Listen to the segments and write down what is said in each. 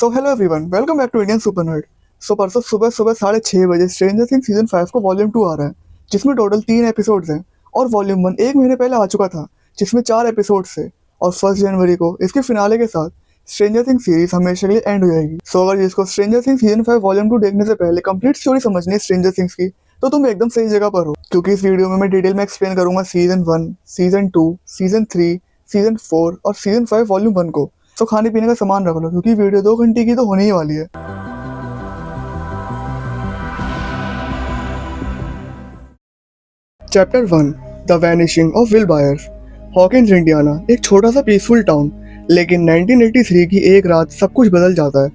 So hello everyone, welcome back to Indian super nerd. So परसों सुबह सुबह 6:30 बजे स्ट्रेंजर थिंग्स सीजन 5 का वॉल्यूम 2 आ रहा है, जिसमें टोटल 3 एपिसोड्स हैं। और वॉल्यूम 1 एक महीने पहले आ चुका था, जिसमें 4 एपिसोड्स थे। और 1 जनवरी को इसके फिनाले के साथ स्ट्रेंजर थिंग्स सीरीज हमेशा के लिए एंड हो जाएगी। सो अगर जिसको स्ट्रेंजर थिंग्स सीजन 5 वॉल्यूम 2 देखने से पहले कंप्लीट स्टोरी समझनी है स्ट्रेंजर थिंग्स की, तो तुम एकदम सही जगह पर हो, क्योंकि इस वीडियो में मैं डिटेल में एक्सप्लेन करूंगा सीजन 1, सीजन 2, सीजन 3, सीजन 4 और सीजन 5 वॉल्यूम 1 को। तो खाने पीने का सामान रख लो, क्योंकि वीडियो 2 घंटे की तो होने ही वाली है। Chapter 1, the vanishing of will buyers. Hawkins Indiana एक छोटा सा पीसफुल टाउन, लेकिन 1983 की एक रात सब कुछ बदल जाता है।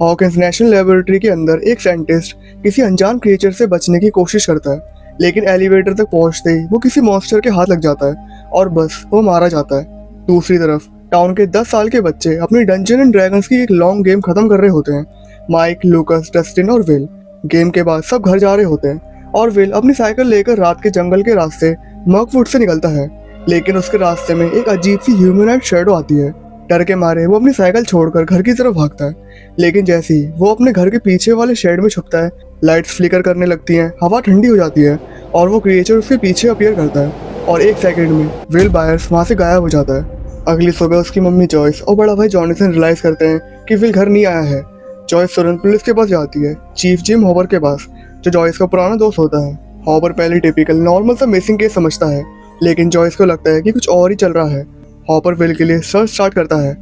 हॉकिंस नेशनल लेबोरेटरी के अंदर एक साइंटिस्ट किसी अनजान क्रिएचर से बचने की कोशिश करता है, लेकिन एलिवेटर तक पहुंचते ही वो किसी मॉन्स्टर के हाथ लग जाता है और बस वो मारा जाता है। दूसरी तरफ टाउन के 10 साल के बच्चे अपनी डंजन एंड ड्रैगन्स की एक लॉन्ग गेम खत्म कर रहे होते हैं। माइक, लूकस, डस्टिन और विल गेम के बाद सब घर जा रहे होते हैं और विल अपनी साइकिल लेकर रात के जंगल के रास्ते मर्कवुड से निकलता है, लेकिन उसके रास्ते में एक अजीब सी ह्यूमनॉइड शैडो आती है। डर के मारे वो अपनी साइकिल छोड़कर घर की तरफ भागता है, लेकिन जैसे ही वो अपने घर के पीछे वाले शेड में छुपता है, लाइट्स फ्लिकर करने लगती हैं, हवा ठंडी हो जाती है और वो क्रिएचर उसके पीछे अपीयर करता है और एक सेकंड में विल बायर्स वहाँ से गायब हो जाता है। अगली सुबह उसकी मम्मी जॉयस और बड़ा भाई जॉनसन रियलाइज करते हैं कि विल घर नहीं आया है। जॉयस तुरंत पुलिस के पास जाती है, चीफ जिम हॉबर के पास, जो जॉयस का पुराना दोस्त होता है। हॉबर पहले टिपिकल नॉर्मल सा मिसिंग केस समझता है, लेकिन जॉयस को लगता है कि कुछ और ही चल रहा है। हॉपर विल के लिए सर्च स्टार्ट करता है।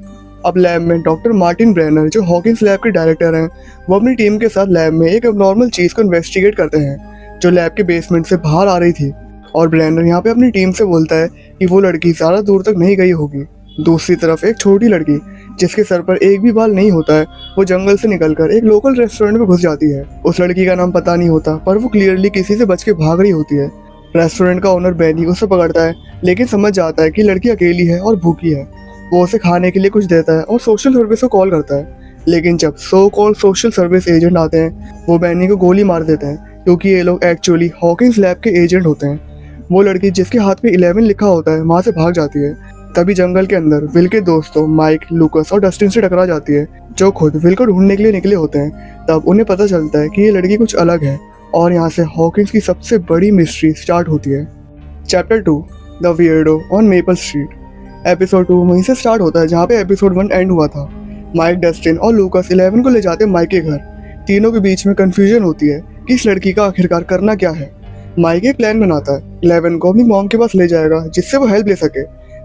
अब लैब में डॉक्टर मार्टिन ब्रेनर, जो हॉकिंस लैब के डायरेक्टर हैं, वो अपनी टीम के साथ लैब में एक अबनॉर्मल चीज को इन्वेस्टिगेट करते हैं, जो लैब के बेसमेंट से बाहर आ रही थी। और ब्रेनर यहाँ पे अपनी टीम से बोलता है कि वो लड़की ज्यादा दूर तक नहीं गई होगी। दूसरी तरफ एक छोटी लड़की जिसके सर पर एक भी बाल नहीं होता है, वो जंगल से निकलकर एक लोकल रेस्टोरेंट में घुस जाती है। उस लड़की का नाम पता नहीं होता, पर वो क्लियरली किसी से बच के भाग रही होती है। रेस्टोरेंट का ओनर बैनी उसे पकड़ता है, लेकिन समझ जाता है कि लड़की अकेली है और भूखी है। वो उसे खाने के लिए कुछ देता है और सोशल सर्विस को कॉल करता है, लेकिन जब so called social service agent आते हैं, वो बैनी को गोली मार देते हैं, क्योंकि ये लोग एक्चुअली हॉकिंस लैब के एजेंट होते हैं। वो लड़की जिसके हाथ पे 11 लिखा होता है वहाँ से भाग जाती है। तभी जंगल के अंदर विल के दोस्तों माइक, लूकस और डस्टिन से टकरा जाती है, जो खुद विल को ढूंढने के लिए निकले होते हैं। तब उन्हें पता चलता है कि ये लड़की कुछ अलग है और यहाँ से हॉकिंस की सबसे बड़ी मिस्ट्री स्टार्ट होती है। Chapter 2, the weirdo on maple street. Episode 2 वहीं से स्टार्ट होता है जहाँ पे एपिसोड 1 एंड हुआ था। माइक, डस्टिन और लूकस 11 को ले जाते हैं माइक के घर। तीनों के बीच में कंफ्यूजन होती है कि इस लड़की का आखिरकार करना क्या है। माइक एक प्लान बनाता है, 11 को अपनी मॉम के पास ले जाएगा जिससे वो हेल्प ले सके,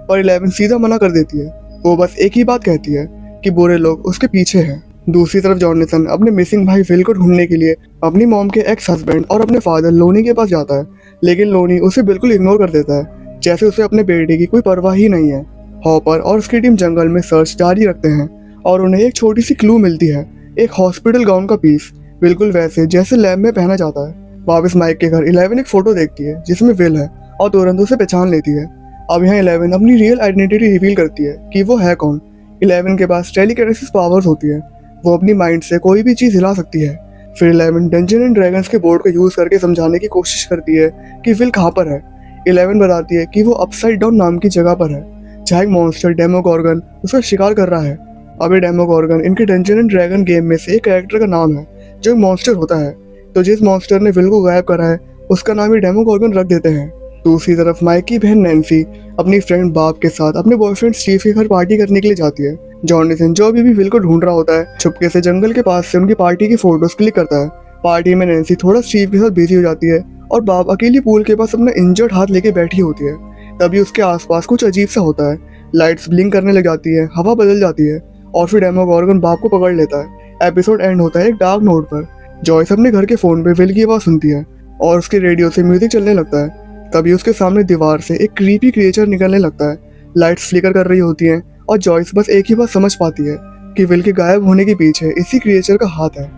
पर 11 सीधा मना कर देती है। वो बस एक ही बात कहती है कि बुरे लोग उसके पीछे हैं। दूसरी तरफ जॉनसन अपने मिसिंग भाई विल को ढूंढने के लिए अपनी मॉम के एक्स हस्बैंड और अपने फादर लोनी के पास जाता है, लेकिन लोनी उसे बिल्कुल इग्नोर कर देता है, जैसे उसे अपने बेटे की कोई परवाह ही नहीं है। हॉपर और उसकी टीम जंगल में सर्च जारी रखते हैं और उन्हें एक छोटी सी क्लू मिलती है, एक हॉस्पिटल गाउन का पीस, बिल्कुल वैसे जैसे लैब में पहना जाता है। वापस माइक के घर 11 एक फोटो देखती है जिसमें विल है और तुरंत उसे पहचान लेती है। अब यहाँ 11 अपनी रियल आइडेंटिटी रिवील करती है कि वो है कौन। 11 के पास टेलीकिनेसिस पावर्स होती है, वो अपनी माइंड से कोई भी चीज हिला सकती है। फिर 11 डंजन एंड ड्रैगन्स के बोर्ड को यूज करके समझाने की कोशिश करती है कि विल कहाँ पर है। 11 बताती है कि वो अपसाइड डाउन नाम की जगह पर है, जहाँ एक मॉन्स्टर डेमोगॉर्गन उसका शिकार कर रहा है। अब ये डेमोगॉर्गन इनके डंजन एंड ड्रैगन गेम में से एक कैरेक्टर का नाम है, जो एक मॉन्स्टर होता है। तो जिस मॉन्स्टर ने विल को गायब करा है, उसका नाम ही डेमोगॉर्गन रख देते हैं। दूसरी तरफ माइक की बहन नैन्सी अपनी फ्रेंड बाब के साथ अपने बॉयफ्रेंड स्टीव के घर पार्टी करने के लिए जाती है। जॉनसन, जो अभी भी विल को ढूंढ रहा होता है, छुपके से जंगल के पास से उनकी पार्टी की फोटोज क्लिक करता है। पार्टी में नैन्सी थोड़ा स्टीव के साथ बिजी हो जाती है और बाब अकेली पूल के पास अपना इंजर्ड हाथ लेके बैठी होती है। तभी उसके आसपास कुछ अजीब सा होता है, लाइट्स ब्लिंक करने लग जाती है, हवा बदल जाती है और फिर डेमोगॉर्गन बाब को पकड़ लेता है। एपिसोड एंड होता है एक डार्क नोट पर। जॉयस अपने घर के फोन पे विल की आवाज सुनती है और उसके रेडियो से म्यूजिक चलने लगता है। तभी उसके सामने दीवार से एक क्रीपी क्रिएचर निकलने लगता है, लाइट्स फ्लिकर कर रही होती हैं और जॉयस बस एक ही बात समझ पाती है कि विल के गायब होने के पीछे इसी क्रिएचर का हाथ है।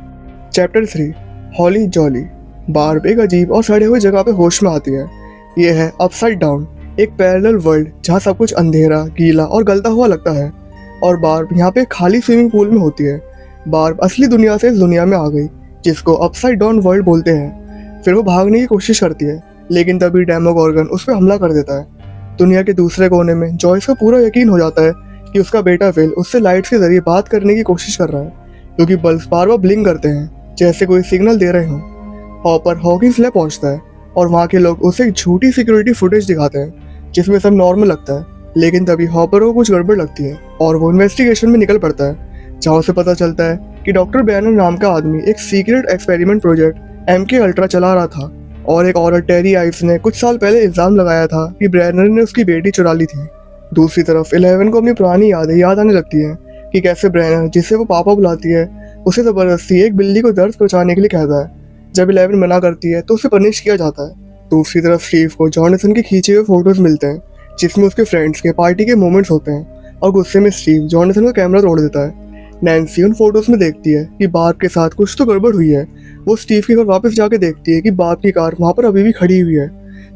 चैप्टर 3, हॉली जॉली। बार्ब एक अजीब और सड़े हुए जगह पे होश में आती है। ये है अपसाइड डाउन, एक पैरेलल वर्ल्ड जहाँ सब कुछ अंधेरा, गीला और गलता हुआ लगता है। और बार्ब यहाँ पे खाली स्विमिंग पूल में होती है। बार्ब असली दुनिया से इस दुनिया में आ गई, जिसको अपसाइड डाउन वर्ल्ड बोलते हैं। फिर वो भागने की कोशिश करती है, लेकिन तभी डेमोगॉर्गन उस पर हमला कर देता है। दुनिया के दूसरे कोने में जॉयस को पूरा यकीन हो जाता है कि उसका बेटा विल उससे लाइट्स के जरिए बात करने की कोशिश कर रहा है, क्योंकि बल्ब बार बार ब्लिंक करते हैं जैसे कोई सिग्नल दे रहे हों। हॉपर हॉकिंस लैब पहुंचता है और वहाँ के लोग उसे एक झूठी सिक्योरिटी फुटेज दिखाते हैं जिसमें सब नॉर्मल लगता है। लेकिन तभी हॉपर को कुछ गड़बड़ लगती है और वो इन्वेस्टिगेशन में निकल पड़ता है, जहाँ उसे पता चलता है कि डॉक्टर बैनर नाम का आदमी एक secret experiment project MK ultra चला रहा था और एक औरत टेरी आइव्स ने कुछ साल पहले इल्जाम लगाया था कि ब्रैनर ने उसकी बेटी चुरा ली थी। दूसरी तरफ 11 को अपनी पुरानी यादें याद आने लगती हैं कि कैसे ब्रैनर, जिसे वो पापा बुलाती है, उसे जबरदस्ती एक बिल्ली को दर्द पहुंचाने के लिए कहता है। जब 11 मना करती है तो उसे पनिश किया जाता है। दूसरी तरफ स्टीव को जॉनसन के खींचे हुए फोटोज मिलते हैं जिसमें उसके फ्रेंड्स के पार्टी के मोमेंट्स होते हैं और गुस्से में स्टीव जॉनसन का कैमरा तोड़ देता है। नैन्सी उन फोटोज में देखती है कि बाप के साथ कुछ तो गड़बड़ हुई है। वो स्टीव के घर वापस जाके देखती है कि बाप की कार वहाँ पर अभी भी खड़ी हुई है।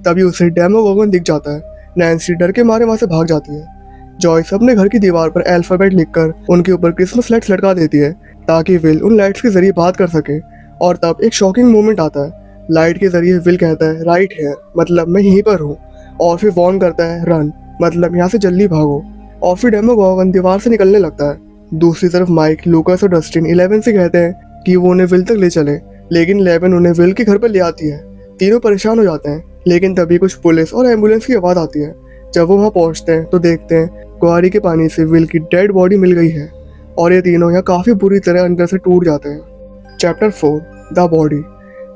तभी उसे डेमोगोगन दिख जाता है। नैन्सी डर के मारे वहाँ से भाग जाती है। जॉयस अपने घर की दीवार पर अल्फाबेट लिखकर उनके ऊपर क्रिसमस लाइट्स लटका देती है ताकि विल उन लाइट्स के जरिए बात कर सके। और तब एक शॉकिंग मोमेंट आता है। लाइट के जरिए विल कहता है राइट हेयर, मतलब मैं यहीं पर हूँ, और फिर वॉर्न करता है रन, मतलब यहाँ से जल्दी भागो, और फिर डेमोगोगन दीवार से निकलने लगता है। दूसरी तरफ माइक, लूकास और डस्टिन 11 से कहते हैं कि वो उन्हें विल तक ले चले, लेकिन 11 उन्हें विल के घर पर ले आती है। तीनों परेशान हो जाते हैं, लेकिन तभी कुछ पुलिस और एम्बुलेंस की आवाज़ आती है। जब वो वहाँ पहुँचते हैं तो देखते हैं कुआरी के पानी से विल की डेड बॉडी मिल गई है और ये तीनों यहाँ काफ़ी बुरी तरह अंदर से टूट जाते हैं। Chapter 4 the body.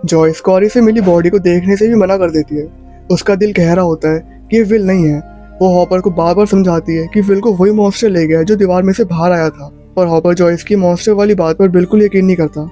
जॉयस कुआरी से मिली बॉडी को देखने से भी मना कर देती है। उसका दिल कह रहा होता है कि ये विल नहीं है। वो हॉपर को बार बार समझाती है कि विल को वही मॉन्स्टर ले गया जो दीवार में से बाहर आया था, पर हॉपर जॉयस की मॉन्स्टर वाली बात पर बिल्कुल यकीन नहीं करता।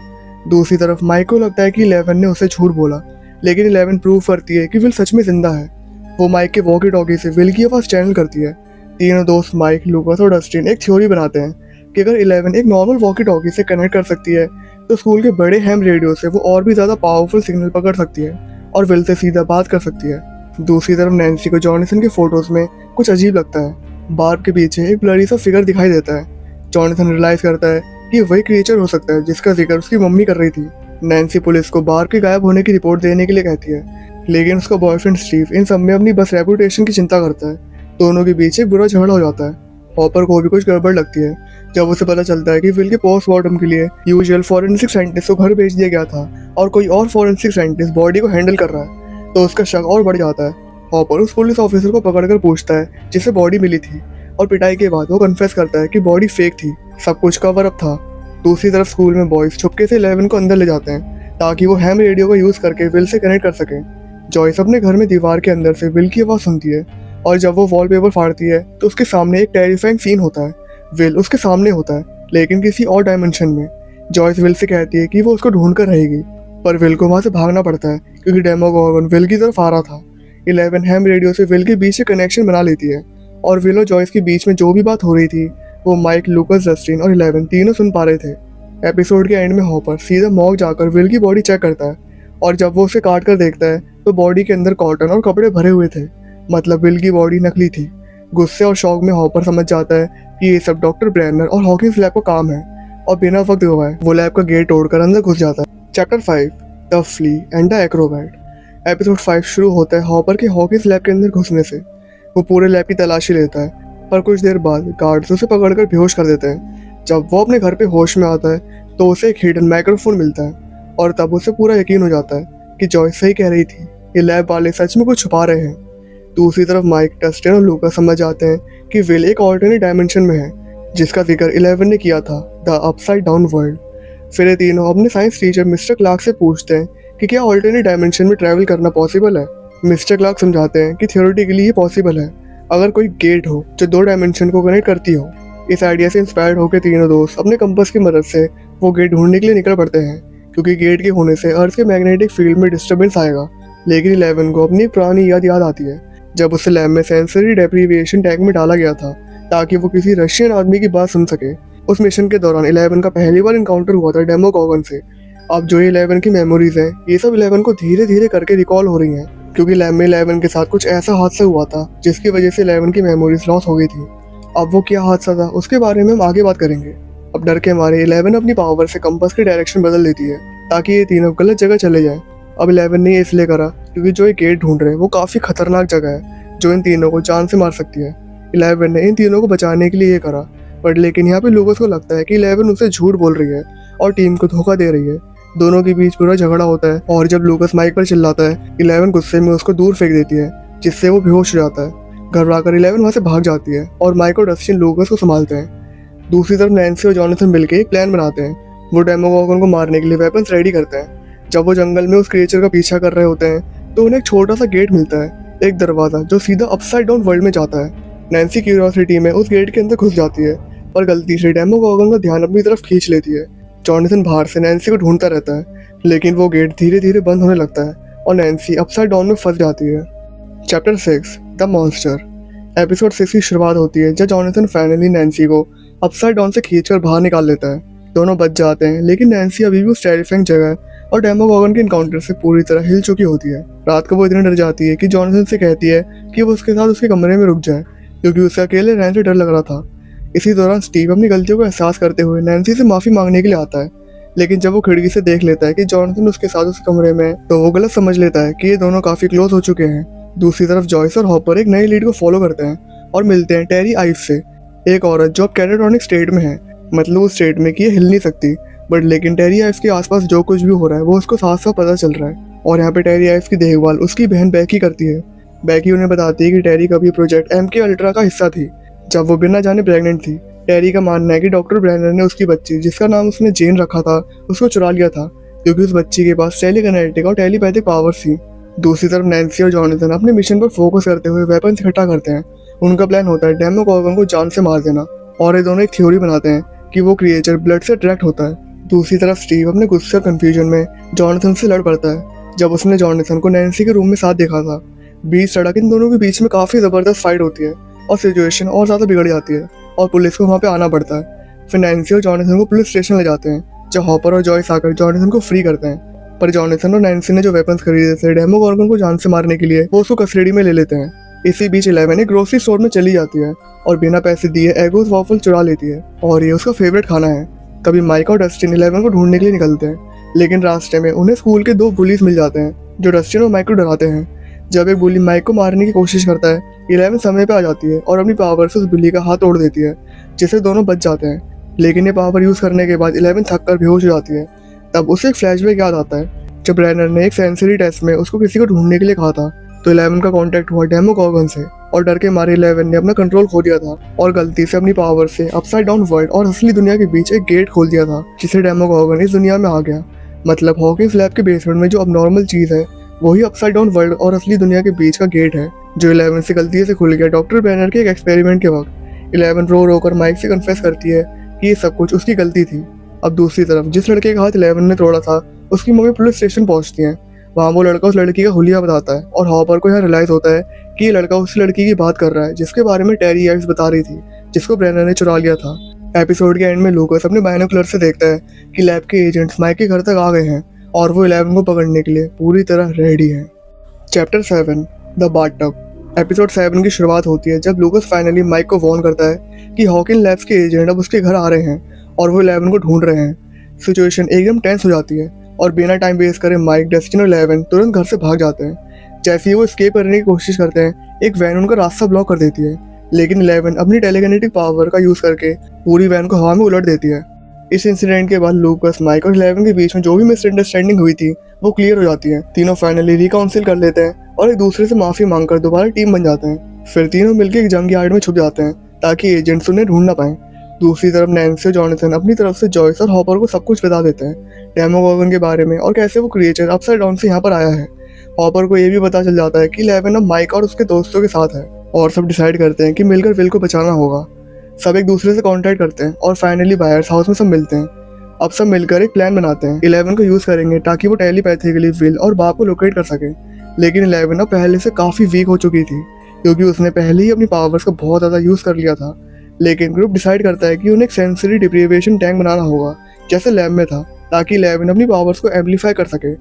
दूसरी तरफ माइक को लगता है कि 11 ने उसे झूठ बोला, लेकिन 11 प्रूव करती है कि विल सच में जिंदा है। वो माइक के वॉकी टॉकी से विल की आवाज़ चैनल करती है। तीनों दोस्त माइक, लूकास और डस्टिन एक थ्योरी बनाते हैं कि अगर 11 एक नॉर्मल वॉकी टॉकी से कनेक्ट कर सकती है तो स्कूल के बड़े हैम रेडियो से वो और भी ज़्यादा पावरफुल सिग्नल पकड़ सकती है और विल से सीधा बात कर सकती है। दूसरी तरफ नैन्सी को जॉनसन के फोटोज में कुछ अजीब लगता है। बार्ब के पीछे एक ब्लरी सा फिगर दिखाई देता है। जॉनसन रियलाइज करता है कि वही क्रिएचर हो सकता है जिसका जिक्र उसकी मम्मी कर रही थी। नैन्सी पुलिस को बार्ब के गायब होने की रिपोर्ट देने के लिए कहती है, लेकिन उसका बॉयफ्रेंड स्टीव इन सब में अपनी बस रेपुटेशन की चिंता करता है। दोनों के बीच एक बुरा झगड़ा हो जाता है। हॉपर को भी कुछ गड़बड़ लगती है जब उसे पता चलता है कि विल के पोस्टमार्टम के लिए यूजुअल फॉरेंसिक साइंटिस्ट को घर भेज दिया गया था और कोई और फॉरेंसिक साइंटिस्ट बॉडी को हैंडल कर रहा है, तो उसका शक और बढ़ जाता है। हॉपर उस पुलिस ऑफिसर को पकड़कर पूछता है जिसे बॉडी मिली थी, और पिटाई के बाद वो कन्फेस करता है कि बॉडी फेक थी, सब कुछ कवर अप था। दूसरी तरफ स्कूल में बॉयज छुपके से 11 को अंदर ले जाते हैं ताकि वो हैम रेडियो का यूज करके विल से कनेक्ट कर सके। जॉयस अपने घर में दीवार के अंदर से विल की आवाज़ सुनती है और जब वो वॉलपेपर फाड़ती है तो उसके सामने एक टेरिफाइंग सीन होता है। विल उसके सामने होता है, लेकिन किसी और डायमेंशन में। जॉयस विल से कहती है कि वो उसको ढूंढ कर रहेगी, पर विल को वहाँ से भागना पड़ता है क्योंकि डेमोगोगन विल की तरफ आ रहा था। 11 हैम रेडियो से विल के बीच से कनेक्शन बना लेती है और विल और जॉयस के बीच में जो भी बात हो रही थी वो माइक, लूकास, डस्टिन और 11 तीनों सुन पा रहे थे। एपिसोड के एंड में हॉपर सीधा मॉर्ग जाकर विल की बॉडी चेक करता है और जब वो उसे काट कर देखता है तो बॉडी के अंदर कॉटन और कपड़े भरे हुए थे, मतलब विल की बॉडी नकली थी। गुस्से और शौक में हॉपर समझ जाता है कि ये सब डॉक्टर ब्रैनर और हॉकिंस लैब का काम है और बिना वक्त गवाए वो लैब का गेट तोड़कर अंदर घुस जाता है। Chapter 5 the flea and the Acrobat. Episode 5 शुरू होता है हॉपर के हॉकिंस लैब के अंदर घुसने से। वो पूरे लैब की तलाशी लेता है, पर कुछ देर बाद गार्ड्स उसे पकड़कर बेहोश कर देते हैं। जब वो अपने घर पे होश में आता है तो उसे एक हिडन माइक्रोफोन मिलता है और तब उसे पूरा यकीन हो जाता है कि जॉयस सही कह रही थी, ये लैब वाले सच में कुछ छुपा रहे हैं। दूसरी तरफ माइक, डस्टिन और लूकास समझ जाते हैं कि विल एक ऑल्टरनेट डायमेंशन में है जिसका जिक्र 11 ने किया था, द अपसाइड डाउन वर्ल्ड। फिर ये तीनों अपने साइंस टीचर मिस्टर क्लार्क से पूछते हैं कि क्या ऑल्टरनेट डायमेंशन में ट्रैवल करना पॉसिबल है। मिस्टर क्लार्क समझाते हैं कि थियोरेटिकली ये पॉसिबल है अगर कोई गेट हो जो 2 डायमेंशन को कनेक्ट करती हो। इस आइडिया से इंस्पायर्ड होकर तीनों दोस्त अपने कंपास की मदद से वो गेट ढूंढने के लिए निकल पड़ते हैं, क्योंकि गेट के होने से अर्थ के मैग्नेटिक फील्ड में डिस्टर्बेंस आएगा। लेकिन 11 को अपनी पुरानी याद आती है जब उसे लैब में सेंसरी डेप्रीविएशन टैग में डाला गया था ताकि वो किसी रशियन आदमी की बात सुन सके। उस मिशन के दौरान 11 का पहली बार इनकाउंटर हुआ था डेमोगोगन से। अब जो ये 11 की मेमोरीज हैं ये सब 11 को धीरे धीरे करके रिकॉल हो रही हैं, क्योंकि लैब में 11 के साथ कुछ ऐसा हादसा हुआ था जिसकी वजह से 11 की मेमोरीज लॉस हो गई थी। अब वो क्या हादसा था उसके बारे में हम आगे बात करेंगे। अब डर के मारे 11 अपनी पावर से कंपास की डायरेक्शन बदल देती है ताकि ये तीनों गलत जगह चले जाएं। अब 11 ने ये इसलिए करा क्योंकि जो ये गेट ढूंढ रहे हैं वो काफ़ी खतरनाक जगह है जो इन तीनों को जान से मार सकती है। 11 ने इन तीनों को बचाने के लिए ये करा, बट लेकिन यहाँ पे लूकास को लगता है कि 11 उनसे झूठ बोल रही है और टीम को धोखा दे रही है। दोनों के बीच पूरा झगड़ा होता है और जब लूकस माइक पर चिल्लाता है, 11 गुस्से में उसको दूर फेंक देती है, जिससे वो बेहोश हो जाता है। घबराकर 11 वहाँ से भाग जाती है और माइक और डस्टिन लूकस को संभालते हैं। दूसरी तरफ नैन्सी और जॉनथन मिलकर एक प्लान बनाते हैं। वो डेमोगॉगन को मारने के लिए वेपन्स रेडी करते हैं। जब वो जंगल में उस क्रिएचर का पीछा कर रहे होते हैं तो उन्हें एक छोटा सा गेट मिलता है, एक दरवाजा जो सीधा अपसाइड डाउन वर्ल्ड में जाता है। नैन्सी क्यूरियोसिटी में उस गेट के अंदर घुस जाती है और गलती से डेमोगॉगन का ध्यान अपनी तरफ खींच लेती है। जॉनथन बाहर से नैन्सी को ढूंढता रहता है, लेकिन वो गेट धीरे धीरे बंद होने लगता है और नैन्सी अपसाइड डाउन में फंस जाती है। Chapter 6 the monster. एपिसोड 6 की शुरुआत होती है जब जॉनथन फाइनली नैन्सी को अपसाइड डाउन से खींचकर बाहर निकाल लेता है। दोनों बच जाते हैं, लेकिन नैन्सी अभी भी उस टेरिफाइंग जगह और डेमोगॉगन के इनकाउंटर से पूरी तरह हिल चुकी होती है। रात को वो इतनी डर जाती है कि जॉनथन से कहती है कि वो उसके साथ उसके कमरे में रुक जाए, क्योंकि उसे अकेले रहने से डर लग रहा था। इसी दौरान स्टीव अपनी गलतियों को एहसास करते हुए नैन्सी से माफी मांगने के लिए आता है, लेकिन जब वो खिड़की से देख लेता है कि जॉनथन उसके साथ उस कमरे में है, तो वो गलत समझ लेता है कि ये दोनों काफी क्लोज हो चुके हैं। दूसरी तरफ जॉयस और हॉपर एक नई लीड को फॉलो करते हैं और मिलते हैं टेरी आइव से, एक औरत जो अब कैटाटॉनिक स्टेट में है, मतलब उस स्टेट में कि ये हिल नहीं सकती। बट लेकिन टेरी आइव के आसपास जो कुछ भी हो रहा है वो उसको साफ साफ पता चल रहा है। और यहाँ पे टेरी आइव की देखभाल उसकी बहन बैकी करती है। बैकी उन्हें बताती है कि टेरी कभी प्रोजेक्ट MK अल्ट्रा का हिस्सा थी, जब वो बिना जाने प्रेग्नेंट थी। टेरी का मानना है कि डॉक्टर ब्रैनर ने उसकी बच्ची, जिसका नाम उसने जेन रखा था, उसको चुरा लिया था, क्योंकि उस बच्ची के पास टेलीकिनेटिक और टेलीपैथिक पावर्स थी। दूसरी तरफ नैन्सी और जॉनथन अपने मिशन पर फोकस करते हुए वेपन्स इकट्ठा करते हैं। उनका प्लान होता है डेमोगॉगन को जान से मार देना, और ये दोनों एक थ्योरी बनाते हैं कि वो क्रिएचर ब्लड से अट्रैक्ट होता है। दूसरी तरफ स्टीव अपने गुस्से और कंफ्यूजन में जॉनथन से लड़ पड़ता है। जब उसने जॉनथन को नैन्सी के रूम में साथ देखा था, बीच सड़क इन दोनों के बीच में काफी जबरदस्त फाइट होती है और सिचुएशन और ज्यादा बिगड़ जाती है और पुलिस को वहाँ पे आना पड़ता है। फिर नैन्सी और जॉनथन को पुलिस स्टेशन ले जाते हैं, जब हॉपर और जॉयस आकर जॉनथन को फ्री करते हैं। पर जॉनथन और नैन्सी ने जो वेपन्स खरीदे थे डेमोगॉर्गन को जान से मारने के लिए, वो उसको कस्टडी में ले लेते हैं। इसी बीच 11 एक ग्रोसरी स्टोर में चली जाती है और बिना पैसे दिए एगोस वॉफल चुरा लेती है, और ये उसका फेवरेट खाना है। तभी माइक और डस्टिन 11 को ढूंढने के लिए निकलते हैं, लेकिन रास्ते में उन्हें स्कूल के 2 बुलीज मिल जाते हैं जो डस्टिन और माइक को डराते हैं। जब एक बुली माइक को मारने की कोशिश करता है, 11 समय पे आ जाती है और अपनी पावर से उस बुली का हाथ तोड़ देती है, जिससे दोनों बच जाते हैं। लेकिन ये पावर यूज करने के बाद 11 थक कर बेहोश हो जाती है। तब उसे एक फ्लैशबैक याद आता है, जब ब्रैनर ने एक सेंसरी टेस्ट में उसको किसी को ढूंढने के लिए कहा था, तो 11 का कांटेक्ट हुआ डेमोगॉर्गन से, और डर के मारे 11 ने अपना कंट्रोल खो दिया था और गलती से अपनी पावर से अपसाइड डाउन वर्ल्ड और असली दुनिया के बीच एक गेट खोल दिया था, जिससे डेमोगॉर्गन इस दुनिया में आ गया। मतलब हॉकिंस लैब के बेसमेंट में जो अब नॉर्मल चीज है, वही अपसाइड डाउन वर्ल्ड और असली दुनिया के बीच का गेट है, जो 11 से गलती से खुल गया डॉक्टर ब्रैनर के एक एक्सपेरिमेंट के वक्त। 11 रो रो कर माइक से कन्फेस करती है कि ये सब कुछ उसकी गलती थी। अब दूसरी तरफ जिस लड़के का हाथ 11 ने तोड़ा था, उसकी मम्मी पुलिस स्टेशन पहुंचती है। वहाँ वो लड़का उस लड़की का हुलिया बताता है और हॉपर को यहाँ रियलाइज होता है कि ये लड़का उस लड़की की बात कर रहा है जिसके बारे में टेरी आइव्स बता रही थी, जिसको ब्रैनर ने चुरा लिया था। एपिसोड के एंड में लूकस अपने बाइनोकुलर से देखता है कि लैब के एजेंट्स माइक के घर तक आ गए हैं और वो 11 को पकड़ने के लिए पूरी तरह रेडी है। Chapter 7 the bathtub. एपिसोड 7 की शुरुआत होती है जब लूकस फाइनली माइक को वार्न करता है कि हॉकिंस लैब्स के एजेंट अब उसके घर आ रहे हैं और वो 11 को ढूंढ रहे हैं। सिचुएशन एकदम टेंस हो जाती है और बिना टाइम वेस्ट करे माइक, डस्टिन और 11 तुरंत घर से भाग जाते हैं। जैसे ही वो एस्केप करने की कोशिश करते हैं, एक वैन उनका रास्ता ब्लॉक कर देती है, लेकिन 11 अपनी टेलीकिनेटिक पावर का यूज करके पूरी वैन को हवा में उलट देती है। इस इंसिडेंट के बाद लूकस, माइक और 11 के बीच में जो भी मिसअंडरस्टैंडिंग हुई थी वो क्लियर हो जाती है। तीनों फाइनली रिकाउंसिल कर लेते हैं और एक दूसरे से माफी मांगकर दोबारा टीम बन जाते हैं। फिर तीनों मिलकर एक जंग यार्ड में छुप जाते हैं ताकि एजेंट्स उन्हें ढूंढ ना पाए। दूसरी तरफ नैन्सी और जॉनथन अपनी तरफ से जॉयस और हॉपर को सब कुछ बता देते हैं डेमोगॉर्गन के बारे में और कैसे वो क्रिएचर अपसाइड डाउन से यहाँ पर आया है। हॉपर को ये भी पता चल जाता है कि 11 अब माइक और उसके दोस्तों के साथ है और सब डिसाइड करते हैं कि मिलकर विल को बचाना होगा। सब एक दूसरे से कांटेक्ट करते हैं और फाइनली बायर्स हाउस में सब मिलते हैं। अब सब मिलकर एक प्लान बनाते हैं। 11 को यूज करेंगे ताकि वो टेलीपैथिकली विल और बाप को लोकेट कर सके, लेकिन 11 अब पहले से काफी वीक हो चुकी थी क्योंकि उसने पहले ही अपनी पावर्स का बहुत ज्यादा यूज कर लिया था। लेकिन ग्रुप डिसाइड करता है कि उन्हें एक सेंसरी डिप्रीवेशन टैंक बनाना होगा जैसे लैब में था, ताकि 11 अपनी पावर्स को एम्पलीफाई कर सके।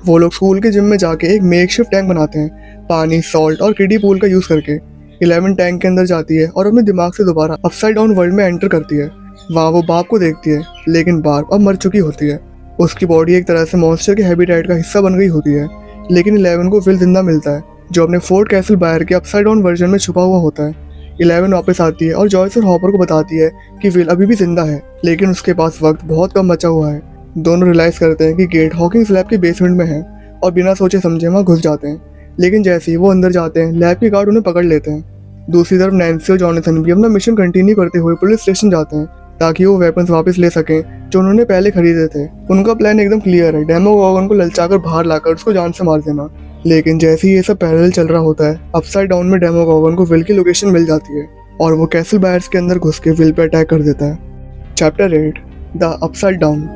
वो लोग स्कूल के जिम में जाके एक मेकशिफ्ट टैंक बनाते हैं, पानी, सॉल्ट और किडी पूल का यूज करके। 11 टैंक के अंदर जाती है और अपने दिमाग से दोबारा अपसाइड डाउन वर्ल्ड में एंटर करती है। वहाँ वो बाप को देखती है, लेकिन बाप अब मर चुकी होती है। उसकी बॉडी एक तरह से मॉन्स्टर के हैबिटेट का हिस्सा बन गई होती है, लेकिन 11 को विल जिंदा मिलता है जो अपने फोर्ट कैसल बायर के अपसाइड डाउन वर्जन में छुपा हुआ होता है। 11 वापस आती है और जॉयस और हॉपर को बताती है कि विल अभी भी जिंदा है, लेकिन उसके पास वक्त बहुत कम बचा हुआ है। दोनों रियलाइज करते हैं कि गेट हॉकिंस लैब के बेसमेंट में है और बिना सोचे समझे वहाँ घुस जाते हैं, लेकिन जैसे ही वो अंदर जाते हैं लैब के गार्ड उन्हें पकड़ लेते हैं। दूसरी तरफ नैन्सी और जॉनथन भी अपना मिशन कंटिन्यू करते हुए पुलिस स्टेशन जाते हैं ताकि वो वेपन्स वापस ले सकें जो उन्होंने पहले खरीदे थे। उनका प्लान एकदम क्लियर है, डेमोगॉर्गन को ललचाकर बाहर लाकर उसको जान से मार देना। लेकिन जैसे ही ये सब पैरेलल चल रहा होता है, अपसाइड डाउन में डेमोगॉर्गन को विल की लोकेशन मिल जाती है और वो कैसल बायर्स के अंदर घुस के विल पे अटैक कर देता है। Chapter 8 the upside down.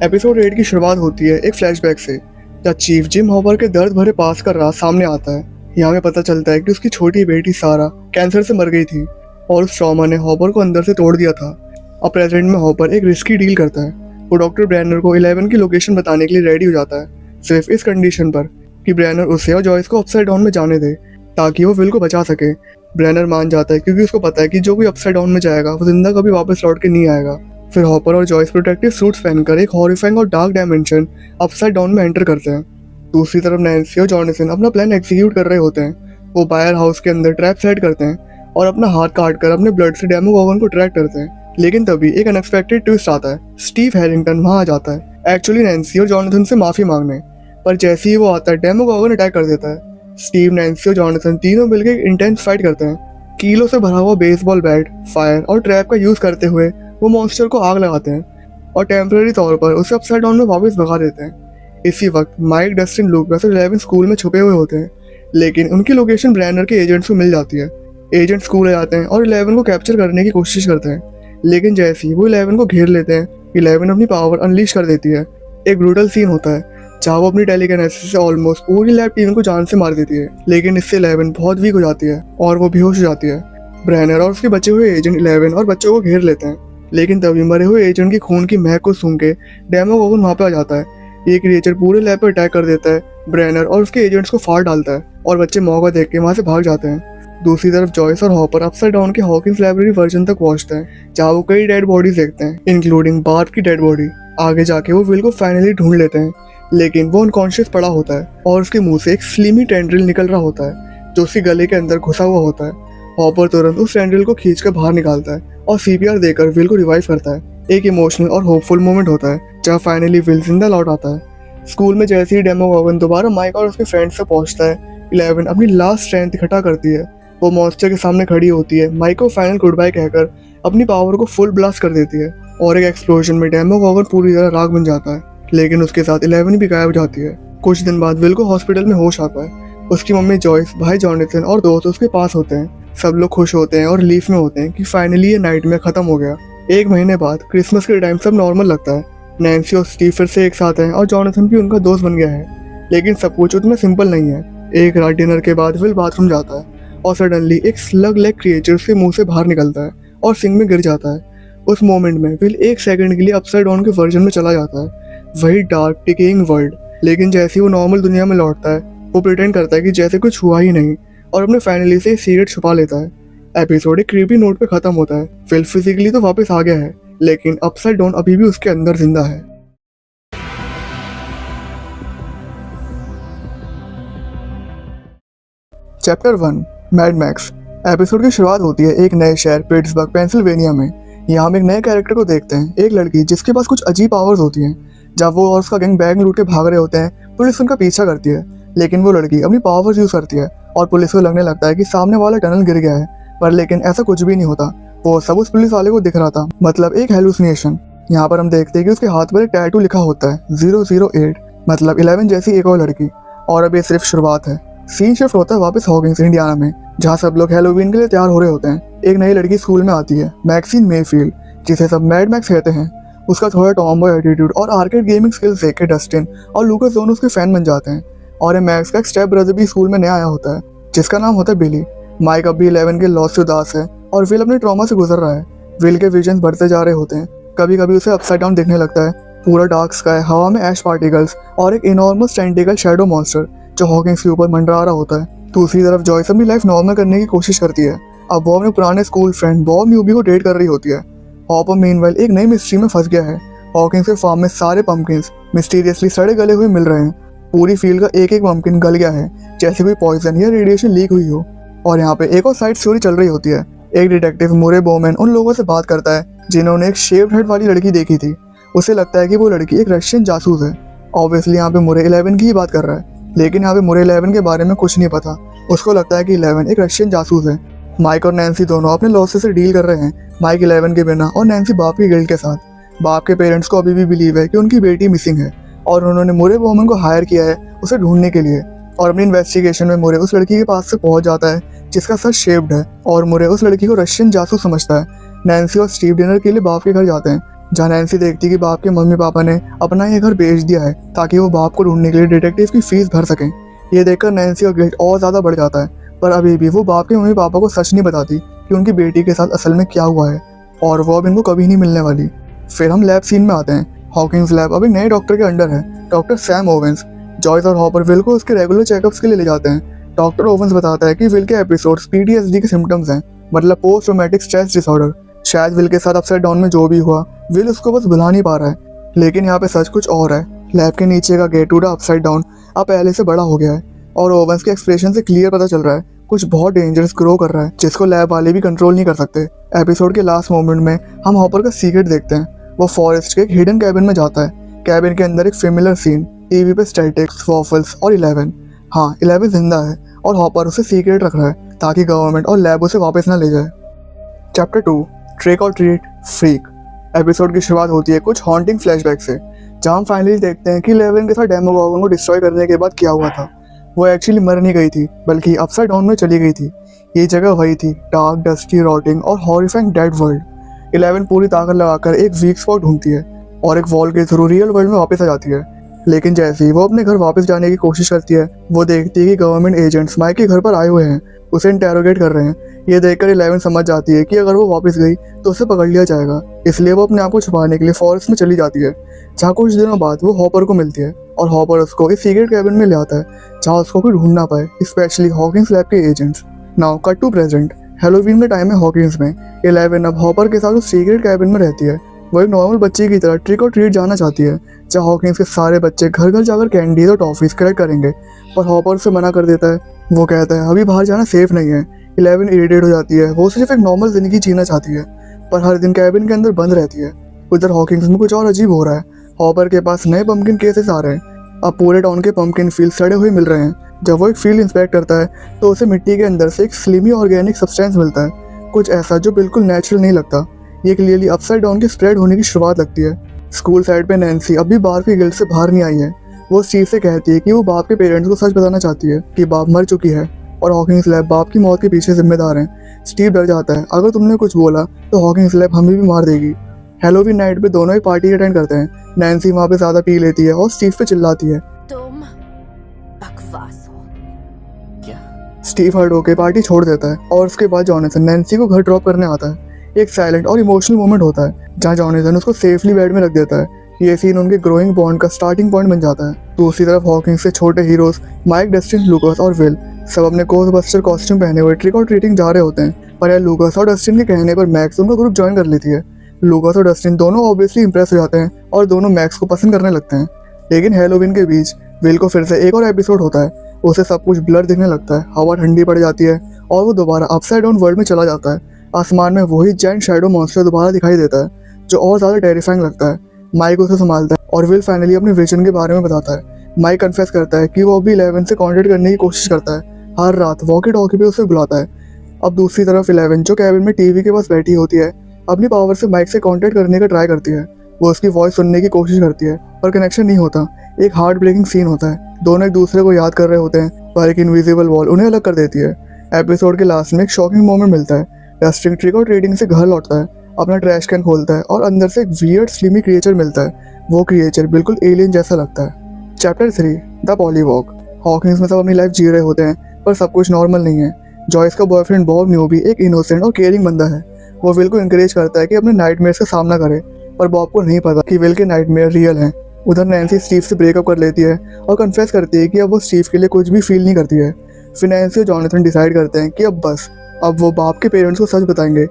Episode 8 की शुरुआत होती है एक फ्लैशबैक से, जहाँ चीफ जिम हॉपर के दर्द भरे पास का राज सामने आता है। यहाँ में पता चलता है कि उसकी छोटी बेटी सारा कैंसर से मर गई थी और उस ट्रॉमा ने हॉपर को अंदर से तोड़ दिया था। अब प्रेजेंट में हॉपर एक रिस्की डील करता है। वो डॉक्टर ब्रैनर को 11 की लोकेशन बताने के लिए रेडी हो जाता है, सिर्फ इस कंडीशन पर कि ब्रैनर उसे और जॉयस को अपसाइड डाउन में जाने दे ताकि वो विल को बचा सके। ब्रैनर मान जाता है क्योंकि उसको पता है कि जो कोई अपसाइड डाउन में जाएगा वो जिंदा कभी वापस लौट के नहीं आएगा। फिर हॉपर और जॉयस प्रोटेक्टिव सूट्स पहनकर एक हॉरिफाइंग और डार्क डायमेंशन अपसाइड डाउन में एंटर करते हैं। दूसरी तरफ नैन्सी और जॉनसन अपना प्लान एग्जीक्यूट कर रहे होते हैं। वो बायर हाउस के अंदर ट्रैप सेट करते हैं और अपना हाथ काट कर अपने ब्लड से डेमोगॉर्गन को ट्रैक करते हैं। लेकिन तभी एक अनएक्सपेक्टेड ट्विस्ट आता है। स्टीव हैरिंगटन वहां आ जाता है, एक्चुअली नैन्सी और जॉनथन से माफी मांगने, पर जैसे ही वो आता है डेमोगॉर्गन अटैक कर देता है। स्टीव, नैन्सी और जॉनथन तीनों मिलकर एक इंटेंस फाइट करते हैं। कीलों से भरा हुआ बेसबॉल बैट, फायर और ट्रैप का यूज करते हुए वो मॉन्स्टर को आग लगाते हैं और टेम्पररी तौर पर उसे अपसाइड डाउन में वापस भगा देते हैं। इसी वक्त माइक, डस्टिन, लूकास और 11 स्कूल में छुपे हुए होते हैं, लेकिन उनकी लोकेशन ब्रैनर के एजेंट्स को मिल जाती है। एजेंट स्कूल आ जाते हैं और 11 को कैप्चर करने की कोशिश करते हैं, लेकिन जैसे ही वो 11 को घेर लेते हैं, 11 अपनी पावर अनलीश कर देती है। एक ब्रूटल सीन होता है जहाँ वो अपनी टेलीकिनेसिस से ऑलमोस्ट पूरी लैब टीम को जान से मार देती है, लेकिन इससे 11 बहुत वीक हो जाती है और वो बेहोश हो जाती है। ब्रैनर और उसके बचे हुए एजेंट 11 और बच्चों को घेर लेते हैं, लेकिन तभी मरे हुए एजेंट की खून की महक को सूंघ के डेमोगॉर्गन वहाँ पे आ जाता है। ये क्रिएचर पूरे लैब पर अटैक कर देता है, ब्रैनर और उसके एजेंट्स को फाड़ डालता है और बच्चे मौका देख के वहाँ से भाग जाते हैं। दूसरी तरफ जॉयस और हॉपर अपसाइड डाउन के हॉकिंस लाइब्रेरी वर्जन तक पहुंचते हैं, जहाँ वो कई डेड बॉडीज देखते हैं, इंक्लूडिंग बार्ब की डेड बॉडी। आगे जाके वो विल को फाइनली ढूंढ लेते हैं, लेकिन वो अनकॉन्शियस पड़ा होता है और उसके मुंह से एक स्लिमी टेंड्रिल निकल रहा होता है जो उसके गले के अंदर घुसा हुआ होता है। हॉपर तुरंत उस टेंड्रिल को खींचकर बाहर निकालता है और सीपीआर देकर विल को रिवाइव करता है। एक इमोशनल और होपफुल मोमेंट होता है जहाँ फाइनली विल जिंदा लौट आता है। स्कूल में जैसे ही डेमोगॉर्गन दोबारा माइक और उसके फ्रेंड्स से पहुंचता है, 11 अपनी लास्ट स्ट्रेंथ इकट्ठा करती है। वो मॉन्स्टर के सामने खड़ी होती है, माइक को फाइनल गुड बाय कहकर अपनी पावर को फुल ब्लास्ट कर देती है और एक एक्सप्लोजन में डेमोगॉर्गन पूरी तरह राख बन जाता है, लेकिन उसके साथ 11 भी गायब हो जाती है। कुछ दिन बाद विल को हॉस्पिटल में होश आता है। उसकी मम्मी जॉयस, भाई जॉनथन और दोस्त उसके पास होते हैं। सब लोग खुश होते हैं और रिलीफ में होते हैं कि फाइनली ये नाइटमेयर खत्म हो गया। एक महीने बाद क्रिसमस के टाइम सब नॉर्मल लगता है। नैन्सी और स्टीव फिर से एक साथ हैं और जॉनथन भी उनका दोस्त बन गया है, लेकिन सब कुछ उतना सिंपल नहीं है। एक रात डिनर के बाद विल बाथरूम जाता है और सडनली एक स्लग लेग क्रिएचर उसके मुंह से बाहर निकलता है और सिंक में गिर जाता है। उस मोमेंट में विल एक सेकंड के लिए अपसाइड डाउन के वर्जन में चला जाता है, वही डार्क टिकेइंग वर्ल्ड। लेकिन जैसे ही वो नॉर्मल दुनिया में लौटता है, वो प्रिटेंड करता है कि जैसे कुछ हुआ ही नहीं और अपने फैमिली से सिगरेट छुपा लेता है। एपिसोड एक क्रीपी नोट पे खत्म होता है। विल फिजिकली तो वापस आ गया है, लेकिन अपसाइड डाउन अभी भी उसके अंदर जिंदा है। Chapter 1 mad max. एपिसोड की शुरुआत होती है एक नए शहर पिट्सबर्ग, पेंसिल्वेनिया में। यहाँ हम एक नए कैरेक्टर को देखते हैं, एक लड़की जिसके पास कुछ अजीब पावर्स होती हैं। जब वो और उसका गैंग बैग लूट के भाग रहे होते हैं, पुलिस उनका पीछा करती है, लेकिन वो लड़की अपनी पावर्स यूज करती है और पुलिस को लगने लगता है कि सामने वाला टनल गिर गया है, पर लेकिन ऐसा कुछ भी नहीं होता। वो सब उस पुलिस वाले को दिख रहा था, मतलब एक हेलुसिनेशन। यहाँ पर हम देखते हैं कि उसके हाथ पर एक टैटू लिखा होता है 008, मतलब 11 जैसी एक और लड़की। और अब ये सिर्फ शुरुआत है। सीन शिफ्ट होता है वापस हॉकिंस, इंडियाना में, जहाँ सब लोग हैलोवीन के लिए तैयार हो रहे होते हैं। एक नई लड़की स्कूल में आती है, मैक्सिन मेफील्ड, जिसे सब मैड मैक्स कहते हैं। उसका थोड़ा टॉमबॉय एटीट्यूड और आर्केड गेमिंग स्किल्स देख के डस्टिन और लूकास दोनों उसके फैन बन जाते हैं। और ये मैक्स का एक स्टेप ब्रदर भी स्कूल में नया आया होता है, जिसका नाम होता है बिली। माइक अब भी 11 के लॉस से उदास है और विल अपने ट्रॉमा से गुजर रहा है। विल के विजन बढ़ते जा रहे होते हैं। कभी कभी उसे अपसाइड डाउन दिखने लगता है, पूरा डार्क स्काई, हवा में ऐश पार्टिकल्स और एक इनॉर्मस टेंटिकल शैडो मॉन्स्टर जो हॉकिंस के ऊपर मंडरा रहा होता है। दूसरी तरफ जॉयस अपनी लाइफ नॉर्मल करने की कोशिश करती है। अब वो अपने पुराने स्कूल फ्रेंड बॉब न्यूबी को डेट कर रही होती है। हॉपर मीनवाइल एक नई मिस्ट्री में फंस गया है। हॉकिंस के फार्म में सारे पंपकिंस मिस्टीरियसली सड़े गले हुए मिल रहे हैं। पूरी फील्ड का एक एक पंपकिन गल गया है, जैसे कोई पॉइजन या रेडिएशन लीक हुई हो। और यहाँ पे एक और साइड स्टोरी चल रही होती है। एक डिटेक्टिव मुरे बोमैन उन लोगों से बात करता है जिन्होंने एक शेप्ड हेड वाली लड़की देखी थी। उसे लगता है कि वो लड़की एक रशियन जासूस है। ऑब्वियसली यहाँ पे मुरे 11 की ही बात कर रहा है, लेकिन यहाँ पे मुरे 11 के बारे में कुछ नहीं पता। उसको लगता है कि 11 एक रशियन जासूस है। माइक और नैन्सी दोनों अपने लॉसेस से डील कर रहे हैं, माइक 11 के बिना और नैन्सी बाप के गिल्ट के साथ। बाप के पेरेंट्स को अभी भी बिलीव है कि उनकी बेटी मिसिंग है और उन्होंने मुरे बोमैन को हायर किया है उसे ढूंढने के लिए। और अपनी इन्वेस्टिगेशन में मुरे उस लड़की के पास से पहुंच जाता है जिसका सर शेप्ड है और मुरे उस लड़की को रशियन जासूस समझता है। नैन्सी और स्टीव डिनर के लिए बाप के घर जाते हैं, जहाँ नैन्सी देखती है कि बाप के मम्मी पापा ने अपना ये घर बेच दिया है ताकि वो बाप को ढूंढने के लिए डिटेक्टिव की फीस भर सकें। ये देखकर नैन्सी का गिल्ट और ज़्यादा बढ़ जाता है, पर अभी भी वो बाप के मम्मी पापा को सच नहीं बताती कि उनकी बेटी के साथ असल में क्या हुआ है और वो अब इनको कभी नहीं मिलने वाली। फिर हम लैब सीन में आते हैं। हॉकिंस लैब अभी नए डॉक्टर के अंडर है, डॉक्टर सैम ओवेंस। जॉयस और हॉपर विल को उसके रेगुलर चेकअप्स के लिए ले जाते हैं। डॉक्टर ओवेंस बताता है कि विल के एपिसोड्स PTSD के सिम्टम्स हैं, मतलब पोस्ट ट्रॉमेटिक स्ट्रेस डिसऑर्डर। शायद विल के साथ अपसाइड डाउन में जो भी हुआ, विल उसको बस भुला नहीं पा रहा है, लेकिन यहाँ पे सच कुछ और है। लैब के नीचे का गेट टूडा अपसाइड डाउन अब पहले से बड़ा हो गया है और ओवेंस के एक्सप्रेशन से क्लियर पता चल रहा है कुछ बहुत डेंजरस ग्रो कर रहा है जिसको लैब वाले भी कंट्रोल नहीं कर सकते। एपिसोड के लास्ट मोमेंट में हम हॉपर का सीक्रेट देखते हैं। वो फॉरेस्ट के एक हिडन कैबिन में जाता है। कैबिन के अंदर एक फेमिलर सीन, टीवी पे स्टैटिक्स, वॉफल्स और 11। हाँ, 11 जिंदा है और हॉपर उसे सीक्रेट रख रहा है ताकि गवर्नमेंट और लैब उसे वापस ना ले जाए। चैप्टर 2, ट्रिक और ट्रीट फ्रीक। एपिसोड की शुरुआत होती है कुछ हॉन्टिंग फ्लैशबैक से, जहाँ हम फाइनली देखते हैं कि 11 के साथ डेमोगॉगन को डिस्ट्रॉय करने के बाद क्या हुआ था। वो एक्चुअली मर नहीं गई थी, बल्कि अपसाइड डाउन में चली गई थी। ये जगह वही थी, डार्क, डस्टी, रॉटिंग और हॉरिफाइंग डेड वर्ल्ड। 11 पूरी ताकत लगाकर एक वीक स्पॉट ढूंढती है और एक वॉल के थ्रू रियल वर्ल्ड में वापस आ जाती है। लेकिन जैसे ही वो अपने घर वापस जाने की कोशिश करती है, वो देखती है कि गवर्नमेंट एजेंट्स माइक के घर पर आए हुए हैं, उसे इंटेरोगेट कर रहे हैं। ये देखकर 11 समझ जाती है कि अगर वो वापस गई तो उसे पकड़ लिया जाएगा, इसलिए वो अपने आप को छुपाने के लिए फॉरेस्ट में चली जाती है। जहाँ कुछ दिनों बाद वो हॉपर को मिलती है और हॉपर उसको इस सीक्रेट कैबिन में ले आता है जहाँ उसको कोई ढूंढ ना पाए, स्पेशली हॉकिंस लैब के agents. Now cut to present. Halloween का टाइम है हॉकिंस में। 11 अब हॉपर के साथ उस सीक्रेट कैबिन में रहती है। वो एक नॉर्मल बच्चे की तरह ट्रिक और ट्रीट जाना चाहती है, जहाँ हॉकिंस के सारे बच्चे घर घर जाकर कैंडीज और टॉफीज कलेक्ट करेंगे, पर हॉपर उसे मना कर देता है। वो कहता है अभी बाहर जाना सेफ नहीं है। 11 इरिटेट हो जाती है। वो सिर्फ एक नॉर्मल जिंदगी जीना चाहती है, पर हर दिन कैबिन के अंदर बंद रहती है। उधर हॉकिंस में कुछ और अजीब हो रहा है। हॉपर के पास नए पंपकिन केसेस आ रहे हैं। अब पूरे टाउन के पंपकिन फील्ड सड़े हुए मिल रहे हैं। जब वो एक फील्ड इंस्पेक्ट करता है तो उसे मिट्टी के अंदर से एक स्लिमी ऑर्गेनिक सब्सटेंस मिलता है, कुछ ऐसा जो बिल्कुल नेचुरल नहीं लगता। ये क्लियरली अपसाइड डाउन के स्प्रेड होने की शुरुआत लगती है। स्कूल साइड पे नैन्सी अभी बाप की गिल्ट से बाहर नहीं आई है। वो स्टीव से कहती है कि वो बाप के पेरेंट्स को सच बताना चाहती है कि बाप मर चुकी है और हॉकिंस लैब बाप की मौत के पीछे जिम्मेदार हैं। स्टीव डर जाता है, अगर तुमने कुछ बोला तो हॉकिंस लैब हमें भी मार देगी। हैलोवीन नाइट पे दोनों एक पार्टी अटेंड करते हैं। नैन्सी वहाँ पे ज्यादा पी लेती है और स्टीव पे चिल्लाती है। तुम बकवास हो क्या? स्टीव हर्ट होकर पार्टी छोड़ देता है और उसके बाद जॉनसन नैन्सी को घर ड्रॉप करने आता है। एक साइलेंट और इमोशनल मोमेंट होता है जहाँ जॉनसन उसको सेफली बेड में रख देता है। ये सीन उनके ग्रोइंग बॉन्ड का स्टार्टिंग पॉइंट बन जाता है। दूसरी तरफ हॉकिंस से छोटे हीरोज माइक, डस्टिन, लूकस और विल सब अपने गोस्टबस्टर कॉस्ट्यूम पहने हुए ट्रिक और ट्रीटिंग जा रहे होते हैं, पर यार लूकस और डस्टिन के कहने पर मैक्स उनका ग्रुप ज्वाइन कर लेती है। लूकस और डस्टिन दोनों ऑब्वियसली इंप्रेस हो जाते हैं और दोनों मैक्स को पसंद करने लगते हैं। लेकिन हैलोवीन के बीच विल को फिर से एक और एपिसोड होता है। उसे सब कुछ ब्लर दिखने लगता है, हवा ठंडी पड़ जाती है और वो दोबारा अपसाइड डाउन वर्ल्ड में चला जाता है। आसमान में वही जायंट शैडो मॉन्स्टर दोबारा दिखाई देता है, जो और ज़्यादा टेरिफाइंग लगता है। माइक उसे संभालता है और विल फाइनली अपने विजन के बारे में बताता है। माइक कन्फेस करता है कि वो अभी 11 से कॉन्टेक्ट करने की कोशिश करता है। हर रात वॉकी टॉकी पे उसे बुलाता है। अब दूसरी तरफ 11 जो कैबिन में टीवी के पास बैठी होती है, अपनी पावर से माइक से कांटेक्ट करने का ट्राई करती है। वो उसकी वॉइस सुनने की कोशिश करती है, पर कनेक्शन नहीं होता। एक हार्ट ब्रेकिंग सीन होता है। दोनों एक दूसरे को याद कर रहे होते हैं, पर एक इनविजिबल वॉल उन्हें अलग कर देती है। एपिसोड के लास्ट में एक शॉकिंग मोमेंट मिलता है। डस्टिन ट्रिक और ट्रीटिंग से घर लौटता है, अपना ट्रैश कैन खोलता है और अंदर से एक वियर्ड स्लिमी क्रिएचर मिलता है। वो क्रिएचर बिल्कुल एलियन जैसा लगता है। Chapter 3, the पॉलीवॉक। हॉकिंस में सब अपनी लाइफ जी रहे होते हैं, पर सब कुछ नॉर्मल नहीं है। जॉयस का बॉयफ्रेंड बॉब न्यूबी एक इनोसेंट और केयरिंग बंदा है। वो विल को इंकरेज करता है कि अपने नाइटमेयर्स का सामना करे, पर बॉब को नहीं पता कि विल के नाइटमेयर रियल हैं। उधर नैन्सी स्टीव से ब्रेकअप कर लेती है और कन्फेस करती है कि अब वो स्टीव के लिए कुछ भी फील नहीं करती है। फिर नैन्सी और जॉनथन डिसाइड करते हैं कि अब वो बाप के पेरेंट्स को सच बताएंगे।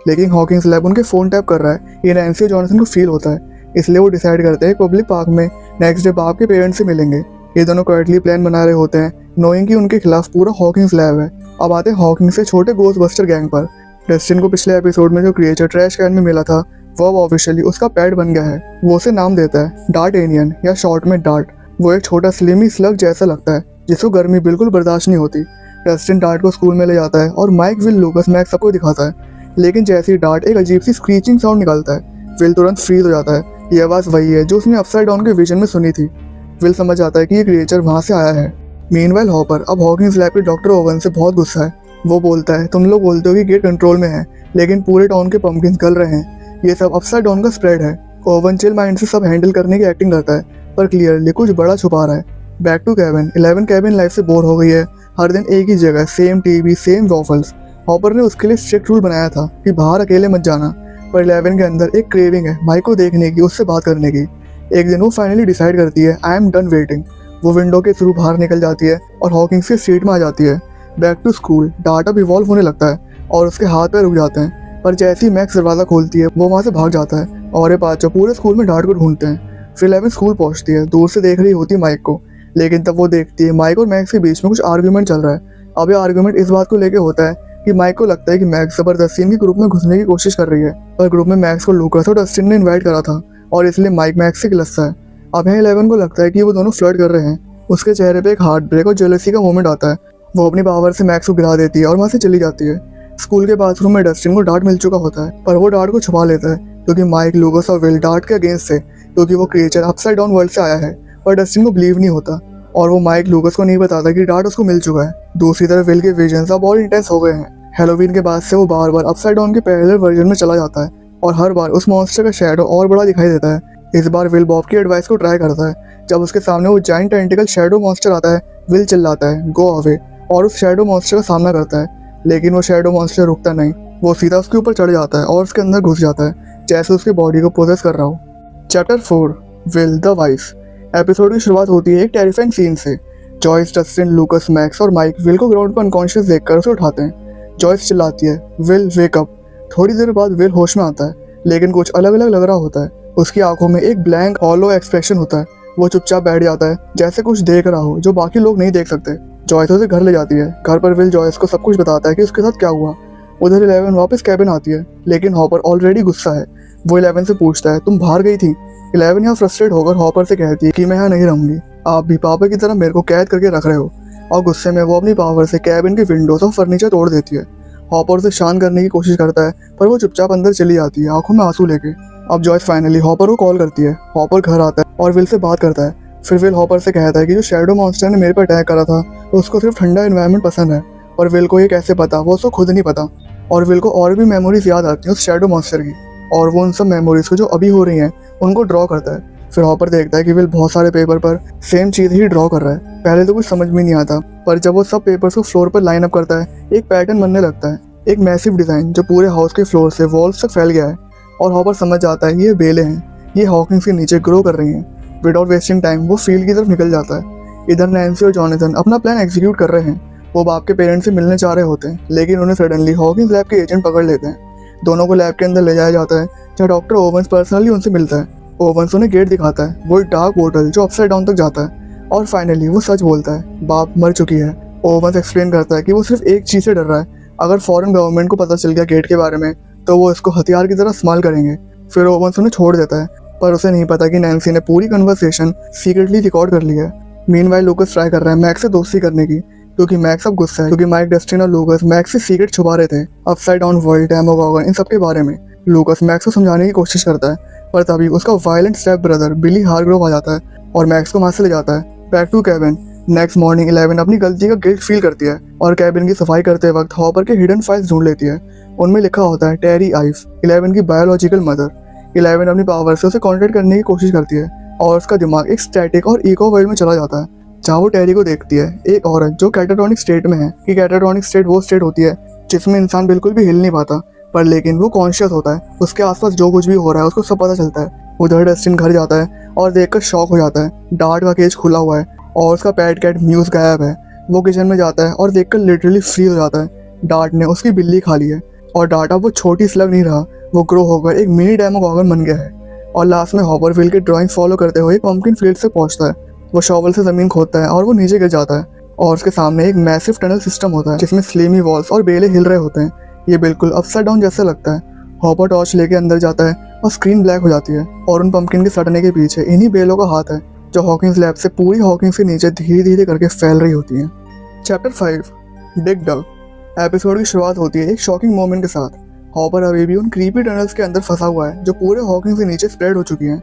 लेकिन हॉकिंस लैब उनके फ़ोन टैप कर रहा है। ये नैन्सी और जॉनथन को फील होता है, इसलिए वो डिसाइड करते हैं पब्लिक पार्क में नेक्स्ट डे बाप के पेरेंट्स से मिलेंगे। ये दोनों क्वाइटली प्लान बना रहे होते हैं, नोइंग कि उनके खिलाफ पूरा हॉकिंस लैब है। अब आते हैं हॉकिंस से छोटे गोस्टबस्टर गैंग पर। डस्टिन को पिछले एपिसोड में जो क्रिएचर ट्रैश कैन में मिला था वो अब ऑफिशियली उसका पेट बन गया है। वो उसे नाम देता है डार्ट एनियन या शॉर्ट में डार्ट। वो एक छोटा स्लिमी स्लग जैसा लगता है जिसको गर्मी बिल्कुल बर्दाश्त नहीं होती। डस्टिन डार्ट को स्कूल में ले जाता है और माइक, विल, लूकस, मैक्स सबको दिखाता है, लेकिन जैसे ही डार्ट एक अजीब सी स्क्रीचिंग साउंड निकालता है विल तुरंत फ्रीज हो जाता है। ये आवाज़ वही है जो उसने अपसाइड डाउन के विजन में सुनी थी। विल समझ आता है कि ये क्रिएचर वहाँ से आया है। मीनवाइल हॉपर अब हॉकिंस लैब के डॉक्टर ओवन से बहुत गुस्सा है। वो बोलता है तुम लोग बोलते हो कि गेट कंट्रोल में है, लेकिन पूरे टाउन के पंपकिन्स गल रहे हैं, ये सब अपसाइड डाउन का स्प्रेड है। ओवन चिल माइंड से सब हैंडल करने की एक्टिंग करता है, पर क्लियरली कुछ बड़ा छुपा रहा है। Back to cabin. 11 cabin life से बोर हो गई है। हर दिन एक ही जगह, same TV, same waffles. Hopper ने उसके लिए स्ट्रिक्ट रूल बनाया था कि बाहर अकेले मत जाना, पर 11 के अंदर एक क्रेविंग है माइक को देखने की, उससे बात करने की। एक दिन वो फाइनली डिसाइड करती है आई एम डन वेटिंग। वो विंडो के थ्रू बाहर निकल जाती है और हॉकिंग्स की स्ट्रीट में आ जाती है। Back to school. डार्ट अब इवॉल्व होने लगता है और उसके हाथ पैर रुक जाते हैं, पर जैसे ही मैक्स दरवाज़ा खोलती है वो वहाँ से भाग जाता है और ये पाँचों पूरे स्कूल में डार्ट को ढूंढते हैं। फिर 11 स्कूल पहुँचती है, दूर से देख रही होती है माइक को, लेकिन तब वो देखती है माइक और मैक्स के बीच में कुछ आर्ग्यूमेंट चल रहा है। अब ये आर्ग्यूमेंट इस बात को लेके होता है कि माइक को लगता है कि मैक्स जबरदस्ती इनके ग्रुप में घुसने की कोशिश कर रही है, पर ग्रुप में मैक्स को लूकस और डस्टिन ने इन्वाइट करा था और इसलिए माइक मैक्स से गिलस्ता है। अब यहाँ 11 को लगता है कि वो दोनों फ्लर्ट कर रहे हैं। उसके चेहरे पे एक हार्ट ब्रेक और जेलसी का मोमेंट आता है। वो अपनी पावर से मैक्स को गिरा देती है और वहाँ से चली जाती है। स्कूल के बाथरूम में डस्टिन को डार्ट मिल चुका होता है, पर वो डार्ट को छुपा लेता है क्योंकि माइक, लूकस और विल डार्ट के अगेंस्ट थे, क्योंकि वो क्रिएचर अपसाइड डाउन वर्ल्ड से आया है। पर डस्टिन को बिलीव नहीं होता और वो माइक, लूकस को नहीं बताता कि डार्ट उसको मिल चुका है। दूसरी तरफ विल के विजन्स अब और इंटेंस हो गए हैं। हैलोवीन के बाद से वो बार बार अपसाइड डाउन के पैरेलल वर्जन में चला जाता है और हर बार उस मॉन्स्टर का शैडो और बड़ा दिखाई देता है। इस बार विल बॉब की एडवाइस को ट्राई करता है। जब उसके सामने वो जाइंट टेंटिकल शैडो मॉन्स्टर आता है, विल चिल्लाता है गो अवे और उस शैडो मॉन्स्टर का सामना करता है, लेकिन वो शैडो मॉन्स्टर रुकता नहीं। वो सीधा उसके ऊपर चढ़ जाता है और उसके अंदर घुस जाता है जैसे उसकी बॉडी को पोजेस कर रहा हो। Chapter 4 will the vice. Episode की शुरुआत होती है एक टेरिफाइंग सीन से। जॉयस, डस्टिन, लूकस, मैक्स और माइक विल को ग्राउंड पर अनकॉन्शियस देखकर उसे उठाते हैं। जॉयस चिल्लाती है विल वेक अप। थोड़ी देर बाद विल होश में आता है, लेकिन कुछ अलग अलग लग रहा होता है। उसकी आंखों में एक ब्लैंक हॉलो एक्सप्रेशन होता है। वो चुपचाप बैठ जाता है जैसे कुछ देख रहा हो जो बाकी लोग नहीं देख सकते। जॉयस उसे घर ले जाती है। घर पर विल जॉयस को सब कुछ बताता है कि उसके साथ क्या हुआ। उधर 11 वापस कैबिन आती है, लेकिन हॉपर ऑलरेडी गुस्सा है। वो 11 से पूछता है तुम बाहर गई थी। 11 यहाँ फ्रस्ट्रेट होकर हॉपर से कहती है कि मैं यहाँ नहीं रहूंगी, आप भी पापा की तरह मेरे को कैद करके रख रहे हो। और गुस्से में वो अपनी पावर से कैबिन के विंडोज और फर्नीचर तोड़ देती है। हॉपर उसे शांत करने की कोशिश करता है, पर वो चुपचाप अंदर चली जाती है, आंखों में आंसू लेके। अब जॉयस फाइनली हॉपर को कॉल करती है। हॉपर घर आता है और विल से बात करता है। फिर विल हॉपर से कहता है कि जो शैडो मॉन्स्टर ने मेरे पर अटैक करा था उसको सिर्फ ठंडा एनवायरनमेंट पसंद है, और विल को ये कैसे पता वो उसको खुद नहीं पता। और विल को और भी मेमोरीज याद आती हैं उस शैडो मॉन्स्टर की, और वो उन सब मेमोरीज को जो अभी हो रही हैं उनको ड्रॉ करता है। फिर हॉपर देखता है कि विल बहुत सारे पेपर पर सेम चीज़ ही ड्रॉ कर रहा है। पहले तो कुछ समझ में नहीं आता, पर जब वो सब पेपर्स को फ्लोर पर लाइन अप करता है एक पैटर्न बनने लगता है, एक मैसिव डिज़ाइन जो पूरे हाउस के फ्लोर से वॉल्स तक फैल गया है। और हॉपर समझ जाता है ये बेलें हैं, ये हॉकिंग्स के नीचे ग्रो कर रही हैं। विदाउट वेस्टिंग टाइम वो फील्ड की तरफ निकल जाता है। इधर नैन्सी और जॉनथन अपना प्लान एग्जीक्यूट कर रहे हैं। वो बाप के पेरेंट्स से मिलने चाह रहे होते हैं, लेकिन उन्हें सडनली हॉकिंग्स लैब के एजेंट पकड़ लेते हैं। दोनों को लैब के अंदर ले जाया जाता है, जहाँ डॉक्टर ओवंस पर्सनली उनसे मिलता है। ओवंस उन्हें गेट दिखाता है, वो एक डार्क पोर्टल जो अपसाइड डाउन तक जाता है। और फाइनली वो सच बोलता है, बाप मर चुकी है। ओवंस एक्सप्लेन करता है कि वो सिर्फ एक चीज़ से डर रहा है, अगर फॉरेन गवर्नमेंट को पता चल गया गेट के बारे में तो वो इसको हथियार की तरह इस्तेमाल करेंगे। फिर ओवंस उन्हें छोड़ देता है, पर उसे नहीं पता कि नैन्सी ने पूरी कन्वर्सेशन सीक्रेटली रिकॉर्ड कर ली है। मीनवाइल लूकस ट्राई कर रहा है मैक्स से दोस्ती करने की, क्योंकि मैक्स अब गुस्सा है, क्योंकि माइक, डस्टिन और लूकस मैक्स से सीक्रेट छुपा रहे थे अपसाइड डाउन वर्ल्ड, डेमोगॉगन, इन सब के बारे में। लूकस मैक्स को समझाने की कोशिश करता है, पर तभी उसका वायलेंट स्टेप ब्रदर बिली हारग्रोव आ जाता है और मैक्स को वहाँ से ले जाता है। Back to cabin. Next morning 11 अपनी गलती का गिल्ट फील करती है और केबिन की सफाई करते वक्त हॉपर के हिडन फाइल्स ढूंढ लेती है। उनमें लिखा होता है टेरी आइव्स, 11 की बायोलॉजिकल मदर। 11 अपनी पावर से उसे कॉन्टेक्ट करने की कोशिश करती है और उसका दिमाग एक स्टैटिक और इको वर्ल्ड में चला जाता है, जहाँ वो टेरी को देखती है, एक औरत जो कैटाट्रॉनिक स्टेट में है। कि कैटाट्रॉनिक स्टेट वो स्टेट होती है जिसमें इंसान बिल्कुल भी हिल नहीं पाता, पर लेकिन वो कॉन्शियस होता है, उसके आसपास जो कुछ भी हो रहा है उसको सब पता चलता है। उधर डस्टिन घर जाता है और देखकर शॉक हो जाता है, डार्ट का केज खुला हुआ है और उसका पेट कैट म्यूज गायब है। वो किचन में जाता है और देखकर लिटरली फ्रीज हो जाता है, डार्ट ने उसकी बिल्ली खा ली है। और डार्ट अब वो छोटी स्लग नहीं रहा, वो ग्रो होकर एक मिनी डेमोगॉगन बन गया है। और लास्ट में हॉपर विल के ड्राइंग फॉलो करते हुए पंपकिन फील्ड से पहुंचता है। वो शॉवल से जमीन खोदता है और वो नीचे गिर जाता है और उसके सामने एक मैसिव टनल सिस्टम होता है जिसमें स्लिमी वॉल्स और बेले हिल रहे होते हैं। ये बिल्कुल अपसाइड डाउन जैसा लगता है। हॉपर टॉर्च लेके अंदर जाता है और स्क्रीन ब्लैक हो जाती है और उन पंपकिन के सड़ने के पीछे इन्हीं बेलों का हाथ है जो हॉकिंस लैब से पूरी हॉकिंस के नीचे धीरे धीरे करके फैल रही होती है। चैप्टर 5 डिग डग। एपिसोड की शुरुआत होती है एक शॉकिंग मोमेंट के साथ। हॉपर अभी भी उन क्रीपी टनल्स के अंदर फंसा हुआ है जो पूरे हॉकिंस के नीचे स्प्रेड हो चुकी हैं।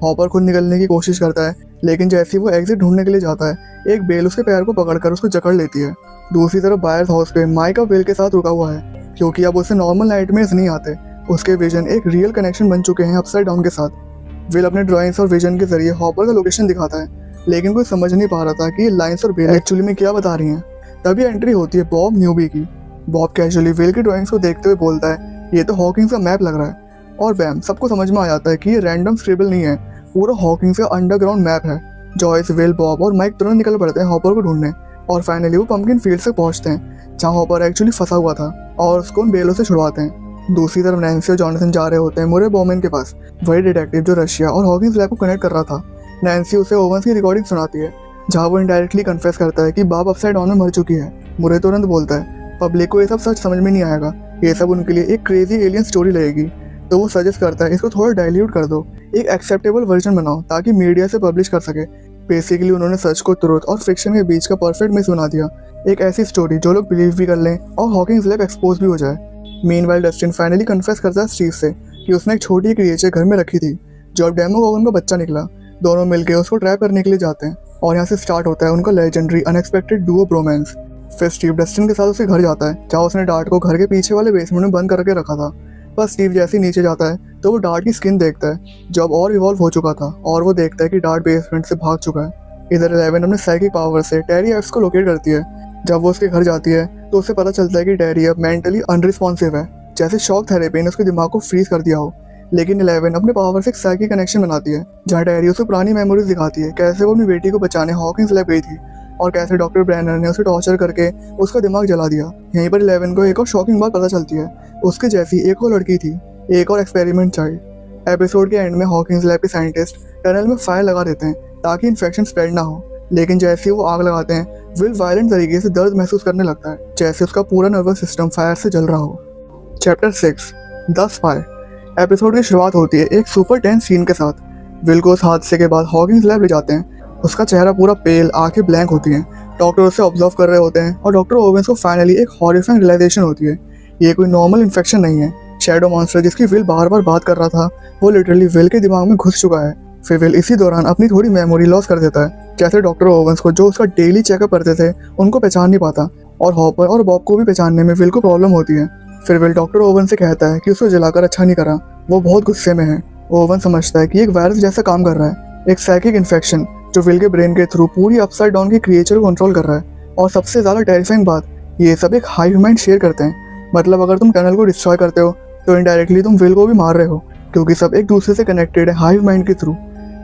हॉपर खुद निकलने की कोशिश करता है, लेकिन जैसे ही वो एग्जिट ढूंढने के लिए जाता है एक बेल उसके पैर को पकड़कर उसको जकड़ लेती है। दूसरी तरफ बायर्स हाउस पे माइका बेल के साथ रुका हुआ है क्योंकि अब उसे नॉर्मल नाइटमेयर्स नहीं आते। उसके विजन एक रियल कनेक्शन बन चुके हैं अपसाइड डाउन के साथ। विल अपने ड्राइंग्स और विजन के जरिए हॉपर का लोकेशन दिखाता है, लेकिन कोई समझ नहीं पा रहा था कि ये लाइंस और बेल एक्चुअली में क्या बता रही हैं। तभी एंट्री होती है बॉब न्यूबी की। बॉब कैजुअली विल की ड्राइंग्स को देखते हुए बोलता है ये तो हॉकिंस का मैप लग रहा है, और बैम सबको समझ में आ जाता है कि ये रैंडम स्क्रिबल नहीं है, पूरा हॉकिंस का अंडरग्राउंड मैप है। जॉयस, विल, बॉब और माइक तुरंत निकल पड़ते हैं हॉपर को ढूंढने और फाइनली वो पंपकिन फील्ड तक पहुंचते हैं जहां हॉपर एक्चुअली फंसा हुआ था और उसको उन बेलों से छुड़वाते हैं। दूसरी तरफ नैन्सी और जॉनसन जा रहे होते हैं मुरे बॉमैन के पास, वही डिटेक्टिव जो रशिया और हॉकिंस लैब को कनेक्ट कर रहा था। नैन्सी उसे ओवंस की रिकॉर्डिंग सुनाती है जहां वो इनडायरेक्टली कन्फेस करता है कि बाब अपसाइड डाउन में मर चुकी है। मुरे तुरंत बोलता है पब्लिक को ये सब सच समझ में नहीं आएगा, ये सब उनके लिए एक क्रेजी एलियन स्टोरी लगेगी, तो वो सजेस्ट करता है इसको थोड़ा डाइल्यूट कर दो, एक एक्सेप्टेबल वर्जन बनाओ ताकि मीडिया से पब्लिश कर सके। बेसिकली उन्होंने सच को ट्रुथ और फिक्शन के बीच का परफेक्ट मिक्स बना दिया, एक ऐसी स्टोरी जो लोग बिलीव भी कर लें और हॉकिंस लैब एक्सपोज भी हो जाए। मीनवाइल डस्टिन फाइनली कन्फेस करता है स्टीव से कि उसने एक छोटी क्रिएचर घर में रखी थी जो अब डेमोगॉगन का बच्चा निकला। दोनों मिलकर उसको ट्रैप करने के लिए जाते हैं और यहाँ से स्टार्ट होता है उनका लेजेंडरी अनएक्सपेक्टेड डुओ ब्रोमांस। फिर स्टीव डस्टिन के साथ उसके घर जाता है जहाँ उसने डार्ट को घर के पीछे वाले बेसमेंट में बंद करके रखा था। पर स्टीव जैसे ही नीचे जाता है तो वो डार्ट की स्किन देखता है जो अब और इवॉल्व हो चुका था और वो देखता है कि डार्ट बेसमेंट से भाग चुका है। इधर 11 अपने साइकिक पावर से टेरी एफ्स को लोकेट करती है। जब वो उसके घर जाती है तो उसे पता चलता है कि टेरी अब मेंटली अनरिस्पॉन्सिव है, जैसे शॉक थेरेपी ने उसके दिमाग को फ्रीज कर दिया हो। लेकिन 11 अपने पावर से एक साइकिक कनेक्शन बनाती है जहाँ टेरी उसे पुरानी मेमोरीज दिखाती है, कैसे वो अपनी बेटी को बचाने हॉकिंस लैब गई थी और कैसे डॉक्टर ब्रैनर ने उसे टॉर्चर करके उसका दिमाग जला दिया। यहीं पर 11 को एक और शॉकिंग बात पता चलती है, उसके जैसी एक और लड़की थी, एक और एक्सपेरिमेंट चाइल्ड। एपिसोड के एंड में हॉकिंस लैब के साइंटिस्ट टनल में फायर लगा देते हैं ताकि इन्फेक्शन स्प्रेड ना हो, लेकिन जैसे ही वो आग लगाते हैं विल वायलेंट तरीके से दर्द महसूस करने लगता है, जैसे उसका पूरा नर्वस सिस्टम फायर से जल रहा हो। Chapter 6 the spy. एपिसोड की शुरुआत होती है एक सुपर टेंस सीन के साथ। विल को उस हादसे के बाद हॉकिंस लैब ले जाते हैं। उसका चेहरा पूरा पेल, आंखें ब्लैंक होती हैं। डॉक्टर उसे ऑब्जर्व कर रहे होते हैं और डॉक्टर ओवेंस को फाइनली एक हॉरिफाइंग रियलाइजेशन होती है ये कोई नॉर्मल इन्फेक्शन नहीं है। शैडो मॉन्स्टर जिसकी विल बार बार बात कर रहा था वो लिटरली विल के दिमाग में घुस चुका है। फिर विल इसी दौरान अपनी थोड़ी मेमोरी लॉस कर देता है, जैसे डॉक्टर ओवेंस को जो उसका डेली चेकअप करते थे उनको पहचान नहीं पाता और हॉपर और बॉब को भी पहचानने में विल को प्रॉब्लम होती है। फिर विल डॉक्टर ओवन से कहता है कि उसको जलाकर अच्छा नहीं करा, वो बहुत गुस्से में है। ओवन समझता है कि एक वायरस जैसा काम कर रहा है, एक साइकिक इन्फेक्शन जो विल के ब्रेन के थ्रू पूरी अपसाइड डाउन की क्रिएचर को कंट्रोल कर रहा है। और सबसे ज़्यादा टेरिफाइंग बात, ये सब एक हाइव माइंड शेयर करते हैं। मतलब अगर तुम टनल को डिस्ट्रॉय करते हो तो इनडायरेक्टली तुम विल को भी मार रहे हो, क्योंकि सब एक दूसरे से कनेक्टेड है हाइव माइंड के थ्रू।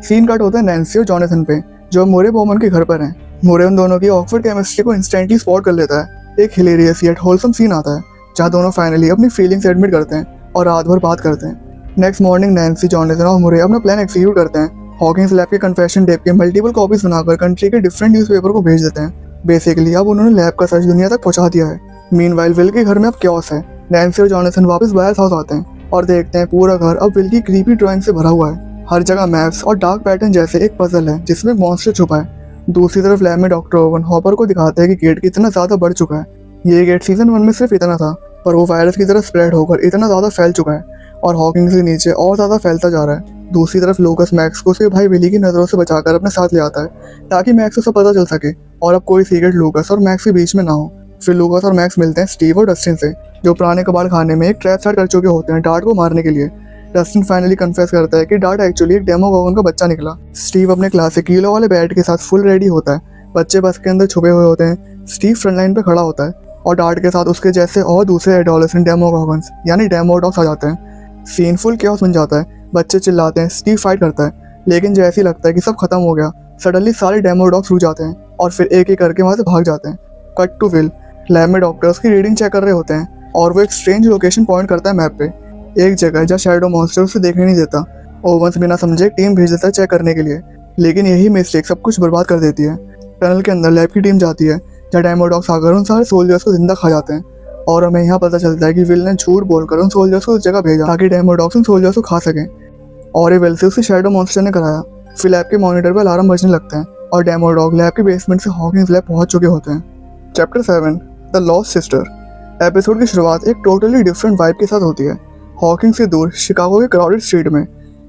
सीन कट होता है नैन्सी और जॉनथन पे जो मोरे बॉमन के घर पर हैं। मोरे उन दोनों की ऑकवर्ड केमिस्ट्री को इंस्टेंटली स्पॉट कर लेता है। एक हिलेरियस येट होलसम सीन आता है जहाँ दोनों फाइनली अपनी फीलिंग्स एडमिट करते हैं और रात भर बात करते हैं। नेक्स्ट मॉर्निंग नैन्सी, जॉनथन और मोरे अपना प्लान एक्सिक्यूट करते हैं। हॉकिंस लैब के कन्फेशन टेप के मल्टीपल कॉपीज बनाकर कंट्री के डिफरेंट न्यूज़पेपर को भेज देते हैं। बेसिकली अब उन्होंने लैब का सच दुनिया तक पहुंचा दिया है। मीनवाइल विल के घर में अब क्योस है। नैन्सी और जॉनथन वापस बायर्स हाउस आते हैं और देखते हैं पूरा घर अब विल की क्रीपी ड्राइंग से भरा हुआ है। हर जगह मैप्स और डार्क पैटर्न जैसे एक पजल है जिसमें मॉन्स्टर छुपा है। दूसरी तरफ लैब में डॉक्टर ओवन हॉपर को दिखाते हैं कि गेट कितना ज़्यादा बढ़ चुका है। ये गेट सीजन 1 में सिर्फ इतना था, पर वो वायरस की तरह स्प्रेड होकर इतना ज़्यादा फैल चुका है और हॉकिंग से नीचे और ज़्यादा फैलता जा रहा है। दूसरी तरफ लोकस मैक्स को उसके भाई विली की नज़रों से बचाकर अपने साथ ले आता है ताकि मैक्स को सब पता चल सके और अब कोई सीक्रेट लोकस और मैक्स के बीच में ना हो। फिर लोकस और मैक्स मिलते हैं स्टीव और डस्टिन से जो पुराने कबाड़ खाने में एक ट्रैप सेट कर चुके होते हैं डार्ट को मारने के लिए। डस्टिन फाइनली कन्फेस करता है कि डार्ट एक्चुअली एक डेमोगॉगन का बच्चा निकला। स्टीव अपने क्लासिक कीलो वाले बैट के साथ फुल रेडी होता है। बच्चे बस के अंदर छुपे हुए होते हैं। स्टीव फ्रंट लाइन पे खड़ा होता है और डार्ट के साथ उसके जैसे और दूसरे एडोलेसेंट डेमोगॉगन्स यानी डेमोडॉग्स आ जाते हैं। सीन फुल क्योस बन जाता है। बच्चे चिल्लाते हैं, स्टीव फाइट करता है, लेकिन जैसे ही लगता है कि सब खत्म हो गया सडनली सारे डेमोडॉग्स रुक जाते हैं और फिर एक एक करके वहाँ से भाग जाते हैं। Cut to Will. लैब में डॉक्टर्स की रीडिंग चेक कर रहे होते हैं और वो एक स्ट्रेंज लोकेशन पॉइंट करता है मैप पे, एक जगह जहाँ शैडो मॉन्स्टर उसे देखने नहीं देता। ओवंस बिना समझे एक टीम भेज देता है चेक करने के लिए, लेकिन यही मिस्टेक सब कुछ बर्बाद कर देती है। टनल के अंदर लैब की टीम जाती है जहाँ डेमोडॉग्स आकर उन सारे सोल्जर्स को जिंदा खा जाते हैं। और हमें यहाँ पता चलता है कि विल ने झूठ बोलकर उन सोल्जर्स को उस जगह भेजा ताकि डेमोडॉग्स उन सोल्जर्स को खा सकें, और ये विल से उसे शैडो मॉन्स्टर ने कराया। फिर लैब के मॉनिटर पर अलार्म बजने लगते हैं और डेमोडॉग लैब के बेसमेंट से हॉकिंस लैब पहुंच चुके होते हैं। Chapter 7 the lost sister. Episode की शुरुआत एक टोटली डिफरेंट वाइब के साथ होती है। हॉकिंस से दूर शिकागो के क्राउडेड स्ट्रीट में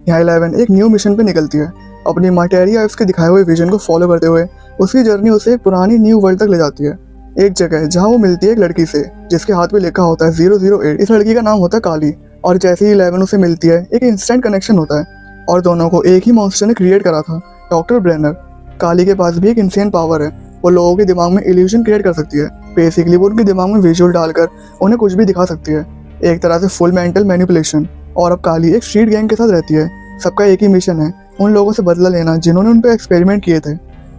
यहाँ 11 एक न्यू मिशन पे निकलती है। अपनी मटेरिया आइव्स के दिखाए हुए विजन को फॉलो करते हुए उसकी जर्नी उसे एक पुरानी न्यू वर्ल्ड तक ले जाती है। एक जगह जहाँ वो मिलती है एक लड़की से जिसके हाथ में लिखा होता है 008। इस लड़की का नाम होता है काली, और जैसे ही 11 उसे मिलती है एक इंस्टेंट कनेक्शन होता है और दोनों को एक ही मॉन्स्टर ने क्रिएट करा था, डॉक्टर ब्रेनर। काली के पास भी एक इंसेन पावर है, वो लोगों के दिमाग में इल्यूजन क्रिएट कर सकती है। बेसिकली वो उनके दिमाग में विजुअल डालकर उन्हें कुछ भी दिखा सकती है, एक तरह से फुल मेंटल मैनिपुलेशन। और अब काली एक स्ट्रीट गैंग के साथ रहती है। सबका एक ही मिशन है, उन लोगों से बदला लेना जिन्होंने उन पर एक्सपेरिमेंट किए थे।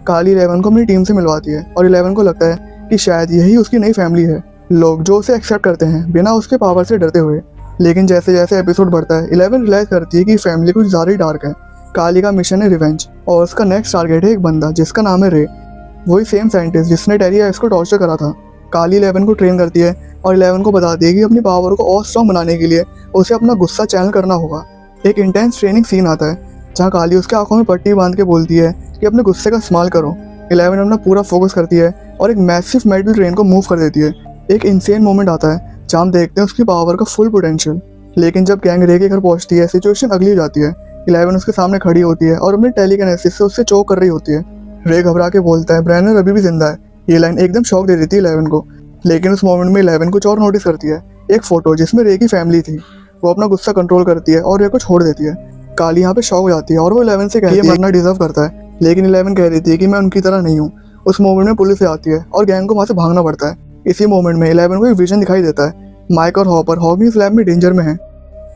काली 11 को अपनी टीम से मिलवाती है और 11 को लगता है कि शायद यही उसकी नई फैमिली है, लोग जो उसे एक्सेप्ट करते हैं बिना उसके पावर से डरते हुए। लेकिन जैसे जैसे एपिसोड बढ़ता है 11 रियलाइज करती है कि फैमिली कुछ ज़्यादा ही डार्क है। काली का मिशन है रिवेंज और उसका नेक्स्ट टारगेट है एक बंदा जिसका नाम है रे, वही सेम साइंटिस्ट जिसने टेरी आइव्स को टॉर्चर करा था। काली 11 को ट्रेन करती है और 11 को बताती है कि अपनी पावर को और स्ट्रॉन्ग बनाने के लिए उसे अपना गुस्सा चैनल करना होगा। एक इंटेंस ट्रेनिंग सीन आता है जहाँ काली उसके आंखों में पट्टी बांध के बोलती है कि अपने गुस्से का इस्तेमाल करो। 11 अपना पूरा फोकस करती है और एक मैसिव मेटल ट्रेन को मूव कर देती है। एक इंसेन मोमेंट आता है जहाँ हम देखते हैं उसकी पावर का फुल पोटेंशियल। लेकिन जब गैंग रे के घर पहुंचती है सिचुएशन अगली हो जाती है। 11 उसके सामने खड़ी होती है और अपने टेलीकिनेसिस से उससे चोक कर रही होती है। रे घबरा के बोलता है ब्रेनर अभी भी जिंदा है। ये लाइन एकदम शॉक दे देती है 11 को। लेकिन उस मोमेंट में 11 कुछ और नोटिस करती है, एक फोटो जिसमें रे की फैमिली थी। वो अपना गुस्सा कंट्रोल करती है और रे को छोड़ देती है। काली यहाँ पे शॉक हो जाती है और वो 11 से कहती है मरना डिजर्व करता है, लेकिन 11 कह देती है कि मैं उनकी तरह नहीं हूँ। उस मोमेंट में पुलिस आती है और गैंग को वहाँ से भागना पड़ता है। इसी मोमेंट में 11 को एक विजन दिखाई देता है, माइक और हॉपर हॉकिंस लैब में डेंजर में है।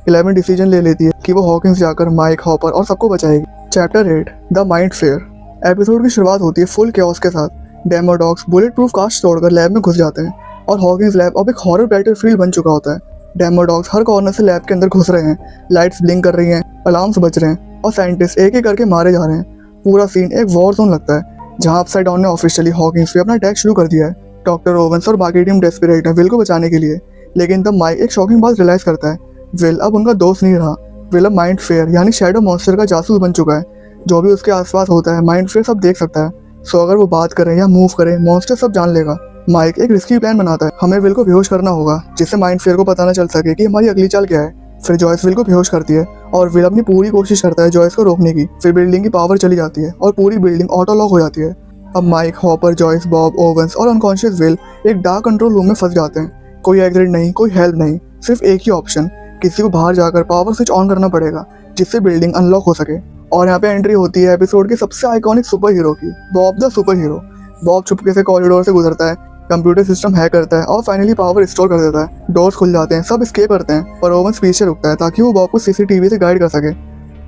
11 डिसीजन ले लेती है कि वो हॉकिंस जाकर माइक, हॉपर और सबको बचाएगी। Chapter 8 the mind flayer. Episode की शुरुआत होती है फुल कैओस के साथ। डेमोडॉग्स बुलेट प्रूफ कास्ट तोड़कर लैब में घुस जाते हैं और हॉकिंस लैब अब एक हॉरर बैटलफील्ड बन चुका होता है। डेमोडॉग्स हर कॉर्नर से लैब के अंदर घुस रहे हैं, लाइट्स ब्लिंक कर रही हैं, अलार्म्स बज रहे हैं और साइंटिस्ट एक एक करके मारे जा रहे हैं। पूरा सीन एक वॉर जोन लगता है जहां अपसाइड डाउन ने ऑफिशियली हॉकिंस पे अपना अटैक शुरू कर दिया है। डॉक्टर ओवेंस और बाकी टीम डेस्परेट है विल को बचाने के लिए, लेकिन तब माइक एक शॉकिंग बात रियलाइज करता है, विल अब उनका दोस्त नहीं रहा। विल अब माइंड फ्लेयर यानी शैडो मॉन्स्टर का जासूस बन चुका है। जो भी उसके आसपास होता है माइंड फ्लेयर सब देख सकता है। सो अगर वो बात करे या मूव करे मॉन्स्टर सब जान लेगा। माइक एक रिस्की प्लान बनाता है, हमें विल को बेहोश करना होगा जिससे माइंड फ्लेयर को पता न चल सके कि हमारी अगली चाल क्या है। फिर जॉयस विल को बेहोश करती है और विल अपनी पूरी कोशिश करता है जॉयस को रोकने की। फिर बिल्डिंग की पावर चली जाती है और पूरी बिल्डिंग ऑटो लॉक हो जाती है। अब Mike, Hopper, Joyce, Bob, Owens और अनकॉन्शियस विल एक डार्क कंट्रोल रूम में फंस जाते हैं। कोई एग्जिट नहीं, कोई हेल्प नहीं, सिर्फ एक ही ऑप्शन, किसी को बाहर जाकर पावर स्विच ऑन करना पड़ेगा जिससे बिल्डिंग अनलॉक हो सके। और यहाँ पे एंट्री होती है एपिसोड के सबसे आइकॉनिक सुपर हीरो की, Bob the super hero. Bob चुपके से कॉरिडोर से गुजरता है, कंप्यूटर सिस्टम हैक करता है और फाइनली पावर रिस्टोर कर देता है। डोर्स खुल जाते हैं, सब एस्केप करते हैं और ओवेंस पीछे रुकता है ताकि वो बॉब को सीसीटीवी से गाइड कर सके।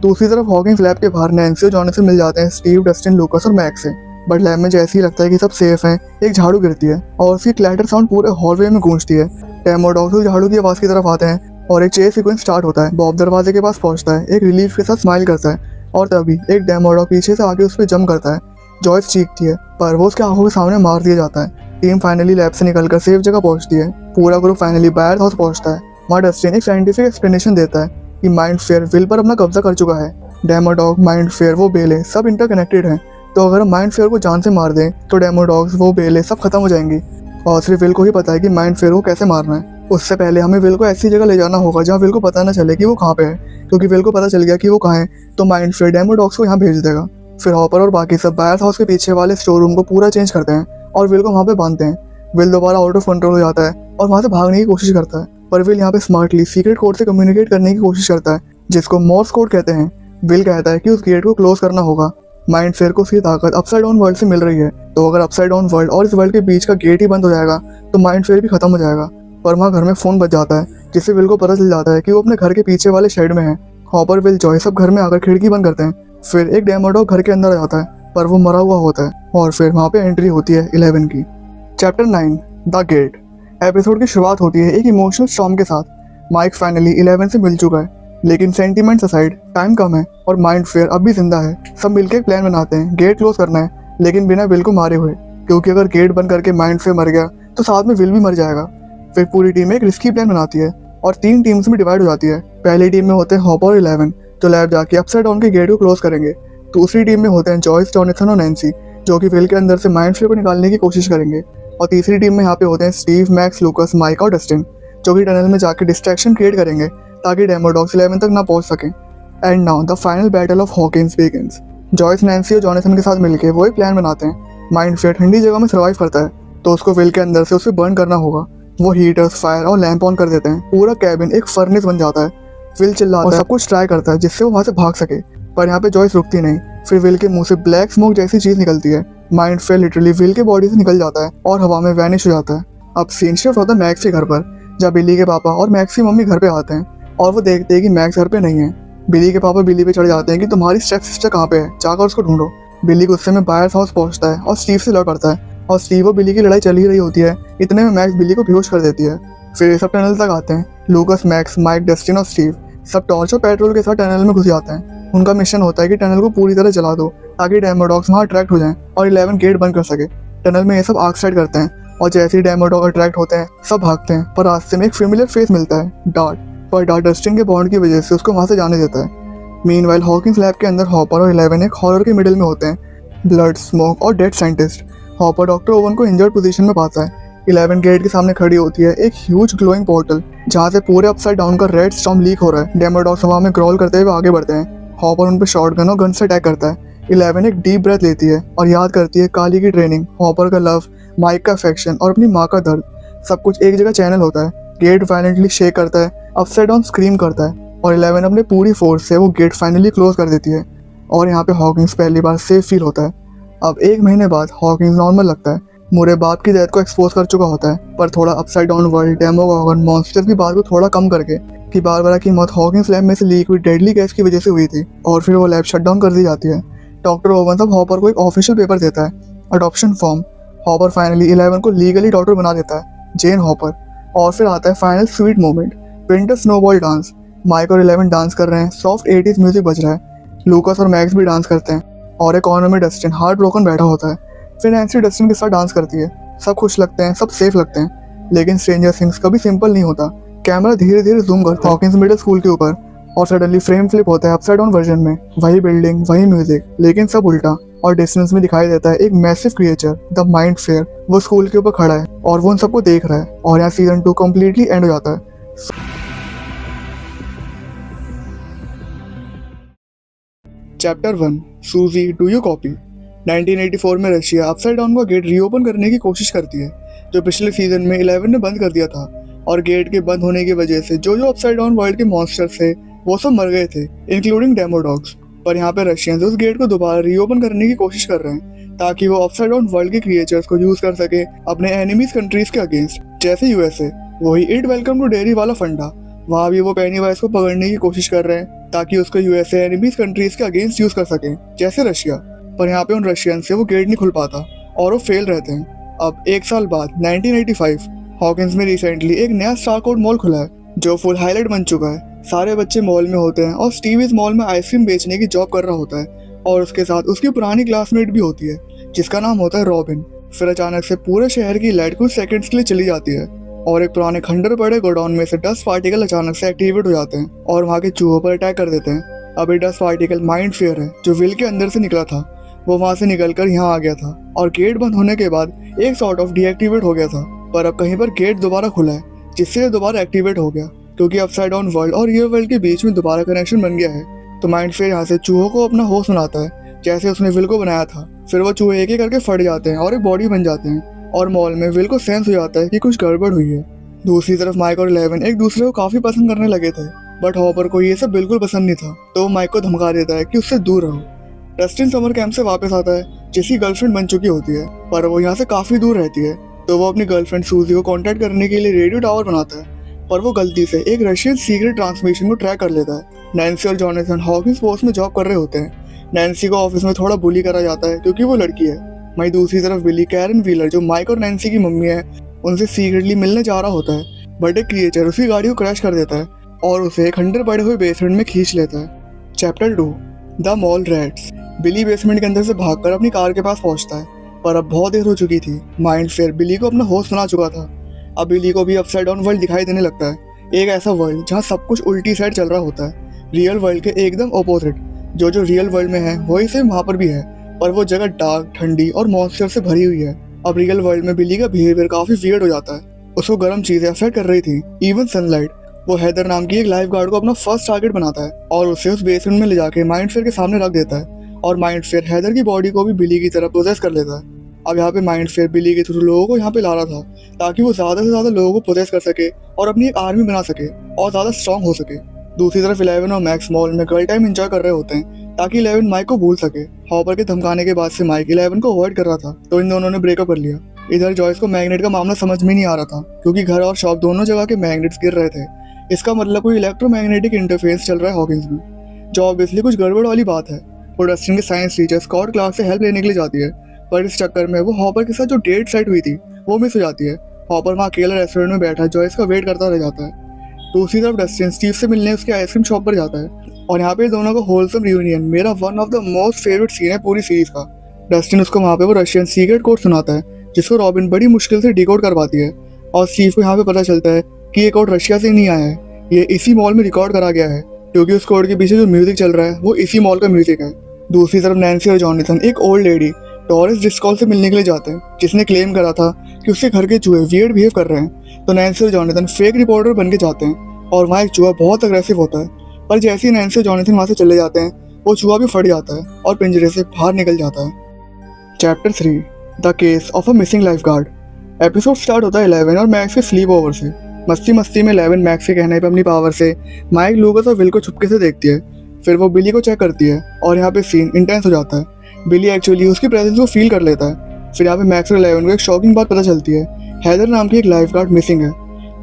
दूसरी तरफ हॉकिंस लैब के बाहर नैन्सी और जॉनसन मिल जाते हैं स्टीव, डस्टिन, लूकस और मैक्स से। बट लैब में जैसे ही लगता है कि सब सेफ हैं, एक झाड़ू गिरती है और उसकी क्लैटर साउंड पूरे हॉलवे में गूंजती है। डेमोडॉग्स झाड़ू की आवाज की तरफ आते हैं और एक चेस सीक्वेंस स्टार्ट होता है। बॉब दरवाजे के पास पहुंचता है, एक रिलीफ के साथ स्माइल करता है और तभी एक डेमोडॉग पीछे से आके उस पर जंप करता है। जॉयस चीखती है पर वो उसके आंखों के सामने मार दिया जाता है। टीम फाइनली लैब से निकलकर सेफ जगह पहुंचती है। पूरा ग्रुप फाइनली बायर हाउस पहुंचता है। वहाँ डस्टिन एक साइंटिफिक एक्सप्लेनेशन देता है कि माइंड फ्लेयर विल पर अपना कब्जा कर चुका है। डेमोडॉग, माइंड फ्लेयर, वो बेले सब इंटरकनेक्टेड हैं, तो अगर हम माइंड फ्लेयर को जान से मार दें तो डेमोडॉग्स, वो बेले सब खत्म हो जाएंगी। और सिर्फ विल को ही पता है कि माइंड फ्लेयर को कैसे मारना है। उससे पहले हमें विल को ऐसी जगह ले जाना होगा जहाँ विल को पता न चले कि वो कहाँ पे है, क्योंकि विल को पता चल गया कि वो कहाँ है तो माइंड फ्लेयर डेमोडॉग्स को यहाँ भेज देगा। फिर हॉपर और बाकी सब बायर हाउस के पीछे वाले स्टोर रूम को पूरा चेंज करते हैं और विल को वहाँ पे बांधते हैं। विल दोबारा आउट ऑफ कंट्रोल हो जाता है और वहाँ से भागने की कोशिश करता है, पर विल यहाँ पे स्मार्टली सीक्रेट कोड से कम्युनिकेट करने की कोशिश करता है जिसको मोर्स कोड कहते हैं। विल कहता है कि उस गेट को क्लोज करना होगा। माइंड फ्लेयर को उसकी ताकत अपसाइड डाउन वर्ल्ड से मिल रही है, तो अगर अपसाइड डाउन वर्ल्ड और इस वर्ल्ड के बीच का गेट ही बंद हो जाएगा तो माइंड फ्लेयर भी खत्म हो जाएगा। पर वहाँ घर में फोन बज जाता है जिससे विल को पता चल जाता है कि वो अपने घर के पीछे वाले शेड में है। हॉपर, विल, जॉय सब घर में आकर खिड़की बंद करते हैं। फिर एक डेमोडॉग घर के अंदर आ जाता है पर वो मरा हुआ होता है और फिर वहाँ पे एंट्री होती है 11 की। Chapter 9 the gate. एपिसोड की शुरुआत होती है एक इमोशनल स्टॉर्म के साथ। माइक फाइनली 11 से मिल चुका है, लेकिन सेंटीमेंट्स असाइड टाइम कम है और माइंड फ्लेयर अब भी जिंदा है। सब मिलकर एक प्लान बनाते हैं, गेट क्लोज करना है लेकिन बिना विल को मारे हुए, क्योंकि अगर गेट बंद करके माइंड फ्लेयर मर गया तो साथ में विल भी मर जाएगा। फिर पूरी टीम एक रिस्की प्लान बनाती है और 3 टीम्स में डिवाइड हो जाती है। पहली टीम में होते हैं हॉपर और 11 जो लैब जाके अपसाइड डाउन के गेट को क्लोज करेंगे। दूसरी टीम में होते हैं जॉयस, जॉनथन और नैन्सी जो कि विल के अंदर से माइंड फ्लेयर को निकालने की कोशिश करेंगे। और तीसरी टीम में यहाँ पे होते हैं स्टीव, मैक्स, लूकस, माइक और डस्टिन जो कि टनल में जाके डिस्ट्रैक्शन क्रिएट करेंगे ताकि डेमोडॉग्स 11 तक ना पहुंच सकें। And now the final battle of Hawkins begins. Joyce, Nancy और जॉनथन के साथ मिलकर वो एक प्लान बनाते हैं। माइंड फ्लेयर ठंडी जगह में सर्वाइव करता है तो उसको विल के अंदर से उसे बर्न करना होगा। वो हीटर्स, फायर और लैंप ऑन कर देते हैं। पूरा कैबिन एक फर्नेस बन जाता है। विल चिल्लाता है और सब कुछ ट्राई करता है जिससे वो वहाँ से भाग सके, पर यहाँ पे जॉयस रुकती नहीं। फिर विल के मुंह से ब्लैक स्मोक जैसी चीज निकलती है। माइंड फ्लेयर लिटरली विल के बॉडी से निकल जाता है और हवा में वैनिश हो जाता है। अब सीन शिफ्ट होता है मैक्स के घर पर, जब बिली के पापा और मैक्स की मम्मी घर पे आते हैं और वो देखते हैं कि मैक्स घर पे नहीं है। बिली के पापा बिली पे चढ़ जाते हैं कि तुम्हारी स्टेप सिस्टर कहाँ पे है, जाकर उसको ढूंढो। बिली गुस्से में बायर्स हाउस पहुंचता है और स्टीव से लड़ पड़ता है और स्टीव और बिली की लड़ाई चल ही रही होती है। इतने में मैक्स बिली को बेहोश कर देती है। फिर सब टनल तक आते हैं। लूकस, मैक्स, माइक, डस्टिन और स्टीव सब टॉर्च और पेट्रोल के साथ टनल में घुस जाते हैं। उनका मिशन होता है कि टनल को पूरी तरह जला दो ताकि डेमोडॉग्स वहाँ अट्रैक्ट हो जाएं और 11 गेट बंद कर सके। टनल में ये सब आग स्टार्ट करते हैं और जैसे ही डेमोडॉग अट्रैक्ट होते हैं सब भागते हैं, पर रास्ते में एक फेमिलियर फेस मिलता है, डार्ट। पर डार्ट डस्टिन के बॉन्ड की वजह से उसको वहाँ से जाने देता है। मीनवाइल हॉकिंस लैब के अंदर हॉपर और 11 एक हॉरर के मिडिल में होते हैं, ब्लड, स्मोक और dead scientist. Hopper doctor oven को इंजर्ड पोजीशन में पाता है। 11 गेट के सामने खड़ी होती है एक ह्यूज ग्लोइंग पोर्टल जहाँ से पूरे अपसाइड डाउन का रेड स्टॉर्म लीक हो रहा है। डेमोडॉग्स हवा में ग्रॉल करते हुए आगे बढ़ते हैं। हॉपर उन पर शॉटगन और गन से अटैक करता है। 11 एक डीप ब्रेथ लेती है और याद करती है काली की ट्रेनिंग, हॉपर का लव, माइक का अफेक्शन और अपनी माँ का दर्द। सब कुछ एक जगह चैनल होता है। गेट वायलेंटली शेक करता है, अपसाइड डाउन स्क्रीम करता है और 11 अपने पूरी फोर्स से वो गेट फाइनली क्लोज कर देती है और यहाँ पे हॉकिंस पहली बार सेफ फील होता है। अब 1 महीने बाद हॉकिंस नॉर्मल लगता है। मुरे बाप की डेथ को एक्सपोज कर चुका होता है, पर थोड़ा अपसाइड डाउन वर्ल्ड, डेमोगॉर्गन, मॉन्स्टर की बात को थोड़ा कम करके कि बारबरा की मौत हॉकिंस लैब में से लीक हुई डेडली गैस की वजह से हुई थी और फिर वो लैब शट डाउन कर दी जाती है। डॉक्टर ओवन तब हॉपर को एक ऑफिशियल पेपर देता है, अडॉप्शन फॉर्म। हॉपर फाइनली 11 को लीगली डॉक्टर बना देता है, जेन हॉपर। और फिर आता है final sweet moment, winter snowball dance. Mike और 11 डांस कर रहे हैं, सॉफ्ट 80s म्यूजिक बज रहा है। लूकस और मैक्स भी डांस करते हैं और एक कॉर्नर में डस्टिन हार्ट ब्रोकन बैठा होता है। फिर नैन्सी डस्टिन के साथ डांस करती है। सब खुश लगते हैं, सब सेफ लगते हैं। लेकिन स्ट्रेंजर थिंग्स कभी सिंपल नहीं होता। कैमरा धीरे धीरे जूम करता है हॉकिंस मिडिल स्कूल के ऊपर और सडनली फ्रेम फ्लिप होता है अपसाइड डाउन वर्जन में। वही बिल्डिंग, वही म्यूजिक, लेकिन सब उल्टा। और डिस्टेंस में दिखाई देता है एक massive creature, the mind flayer. वो स्कूल के ऊपर खड़ा है और वो उन सबको देख रहा है। और यहाँ सीजन 2 कम्प्लीटली एंड हो जाता है। चैप्टर 1, सूजी, डू यू कॉपी। 1984 में रशिया अपसाइड डाउन का गेट रीओपन करने की कोशिश करती है जो पिछले सीजन में 11 ने बंद कर दिया था। और गेट के बंद होने की वजह से जो अपसाइड डाउन वर्ल्ड के मॉन्स्टर्स थे वो सब मर गए थे, इंक्लूडिंग डेमोडॉग्स। पर यहाँ पे रशियंस उस गेट को दोबारा रीओपन करने की कोशिश कर रहे हैं ताकि वो अपसाइड डाउन वर्ल्ड के क्रिएचर्स को यूज कर सके अपने एनिमीज कंट्रीज के अगेंस्ट, जैसे यूएसए। वही इट वेलकम टू डेरी वाला फंडा। वहाँ भी वो पेनीवाइज को पकड़ने की कोशिश कर रहे हैं ताकि उसको यूएसए एनिमीज कंट्रीज के अगेंस्ट यूज कर सके, जैसे रशिया। पर यहाँ पे उन रशियन से वो गेट नहीं खुल पाता और वो फेल रहते हैं। अब 1 साल बाद 1985 हॉकिंस में रिसेंटली एक नया स्टारकोड मॉल खुला है जो फुल हाईलाइट बन चुका है। सारे बच्चे मॉल में होते हैं और स्टीव इस मॉल में आइसक्रीम बेचने की जॉब कर रहा होता है और उसके साथ उसकी पुरानी क्लासमेट भी होती है जिसका नाम होता है रॉबिन। फिर अचानक से पूरे शहर की लाइट कुछ सेकंड्स के लिए चली जाती है और एक पुराने खंडर पड़े गोडाउन में से डस्ट पार्टिकल अचानक से एक्टिवेट हो जाते हैं और वहाँ के चूहों पर अटैक कर देते हैं। अब ये डस्ट पार्टिकल माइंड फ्लेयर है जो विल के अंदर से निकला था। वो वहाँ से निकलकर यहाँ आ गया था और गेट बंद होने के बाद एक सॉर्ट ऑफ डीएक्टिवेट हो गया था। पर अब कहीं पर गेट दोबारा खुला है जिससे ये दोबारा एक्टिवेट हो गया क्योंकि अपसाइड डाउन वर्ल्ड और रियल वर्ल्ड के बीच में दोबारा कनेक्शन बन गया है। तो माइंड फ्लेयर यहाँ से चूहों को अपना होस्ट बनाता है जैसे उसने विल को बनाया था। फिर वो चूहे एक एक करके फट जाते हैं और एक बॉडी बन जाते हैं और मॉल में विल को सेंस हो जाता है कि कुछ गड़बड़ हुई है। दूसरी तरफ माइक और 11 एक दूसरे को काफी पसंद करने लगे थे, बट हॉपर को ये सब बिल्कुल पसंद नहीं था तो वो माइक को धमका देता है कि उससे दूर रहो। डस्टिन समर कैंप से वापस आता है जिसकी गर्लफ्रेंड बन चुकी होती है, पर वो यहाँ से काफी दूर रहती है तो वो अपनी गर्लफ्रेंड सूजी को कांटेक्ट करने के लिए रेडियो टावर बनाता है, पर वो गलती से एक रशियन सीक्रेट ट्रांसमिशन को ट्रैक कर लेता है। नैन्सी और जॉनथन हॉकिंस पोस्ट में जॉब कर रहे होते हैं। नैन्सी को ऑफिस में थोड़ा बुली करा जाता है क्योंकि वो लड़की है। वहीं दूसरी तरफ बिली, कैरन व्हीलर जो माइक और नैन्सी की मम्मी है, उनसे सीक्रेटली मिलने जा रहा होता है, बट एक क्रिएचर उसकी गाड़ी को क्रैश कर देता है और उसे एक खंडर पड़े हुए बेसमेंट में खींच लेता है। Chapter 2, the mall rats. Billy basement के अंदर से भागकर अपनी कार के पास पहुंचता है, पर अब बहुत देर हो चुकी थी। माइंड फ्लेयर बिली को अपना होस्ट बना चुका था। अब बिली को भी अपसाइड डाउन वर्ल्ड दिखाई देने लगता है, एक ऐसा वर्ल्ड जहाँ सब कुछ उल्टी साइड चल रहा होता है, रियल वर्ल्ड के एकदम ऑपोजिट। जो रियल वर्ल्ड में है वही सेम वहाँ पर भी है, पर वो जगह डार्क, ठंडी और मॉन्स्टर से भरी हुई है। अब रियल वर्ल्ड में बिली का बिहेवियर काफी वियर्ड हो जाता है, उसको गर्म चीजें अफेक्ट कर रही थी, इवन सनलाइट। वो हैदर नाम की एक लाइफ गार्ड को अपना फर्स्ट टारगेट बनाता है और उसे उस बेसमेंट में ले जाके माइंड फेयर के सामने रख देता है, और माइंड फेयर हैदर की बॉडी को भी बिली की तरह प्रोसेस कर लेता है। अब यहाँ पे माइंड फेयर बिली के थ्रू लोगों को यहाँ पे ला रहा था ताकि वो ज्यादा से ज्यादा लोगों को प्रोसेस कर सके और अपनी एक आर्मी बना सके और ज्यादा स्ट्रांग हो सके। दूसरी तरफ 11 और मैक्स मॉल में गर्ल टाइम एंजॉय कर रहे होते हैं ताकि 11 माइक को भूल सके। हॉपर के धमकाने के बाद से माइक 11 को अवॉइड कर रहा था, तो इन दोनों ने ब्रेकअप कर लिया। इधर जॉयस को मैग्नेट का मामला समझ में नहीं आ रहा था क्योंकि घर और शॉप दोनों जगह के मैग्नेट्स गिर रहे थे। इसका मतलब कोई इलेक्ट्रोमैग्नेटिक इंटरफेरेंस चल रहा है हॉकिंस में, जो ऑब्वियसली कुछ गड़बड़ वाली बात है। वो डस्टिन के साइंस टीचर स्कॉट क्लार्क से हेल्प लेने के लिए जाती है, पर इस चक्कर में वो हॉपर के साथ जो डेट सेट हुई थी वो मिस हो जाती है। हॉपर वहाँ अकेला रेस्टोरेंट में बैठा जॉयस का वेट करता रह जाता है। दूसरी तरफ डस्टिन स्टीव से मिलने उसके आइसक्रीम शॉप पर जाता है और यहाँ पे दोनों का होलसम रियूनियन मेरा one of the most favourite scene है पूरी सीरीज का। डस्टिन उसको वहाँ पे वो रशियन सीक्रेट कोड सुनाता है जिसको रॉबिन बड़ी मुश्किल से डिकोड कर पाती है, और स्टीव को यहाँ पे पता चलता है कि ये कोड रशिया से नहीं आया है, ये इसी मॉल में रिकॉर्ड करा गया है क्योंकि उस कोड के पीछे जो म्यूजिक चल रहा है वो इसी मॉल का म्यूजिक है। दूसरी तरफ नैन्सी और जॉनथन एक ओल्ड लेडी टॉरिस डिस्कॉल से मिलने के लिए जाते हैं जिसने क्लेम करा था कि उसके घर के चूहे वियर्ड बिहेव कर रहे हैं। तो नैन्सी और जॉनथन फेक रिपोर्टर बन के जाते हैं और वहाँ एक चूहा बहुत अग्रेसिव होता है, पर जैसे ही नैन्सी और जॉनथन वहाँ से चले जाते हैं वो चूहा भी फट जाता है और पिंजरे से बाहर निकल जाता है। Chapter 3 the case of a missing life guard. Episode start होता है 11 और मैक्स के स्लीप ओवर से। मस्ती मस्ती में 11 मैक्स के कहने पर अपनी पावर से माइक, लूकास और विल को चुपके से देखती है। फिर वो बिली को चेक करती है और यहाँ पे सीन इंटेंस हो जाता है। बिली एक्चुअली उसकी प्रेजेंस को फील कर लेता है। फिर यहाँ पे मैक्स और 11 को एक शॉकिंग बात पता चलती है, हैदर नाम की एक लाइफ गार्ड मिसिंग है।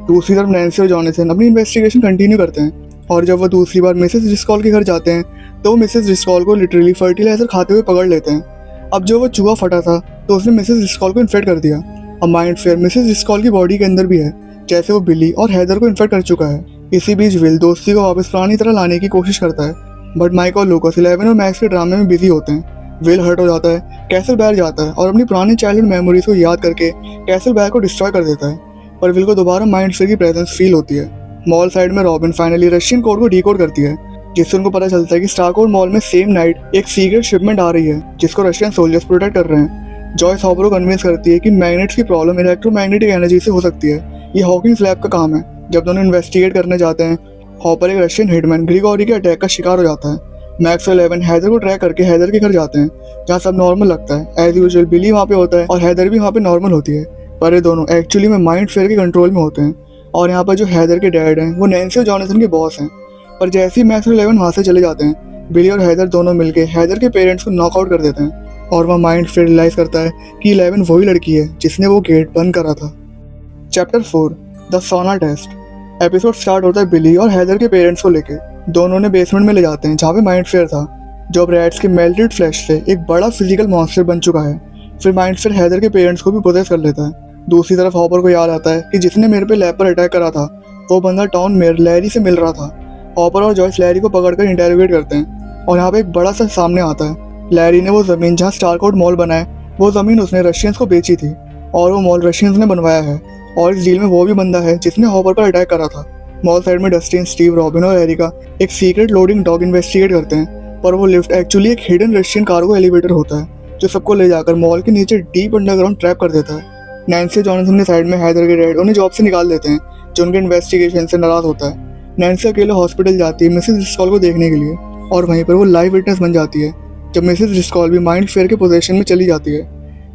दूसरी तरफ नैन्सी और जॉनथन अपनी इन्वेस्टिगेशन कंटिन्यू करते हैं और जब वो दूसरी बार मिसेस डिस्कॉल के घर जाते हैं तो मिसेस डिस्कॉल को लिटरली फर्टिलाइजर खाते हुए पकड़ लेते हैं। अब जो वो चूहा फटा था तो उसने मिसेस डिस्कॉल को इन्फेक्ट कर दिया। अब माइंड फेयर मिसेस डिस्कॉल की बॉडी के अंदर भी है, जैसे वो बिली और हैदर को इन्फेक्ट कर चुका है। इसी बीच विल दोस्ती को वापस पुरानी तरह लाने की कोशिश करता है, बट माइक और लूकास 11 और मैक्स के ड्रामे में बिजी होते हैं। विल हर्ट हो जाता है, कैसल बैर जाता है और अपनी पुरानी चाइल्डहुड मेमोरीज को याद करके कैसल बैर को डिस्ट्रॉय कर देता है, पर विल को दोबारा माइंड फेयर की प्रेजेंस फील होती है। मॉल साइड में रॉबिन फाइनली रशियन कोड को डिकोड करती है, जिससे उनको पता चलता है कि स्टारकोड मॉल में सेम नाइट एक सीक्रेट शिपमेंट आ रही है जिसको रशियन सोल्जर्स प्रोटेक्ट कर रहे हैं। जॉयस हॉपर को कन्विंस करती है कि मैग्नेट्स की प्रॉब्लम इलेक्ट्रोमैग्नेटिक एनर्जी से हो सकती है, ये हॉकिंग्स लैब का काम है। जब दोनों इन्वेस्टिगेट करने जाते हैं, हॉपर एक रशियन हिटमैन ग्रिगोरी के अटैक का शिकार हो जाता है। मैक्स और 11 हैदर को ट्रैक करके हैदर के घर जाते हैं जहाँ सब नॉर्मल लगता है। एज यूजुअल बिली वहाँ पे होता है और हैदर भी वहाँ पे नॉर्मल होती है, पर ये दोनों एक्चुअली में माइंड फेयर के कंट्रोल में होते हैं। और यहाँ पर जो हैदर के डैड हैं वो नैन्सी और जॉनथन के बॉस हैं, पर जैसे ही मैक्स और 11 वहाँ से चले जाते हैं बिली और हैदर दोनों मिलकर हैदर के पेरेंट्स को नॉकआउट कर देते हैं और वह माइंड फेयर रियलाइज करता है कि 11 वही लड़की है जिसने वो गेट बंद करा था। चैप्टर 4 द सोना टेस्ट। एपिसोड स्टार्ट होता है बिली और हैदर के पेरेंट्स को लेके। दोनों ने बेसमेंट में ले जाते हैं जहाँ पे माइंड फेयर था, जो अब रैट्स के मेल्टेड फ्लैश से एक बड़ा फिजिकल मॉन्स्टर बन चुका है। फिर माइंड फेयर हैदर के पेरेंट्स को भी प्रोसेस कर लेता है। दूसरी तरफ हॉपर को याद आता है कि जिसने मेरे पे लैब पर अटैक करा था वो बंदा टाउन मेयर लैरी से मिल रहा था। हॉपर और जॉयस लैरी को पकड़कर इंटेरोगेट करते हैं और यहाँ पे एक बड़ा सा सामने आता है। लैरी ने वो जमीन जहाँ स्टारकोड मॉल बना है वो जमीन उसने रशियंस को बेची थी और वो मॉल रशियंस ने बनवाया है, और इस डील में वो भी बंदा है जिसने हॉपर पर अटैक करा था। मॉल साइड में डस्टिन, स्टीव, रॉबिन और एरिका एक सीक्रेट लोडिंग डॉग इन्वेस्टिगेट करते हैं, पर वो लिफ्ट एक्चुअली एक हिडन रशियन कार्गो एलिवेटर होता है जो सबको ले जाकर मॉल के नीचे डीप अंडरग्राउंड ट्रैप कर देता है। नैन्सी जॉनथन के साइड में हैदर के डैड उन्हें जॉब से निकाल देते हैं, जो उनके इन्वेस्टिगेशन से नाराज होता है। नैन्सी अकेले हॉस्पिटल जाती है मिसेस डिस्कॉल को देखने के लिए, और वहीं पर वो लाइव विटनेस बन जाती है जब मिसेस डिस्कॉल भी माइंड फेयर के पोजीशन में चली जाती है।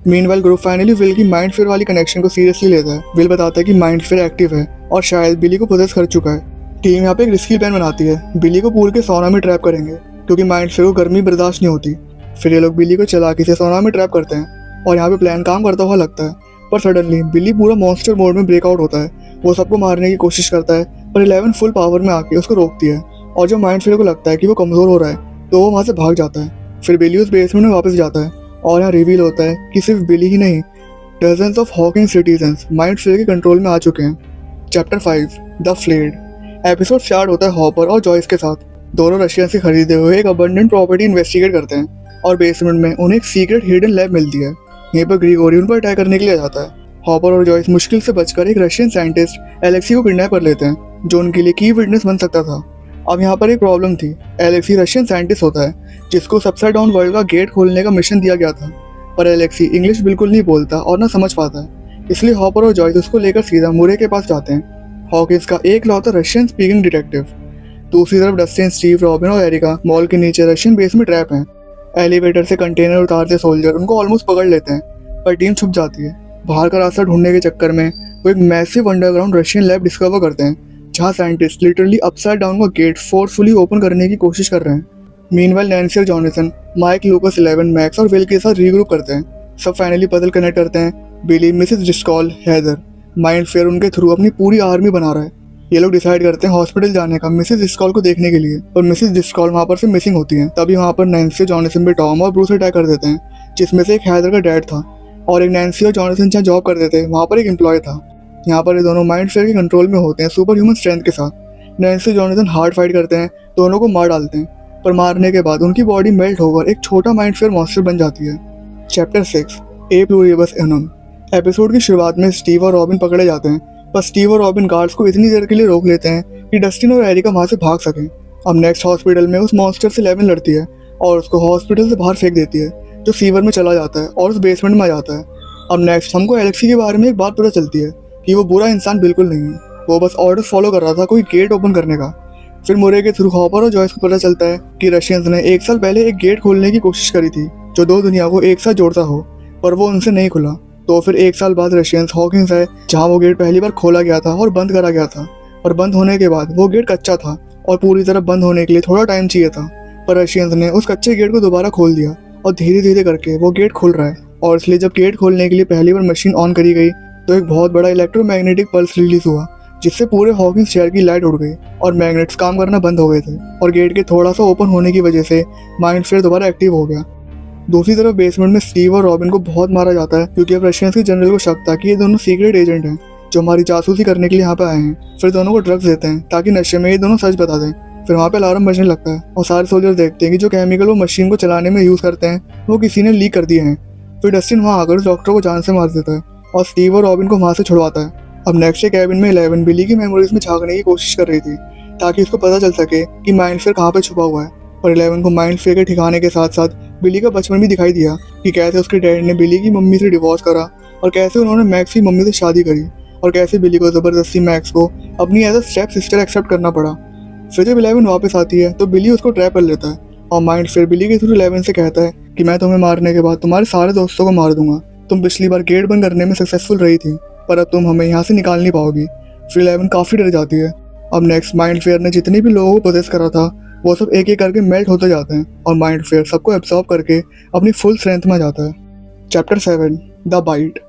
मीनवाइल ग्रुप फाइनली विल की माइंड फेयर वाली कनेक्शन को सीरियसली लेता है। विल बताता है कि माइंड फेयर एक्टिव है और शायद बिली को पोजेस कर चुका है। टीम यहाँ पे एक रिस्की प्लान बनाती है, बिली को पूल के सोना में ट्रैप करेंगे क्योंकि माइंड फेयर को गर्मी बर्दाश्त नहीं होती। फिर ये लोग बिली को चालाकी से सोना में ट्रैप करते हैं और यहाँ पे प्लान काम करता हुआ लगता है, पर सडनली बिली पूरा मॉन्स्टर मोड में ब्रेकआउट होता है। वो सबको मारने की कोशिश करता है, पर 11 फुल पावर में आके उसको रोकती है, और जब माइंड फेयर को लगता है कि वो कमजोर हो रहा है तो वो वहाँ से भाग जाता है। फिर बिली उस बेसमेंट में वापस जाता है और यहाँ रिवील होता है कि सिर्फ बिली ही नहीं, dozens of Hawking citizens mind fair के कंट्रोल में आ चुके हैं। Chapter 5 the fled. Episode start होता है हॉपर और जॉयस के साथ। दोनों रशियन से खरीदे हुए एक अबंडेंट प्रॉपर्टी इन्वेस्टिगेट करते हैं और बेसमेंट में उन्हें एक सीक्रेट हिडन लैब मिलती है। यहीं पर ग्रिगोरी उन पर अटैक करने के लिए जाता है। हॉपर और जॉयस मुश्किल से बचकर एक रशियन साइंटिस्ट एलेक्सी को किडनैप कर लेते हैं, जो उनके लिए की विटनेस बन सकता था। अब यहाँ पर एक प्रॉब्लम थी। एलेक्सी रशियन साइंटिस्ट होता है जिसको अपसाइड डाउन वर्ल्ड का गेट खोलने का मिशन दिया गया था, पर एलेक्सी इंग्लिश बिल्कुल नहीं बोलता और ना समझ पाता है। इसलिए हॉपर और जॉयस उसको लेकर सीधा मुरे के पास जाते हैं, हॉकिंस का एक लौता रशियन स्पीकिंग डिटेक्टिव। दूसरी तरफ डस्टिन, स्टीव, रॉबिन और एरिका मॉल के नीचे रशियन बेस में ट्रैप हैं। एलिवेटर से कंटेनर उतारते सोल्जर उनको ऑलमोस्ट पकड़ लेते हैं, पर टीम छुप जाती है। बाहर का रास्ता ढूंढने के चक्कर में वो एक massive underground Russian lab discover करते हैं, जहाँ साइंटिस्ट लिटरली अपसाइड डाउन का गेट फोर्सफुली ओपन करने की कोशिश कर रहे हैं। मीनवाइल नैन्सी और जॉनसन माइक, लूकस, 11, मैक्स और विल के साथ रीग्रुप करते हैं। सब फाइनली पजल कनेक्ट करते हैं। बिली, मिसेस डिस्कॉल, हेदर, माइंड फेयर उनके थ्रू अपनी पूरी आर्मी बना रहा है। ये लोग डिसाइड करते हैं हॉस्पिटल जाने का मिसेस डिस्कॉल को देखने के लिए, और मिसेस डिस्कॉल वहाँ पर से मिसिंग होती है। तभी वहाँ पर नैन्सी, जॉनसन भी टॉम और ब्रूस अटैक कर देते हैं, जिसमें से एक हैदर का डैड था और एक नैन्सी और जॉनसन जहाँ जॉब करते थे वहाँ पर एक एम्प्लॉय था। यहाँ पर ये दोनों माइंड फेयर के कंट्रोल में होते हैं सुपर ह्यूमन स्ट्रेंथ के साथ। नैन्सी और जॉनसन हार्ड फाइट करते हैं, दोनों को मार डालते हैं, पर मारने के बाद उनकी बॉडी मेल्ट होकर एक छोटा माइंड फेयर मॉन्स्टर बन जाती है। चैप्टर 6 ए प्लूरिबस एनम। एपिसोड की शुरुआत में स्टीव और रॉबिन पकड़े जाते हैं, पर स्टीव और रॉबिन गार्ड्स को इतनी देर के लिए रोक लेते हैं कि डस्टिन और एरिका वहाँ से भाग सकें। अब नेक्स्ट हॉस्पिटल में उस मॉन्स्टर से 11 लड़ती है और उसको हॉस्पिटल से बाहर फेंक देती है, जो सीवर में चला जाता है और उस बेसमेंट में आ जाता है। अब नेक्स्ट हमको एलेक्सी के बारे में एक बात पता चलती है कि वो बुरा इंसान बिल्कुल नहीं है, वो बस ऑर्डर फॉलो कर रहा था कोई गेट ओपन करने का। फिर मुरे के थ्रू हॉपर और जॉयस को पता चलता है कि रशियंस ने 1 साल पहले एक गेट खोलने की कोशिश करी थी जो 2 दुनिया को एक साथ जोड़ता हो, पर वो उनसे नहीं खुला। तो फिर 1 साल बाद रशियंस हॉकिंस है जहाँ वो गेट पहली बार खोला गया था और बंद करा गया था, और बंद होने के बाद वो गेट कच्चा था और पूरी तरह बंद होने के लिए थोड़ा टाइम चाहिए था, पर रशियंस ने उस कच्चे गेट को दोबारा खोल दिया और धीरे धीरे करके वो गेट खुल रहा है। और इसलिए जब गेट खोलने के लिए पहली बार मशीन ऑन करी गई तो एक बहुत बड़ा इलेक्ट्रोमैग्नेटिक पल्स रिलीज हुआ, जिससे पूरे हॉकिंस शहर की लाइट उड़ गई और मैग्नेट्स काम करना बंद हो गए थे, और गेट के थोड़ा सा ओपन होने की वजह से माइंड फेयर दोबारा एक्टिव हो गया। दूसरी तरफ बेसमेंट में स्टीव और रॉबिन को बहुत मारा जाता है, क्योंकि अब रशियंस के जनरल को शक था कि ये दोनों सीक्रेट एजेंट हैं जो हमारी जासूसी करने के लिए यहाँ पे आए हैं। फिर दोनों को ड्रग्स देते हैं ताकि नशे में ये दोनों सच बता दें। फिर वहाँ पे अलार्म बजने लगता है और सारे सोल्जर देखते हैं कि जो केमिकल वो मशीन को चलाने में यूज़ करते हैं वो किसी ने लीक कर दिए हैं। फिर डस्टिन वहाँ आकर उस डॉक्टर को जान से मार देता है और स्टीव और रॉबिन को वहाँ से छुड़वाता है। अब नेक्स्ट कैबिन में 11 बिली की मेमोरीज में झांकने की कोशिश कर रही थी ताकि उसको पता चल सके कि माइंड फेयर कहाँ पे छुपा हुआ है, और 11 को माइंड फेयर के ठिकाने के साथ साथ बिली का बचपन भी दिखाई दिया कि कैसे उसके डैड ने बिली की मम्मी से डिवोर्स करा और कैसे उन्होंने मैक्स की मम्मी से शादी करी, और कैसे बिली को ज़बरदस्ती मैक्स को अपनी as a step sister accept करना पड़ा। फिर जब 11 वापस आती है तो बिली उसको ट्रैप कर लेता है और माइंड फेयर बिली के थ्रू 11 से कहता है कि मैं तुम्हें मारने के बाद तुम्हारे सारे दोस्तों को मार दूंगा। तुम पिछली बार गेट बंद करने में सक्सेसफुल रही थी, पर अब तुम हमें यहाँ से निकाल नहीं पाओगी। फिर 11 काफ़ी डर जाती है। अब नेक्स्ट माइंड फेयर ने जितने भी लोगों को पोजेस करा था वो सब एक एक करके मेल्ट होते जाते हैं और माइंड फेयर सबको एब्सॉर्ब करके अपनी फुल स्ट्रेंथ में जाता है। Chapter 7 the bite.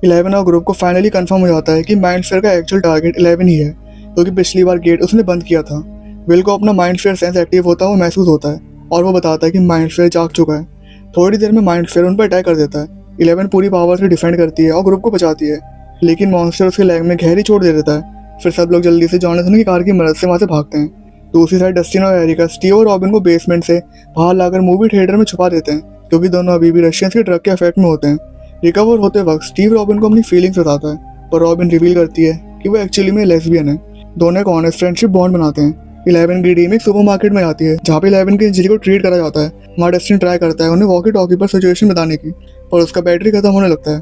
11 और ग्रुप को फाइनली कंफर्म हो जाता है कि माइंड फेयर का एक्चुअल टारगेट 11 ही है, क्योंकि पिछली बार गेट उसने बंद किया था। विल को अपना माइंड फेयर सेंस एक्टिव होता हुआ महसूस होता है और वो बताता है कि माइंड फेयर जाग चुका है। थोड़ी देर में माइंड फेयर उन पर अटैक कर देता है। 11 पूरी पावर से डिफेंड करती है और ग्रुप को बचाती है, लेकिन मॉन्स्टर उसके लेग में गहरी चोट दे देता है। फिर सब लोग जल्दी से जॉनसन की कार की मदद से वहाँ से भागते हैं। दूसरी साइड डस्टिन और एरिका स्टीव और रॉबिन को बेसमेंट से बाहर लाकर मूवी थिएटर में छुपा देते हैं, क्योंकि दोनों अभी भी रशियंस के ड्रग के इफेक्ट में होते हैं। रिकवर होते वक्त स्टीव रॉबिन को अपनी फीलिंग्स बताता है, पर रॉबिन रिवील करती है कि वो एक्चुअली में लेस्बियन है। दोनों एक ऑनेस्ट फ्रेंडशिप बॉन्ड बनाते हैं। 11 की टीम एक सुपरमार्केट में आती है जहाँ पे 11 की इंजरी को ट्रीट करा जाता है। वहाँ डस्टिन ट्राई करता है उन्हें वॉकी टॉकी पर सिचुएशन बताने की, पर उसका बैटरी खत्म होने लगता है।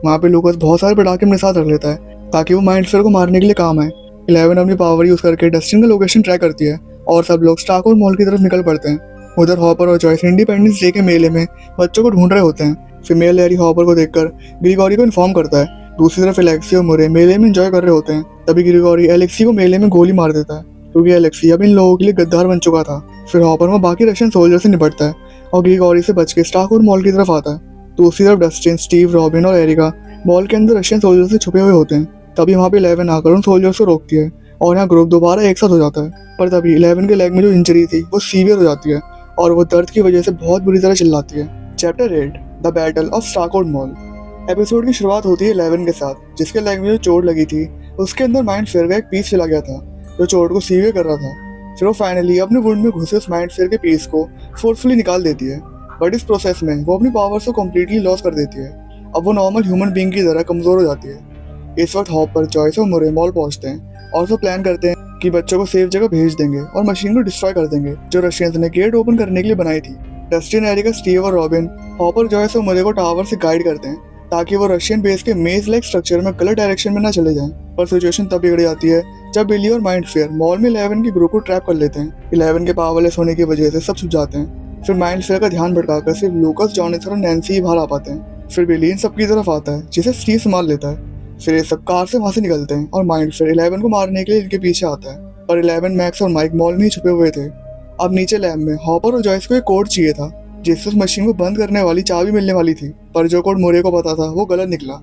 वहाँ पे लूकस बहुत सारे पटाखे अपने साथ रख लेता है ताकि वो माइंड फेयर को मारने के लिए काम आए। 11 अपनी पावर यूज करके डस्टिन का लोकेशन ट्रैक करती है और सब लोग स्टारकोर मॉल की तरफ निकल पड़ते हैं। उधर हॉपर और जॉयस इंडिपेंडेंस डे के मेले में बच्चों को ढूंढ रहे होते हैं। फीमेल लैरी हॉपर को देखकर ग्रिगोरी को इन्फॉर्म करता है। दूसरी तरफ एलेक्सी और मुरे मेले में एंजॉय कर रहे होते हैं। तभी ग्रिगोरी एलेक्सी को मेले में गोली मार देता है, क्योंकि एलेक्सी अब इन लोगों के लिए गद्दार बन चुका था। फिर हॉपर में बाकी रशियन सोल्जर से निपटता है और ग्रिगोरी से बच के स्टारकोर मॉल की तरफ आता है। दूसरी तरफ डस्टिन, स्टीव, रॉबिन और एरिका मॉल के अंदर रशियन सोल्जर से छुपे हुए होते हैं। तभी वहाँ पे 11 आकर उन सोल्जर्स को रोकती है और यहाँ ग्रुप दोबारा एक साथ हो जाता है। पर तभी 11 के लेग में जो इंजरी थी वो सीवियर हो जाती है और वो दर्द की वजह से बहुत बुरी तरह चिल्लाती है। Chapter 8 the battle of Starcourt mall. Episode की शुरुआत होती है 11 के साथ, जिसके लेग में जो चोट लगी थी उसके अंदर माइंड फेयर का एक पीस चला गया था जो चोट को सीवियर कर रहा था। फिर वो फाइनली अपने वुंड में घुसे उस माइंड फेयर के पीस को फोर्सफुली निकाल देती है, बट इस प्रोसेस में वो अपनी पावर्स को कम्प्लीटली लॉस कर देती है। अब वो नॉर्मल ह्यूमन बीइंग की तरह कमजोर हो जाती है। इस वक्त हॉपर, जॉयस और मुरे मॉल पहुंचते हैं और वो प्लान करते हैं कि बच्चों को सेफ जगह भेज देंगे और मशीन को डिस्ट्रॉय कर देंगे जो रशियंस ने गेट ओपन करने के लिए बनाई थी। डस्टिन, एरिका, स्टीव और रॉबिन हॉपर, जॉयस और मुरे को टावर से गाइड करते हैं ताकि वो रशियन बेस के मेज लाइक स्ट्रक्चर में गलत डायरेक्शन में ना चले जाएं। पर सिचुएशन तब बिगड़ जाती है जब बिली और माइंडस्फीयर मॉल में 11 के ग्रुप को ट्रैप कर लेते हैं। 11 के पावरलेस होने की वजह से सब छुप जाते हैं। फिर माइंडस्फीयर का ध्यान भटकाकर सिर्फ लूकस, जॉनसन और नैन्सी ही बाहर आ पाते हैं। फिर बिली इन सबकी तरफ आता है जिसे स्टीव संभाल लेता है। फिर ये सब कार से वहां से निकलते हैं और माइंडस्फीयर 11 को मारने के लिए इनके पीछे आता है। पर 11, मैक्स और माइक मॉल में ही छुपे हुए थे। अब नीचे लैब में हॉपर और जॉयस को एक कोड चाहिए था जिससे उस मशीन को बंद करने वाली चाबी मिलने वाली थी, पर जो कोड मुरे को पता था वो गलत निकला।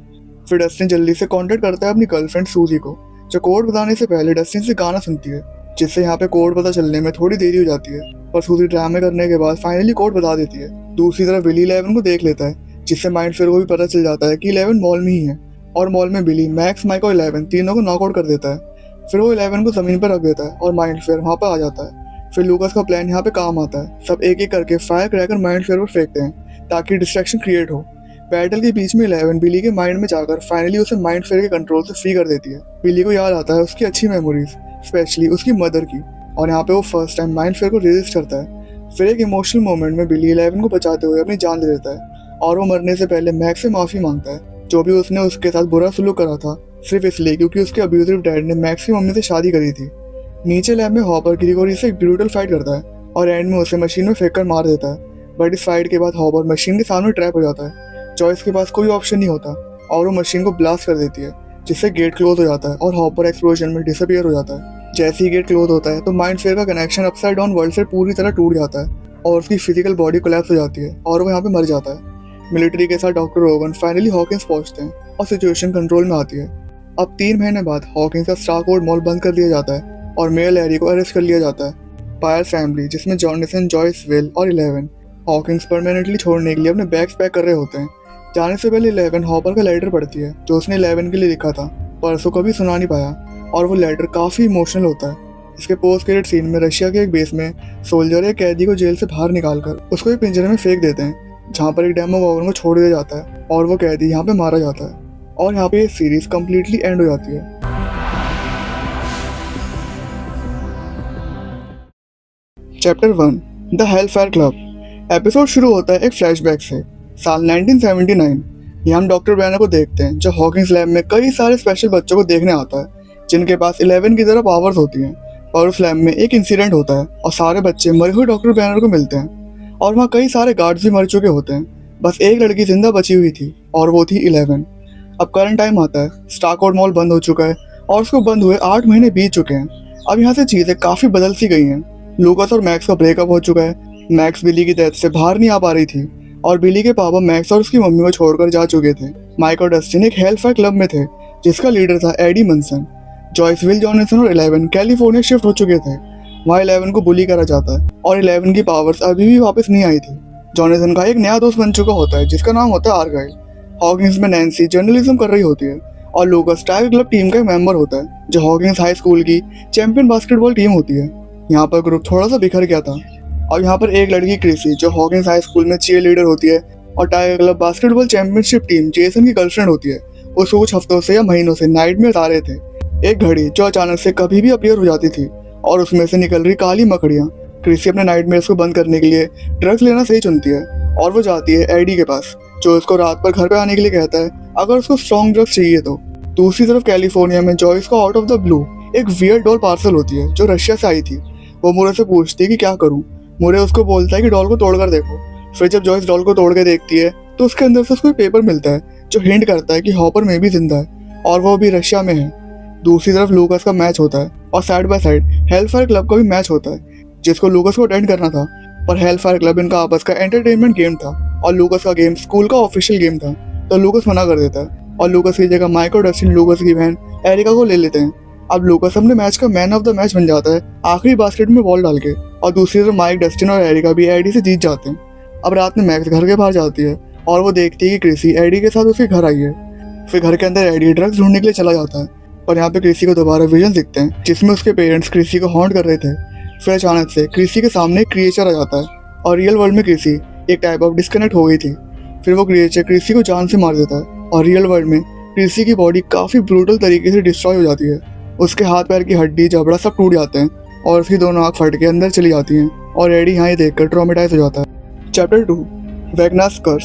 फिर डस्टिन जल्दी से कांटेक्ट करता है अपनी गर्लफ्रेंड सूजी को, जो कोड बताने से पहले डस्टिन से गाना सुनती है, जिससे यहाँ पे कोड पता चलने में थोड़ी देरी हो जाती है। पर सूजी ड्रामे करने के बाद फाइनली कोड बता देती है। दूसरी तरफ बिली 11 को देख लेता है, जिससे माइंडस्फीयर को भी पता चल जाता है कि 11 मॉल में ही है और मॉल में बिली, मैक्स, माइक और 11 तीनों को नॉकआउट कर देता है। फिर वो 11 को जमीन पर रख देता है और माइंडस्फीयर वहाँ पर आ जाता है। फिर लूकस का प्लान यहाँ पे काम आता है। सब एक एक करके फायर क्रैकर माइंडस्फीयर पर फेंकते हैं ताकि डिस्ट्रैक्शन क्रिएट हो। बैटल के बीच में 11 बिली के माइंड में जाकर फाइनली उसे माइंडस्फीयर के कंट्रोल से फ्री कर देती है। बिली को याद आता है उसकी अच्छी मेमोरीज, स्पेशली उसकी मदर की, और यहाँ पे वो फर्स्ट टाइम माइंडस्फीयर को रेजिस्ट करता है। फिर एक इमोशनल मोमेंट में बिली 11 को बचाते हुए अपनी जान दे देता है और वो मरने से पहले मैक्स से माफी मांगता है जो भी उसने उसके साथ बुरा सलूक करा था, सिर्फ इसलिए क्योंकि उसके अब्यूजिव डैड ने मैक्स की मम्मी से शादी करी थी। नीचे लैब में हॉपर ग्रिगोरी से एक ब्रूटल फाइट करता है और एंड में उसे मशीन में फेंक कर मार देता है। बट इस फाइट के बाद हॉपर मशीन के सामने ट्रैप हो जाता है। जॉयस के पास कोई ऑप्शन नहीं होता और वो मशीन को ब्लास्ट कर देती है, जिससे गेट क्लोज हो जाता है और हॉपर एक्सप्लोजन में डिसअपियर हो जाता है। जैसे ही गेट क्लोज होता है तो माइंडस्फीयर का कनेक्शन अपसाइड डाउन वर्ल्ड से पूरी तरह टूट जाता है और उसकी फिजिकल बॉडी कोलैप्स हो जाती है और वो यहाँ पे मर जाता है। मिलिट्री के साथ डॉक्टर रोगन फाइनली हॉकिंस पहुंचते हैं और सिचुएशन कंट्रोल में आती है। अब 3 महीने बाद हॉकिंस का स्टारकोड मॉल बंद कर दिया जाता है और मेल एरी को अरेस्ट कर लिया जाता है। बायर फैमिली, जिसमें जॉनसन, जॉयस, विल और 11 हॉकिंस परमानेंटली छोड़ने के लिए अपने बैग्स पैक कर रहे होते हैं। जाने से पहले 11 हॉपर का लेटर पढ़ती है जो उसने 11 के लिए लिखा था, पर उसको कभी सुना नहीं पाया और वो लेटर काफ़ी इमोशनल होता है। इसके पोस्ट क्रेडिट सीन में रशिया के एक बेस में सोल्जर एक कैदी को जेल से बाहर निकालकर उसको एक पिंजरे में फेंक देते हैं, जहाँ पर एक डेमो वॉगन को छोड़ दिया जाता है और वो कैदी यहाँ पे मारा जाता है और यहाँ पे ये सीरीज कम्प्लीटली एंड हो जाती है। Chapter 1 the Hellfire club. Episode शुरू होता है एक फ्लैशबैक से साल 1979। यहाँ हम डॉक्टर बैनर को देखते हैं जो हॉकिंस लैब में कई सारे स्पेशल बच्चों को देखने आता है जिनके पास 11 की तरह पावर्स होती हैं। और उस लैब में एक इंसिडेंट होता है और सारे बच्चे मरे हुए डॉक्टर बैनर को मिलते हैं और वहाँ कई सारे गार्ड्स भी मर चुके होते हैं। बस एक लड़की जिंदा बची हुई थी और वो थी 11। अब करंट टाइम आता है, स्टारकोड मॉल बंद हो चुका है और उसको बंद हुए 8 महीने बीत चुके हैं। अब यहाँ से चीजें काफी बदल सी गई हैं। लूकस और मैक्स का ब्रेकअप हो चुका है। मैक्स बिली की डेथ से बाहर नहीं आ पा रही थी और बिली के पापा मैक्स और उसकी मम्मी को छोड़कर जा चुके थे। माइक और डस्टिन एक हेलफायर क्लब में थे जिसका लीडर था एडी मनसन। जॉयस, विल, जॉनसन और 11 कैलिफोर्निया शिफ्ट हो चुके थे। वहाँ 11 को बुली करा जाता है और 11 की पावर्स अभी भी वापस नहीं आई थी। जॉनसन का एक नया दोस्त बन चुका होता है जिसका नाम होता है आर्गाइल। हॉकिंस में नैन्सी जर्नलिज्म कर रही होती है और लूकस टाइगर क्लब टीम का एक मेंबर होता है जो हॉकिंस हाई स्कूल की चैंपियन बास्केटबॉल टीम होती है। यहाँ पर ग्रुप थोड़ा सा बिखर गया था और यहाँ पर एक लड़की क्रिसी जो हॉकिंस हाई स्कूल में चीयर लीडर होती है और tiger club basketball championship team Jason की गर्लफ्रेंड होती है, उसको कुछ हफ्तों से या महीनों से नाइटमेयर आ रहे थे। एक घड़ी जो अचानक से कभी भी अपीयर हो जाती थी और उसमें से निकल रही काली मकड़ियाँ। क्रिसी अपने नाइटमेयर्स को बंद करने के लिए ड्रग्स लेना सही चुनती है और वो जाती है एडी के पास जो उसको रात पर घर पे आने के लिए कहता है अगर उसको स्ट्रॉन्ग ड्रग्स चाहिए तो। दूसरी तरफ कैलिफोर्निया में जॉयस को आउट ऑफ द ब्लू एक वियर्ड डॉल पार्सल होती है जो रशिया से आई थी। वो मुरे से पूछती है कि क्या करूं। मुरे उसको बोलता है कि डॉल को तोड़कर देखो। फिर जब जॉयस डॉल को तोड़ के देखती है तो उसके अंदर से उसको एक पेपर मिलता है जो हिंट करता है कि हॉपर में भी जिंदा है और वो भी रशिया में है। दूसरी तरफ लूकस का मैच होता है और side by side Hellfire club का भी मैच होता है जिसको लूकस को अटेंड करना था, पर हेलफायर क्लब इनका आपस का एंटरटेनमेंट गेम था और लूकस का गेम स्कूल का ऑफिशियल गेम था, तो लूकस मना कर देता है और लूकस की जगह माइक और डस्टिन लूकस की बहन एरिका को ले लेते हैं। अब लूकस अपने मैच का मैन ऑफ द मैच बन जाता है आखिरी बास्केट में बॉल डाल के और दूसरी तरफ माइक, डस्टिन और एरिका भी एडी से जीत जाते हैं। अब रात में मैक्स घर के बाहर जाती है और वो देखती है कि क्रिसी एडी के साथ उसके घर आई है। फिर घर के अंदर एडी ड्रग्स ढूंढने के लिए चला जाता है और यहाँ पे क्रिसी को दोबारा विजन दिखते हैं जिसमें उसके पेरेंट्स क्रिसी को हॉन्ट कर रहे थे। फिर अचानक से क्रिसी के सामने एक क्रिएचर आ जाता है और रियल वर्ल्ड में क्रिसी एक टाइप ऑफ डिस्कनेक्ट हो गई थी। फिर वो क्रिएचर क्रिसी को जान से मार देता है और रियल वर्ल्ड में क्रिसी की बॉडी काफ़ी ब्रूटल तरीके से डिस्ट्रॉय हो जाती है। उसके हाथ पैर की हड्डी जबड़ा सब टूट जाते हैं और उसकी दोनों आँख फट के अंदर चली जाती हैं और एडी यहाँ ये देखकर ट्रॉमेटाइज हो जाता है। चैप्टर 2 वैगनास कर्स।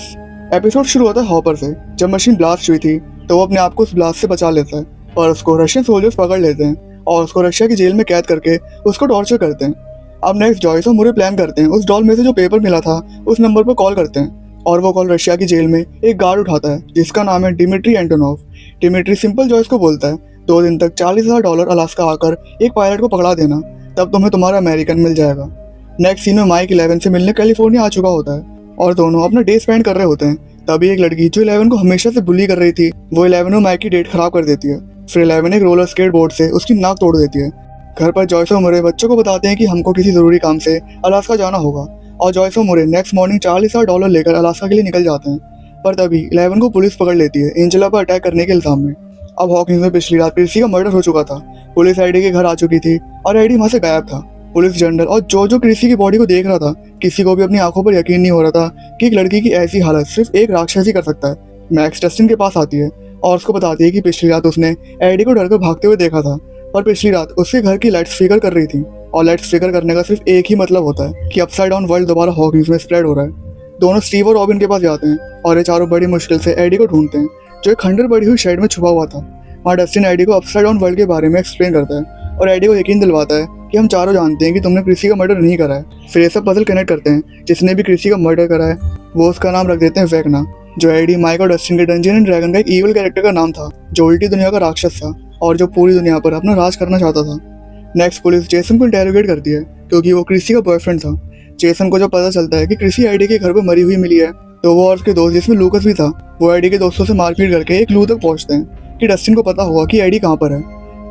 एपिसोड शुरू होता है हॉपर से। जब मशीन ब्लास्ट हुई थी तो वो अपने आप को उस ब्लास्ट से बचा लेता है, पर उसको रशियन सोल्जर्स पकड़ लेते हैं और उसको रशिया की जेल में कैद करके उसको टॉर्चर करते हैं। अब नेक्स्ट जॉयस और मुरे प्लान करते हैं उस डॉल में से जो पेपर मिला था उस नंबर पर कॉल करते हैं और वो कॉल रशिया की जेल में एक गार्ड उठाता है जिसका नाम है Dmitri Antonov. Dmitri simple Joyce को बोलता है 2 दिन तक $40,000 अलास्का आकर एक पायलट को पकड़ा देना, तब तुम्हें तुम्हारा अमेरिकन मिल जाएगा। नेक्स्ट सीन में माइक 11 से मिलने कैलिफोर्निया आ चुका होता है और दोनों अपना डे स्पेंड कर रहे होते हैं। तभी एक लड़की जो 11 को हमेशा से बुली कर रही थी वो 11 और माइक की डेट खराब कर देती है। फिर 11 एक रोलर स्केट बोर्ड से उसकी नाक तोड़ देती है। घर पर जॉयस और मुरे बच्चों को बताते हैं कि हमको किसी जरूरी काम से अलास्का जाना होगा और जॉयस और मुरे नेक्स्ट मॉर्निंग $40,000 लेकर अलास्का के लिए निकल जाते हैं। पर तभी 11 को पुलिस पकड़ लेती है एंजेला पर अटैक करने के इल्जाम में। अब हॉकिंस में पिछली रात क्रिसी का मर्डर हो चुका था। पुलिस एडी के घर आ चुकी थी और एडी वहां से गायब था। पुलिस जनरल और जो क्रिसी की बॉडी को देख रहा था, किसी को भी अपनी आंखों पर यकीन नहीं हो रहा था कि एक लड़की की ऐसी हालत सिर्फ एक राक्षस ही कर सकता है। मैक्स डस्टिन के पास आती है और उसको बताती है कि पिछली रात उसने एडी को डरकर भागते हुए देखा था, पर पिछली रात उसके घर की लाइट्स फ्लिकर कर रही थी और लाइट्स फ्लिकर करने का सिर्फ एक ही मतलब होता है कि अपसाइड डाउन वर्ल्ड दोबारा हॉकिंस में स्प्रेड हो रहा है। दोनों स्टीव और रॉबिन के पास जाते हैं और ये चारों बड़ी मुश्किल से एडी को ढूंढते हैं जो एक खंडर पड़ी हुई शेड में छुपा हुआ था। वहाँ डस्टिन एडी को अपसाइड डाउन वर्ल्ड के बारे में एक्सप्लेन करता है और एडी को यकीन दिलवाता है कि हम चारों जानते हैं कि तुमने क्रिसी का मर्डर नहीं करा है। फिर ये सब पजल कनेक्ट करते हैं। जिसने भी क्रिसी का मर्डर करा है वो उसका नाम रख देते हैं वैगना, जो एडी, माइक और डस्टिन के डंजन एंड ड्रैगन का एक ईविल कैरेक्टर का नाम था जो उल्टी दुनिया का राक्षस था और जो पूरी दुनिया पर अपना राज करना चाहता था। नेक्स्ट पुलिस जेसन को इंटेरोगेट करती है क्योंकि वो क्रिसी का बॉयफ्रेंड था। जेसन को जब पता चलता है कि क्रिसी एडी के घर पर मरी हुई मिली है तो वो और उसके दोस्त जिसमें लूकस भी था वो एडी के दोस्तों से मारपीट करके एक क्लू तक पहुंचते हैं कि डस्टिन को पता होगा कि एडी कहाँ पर है।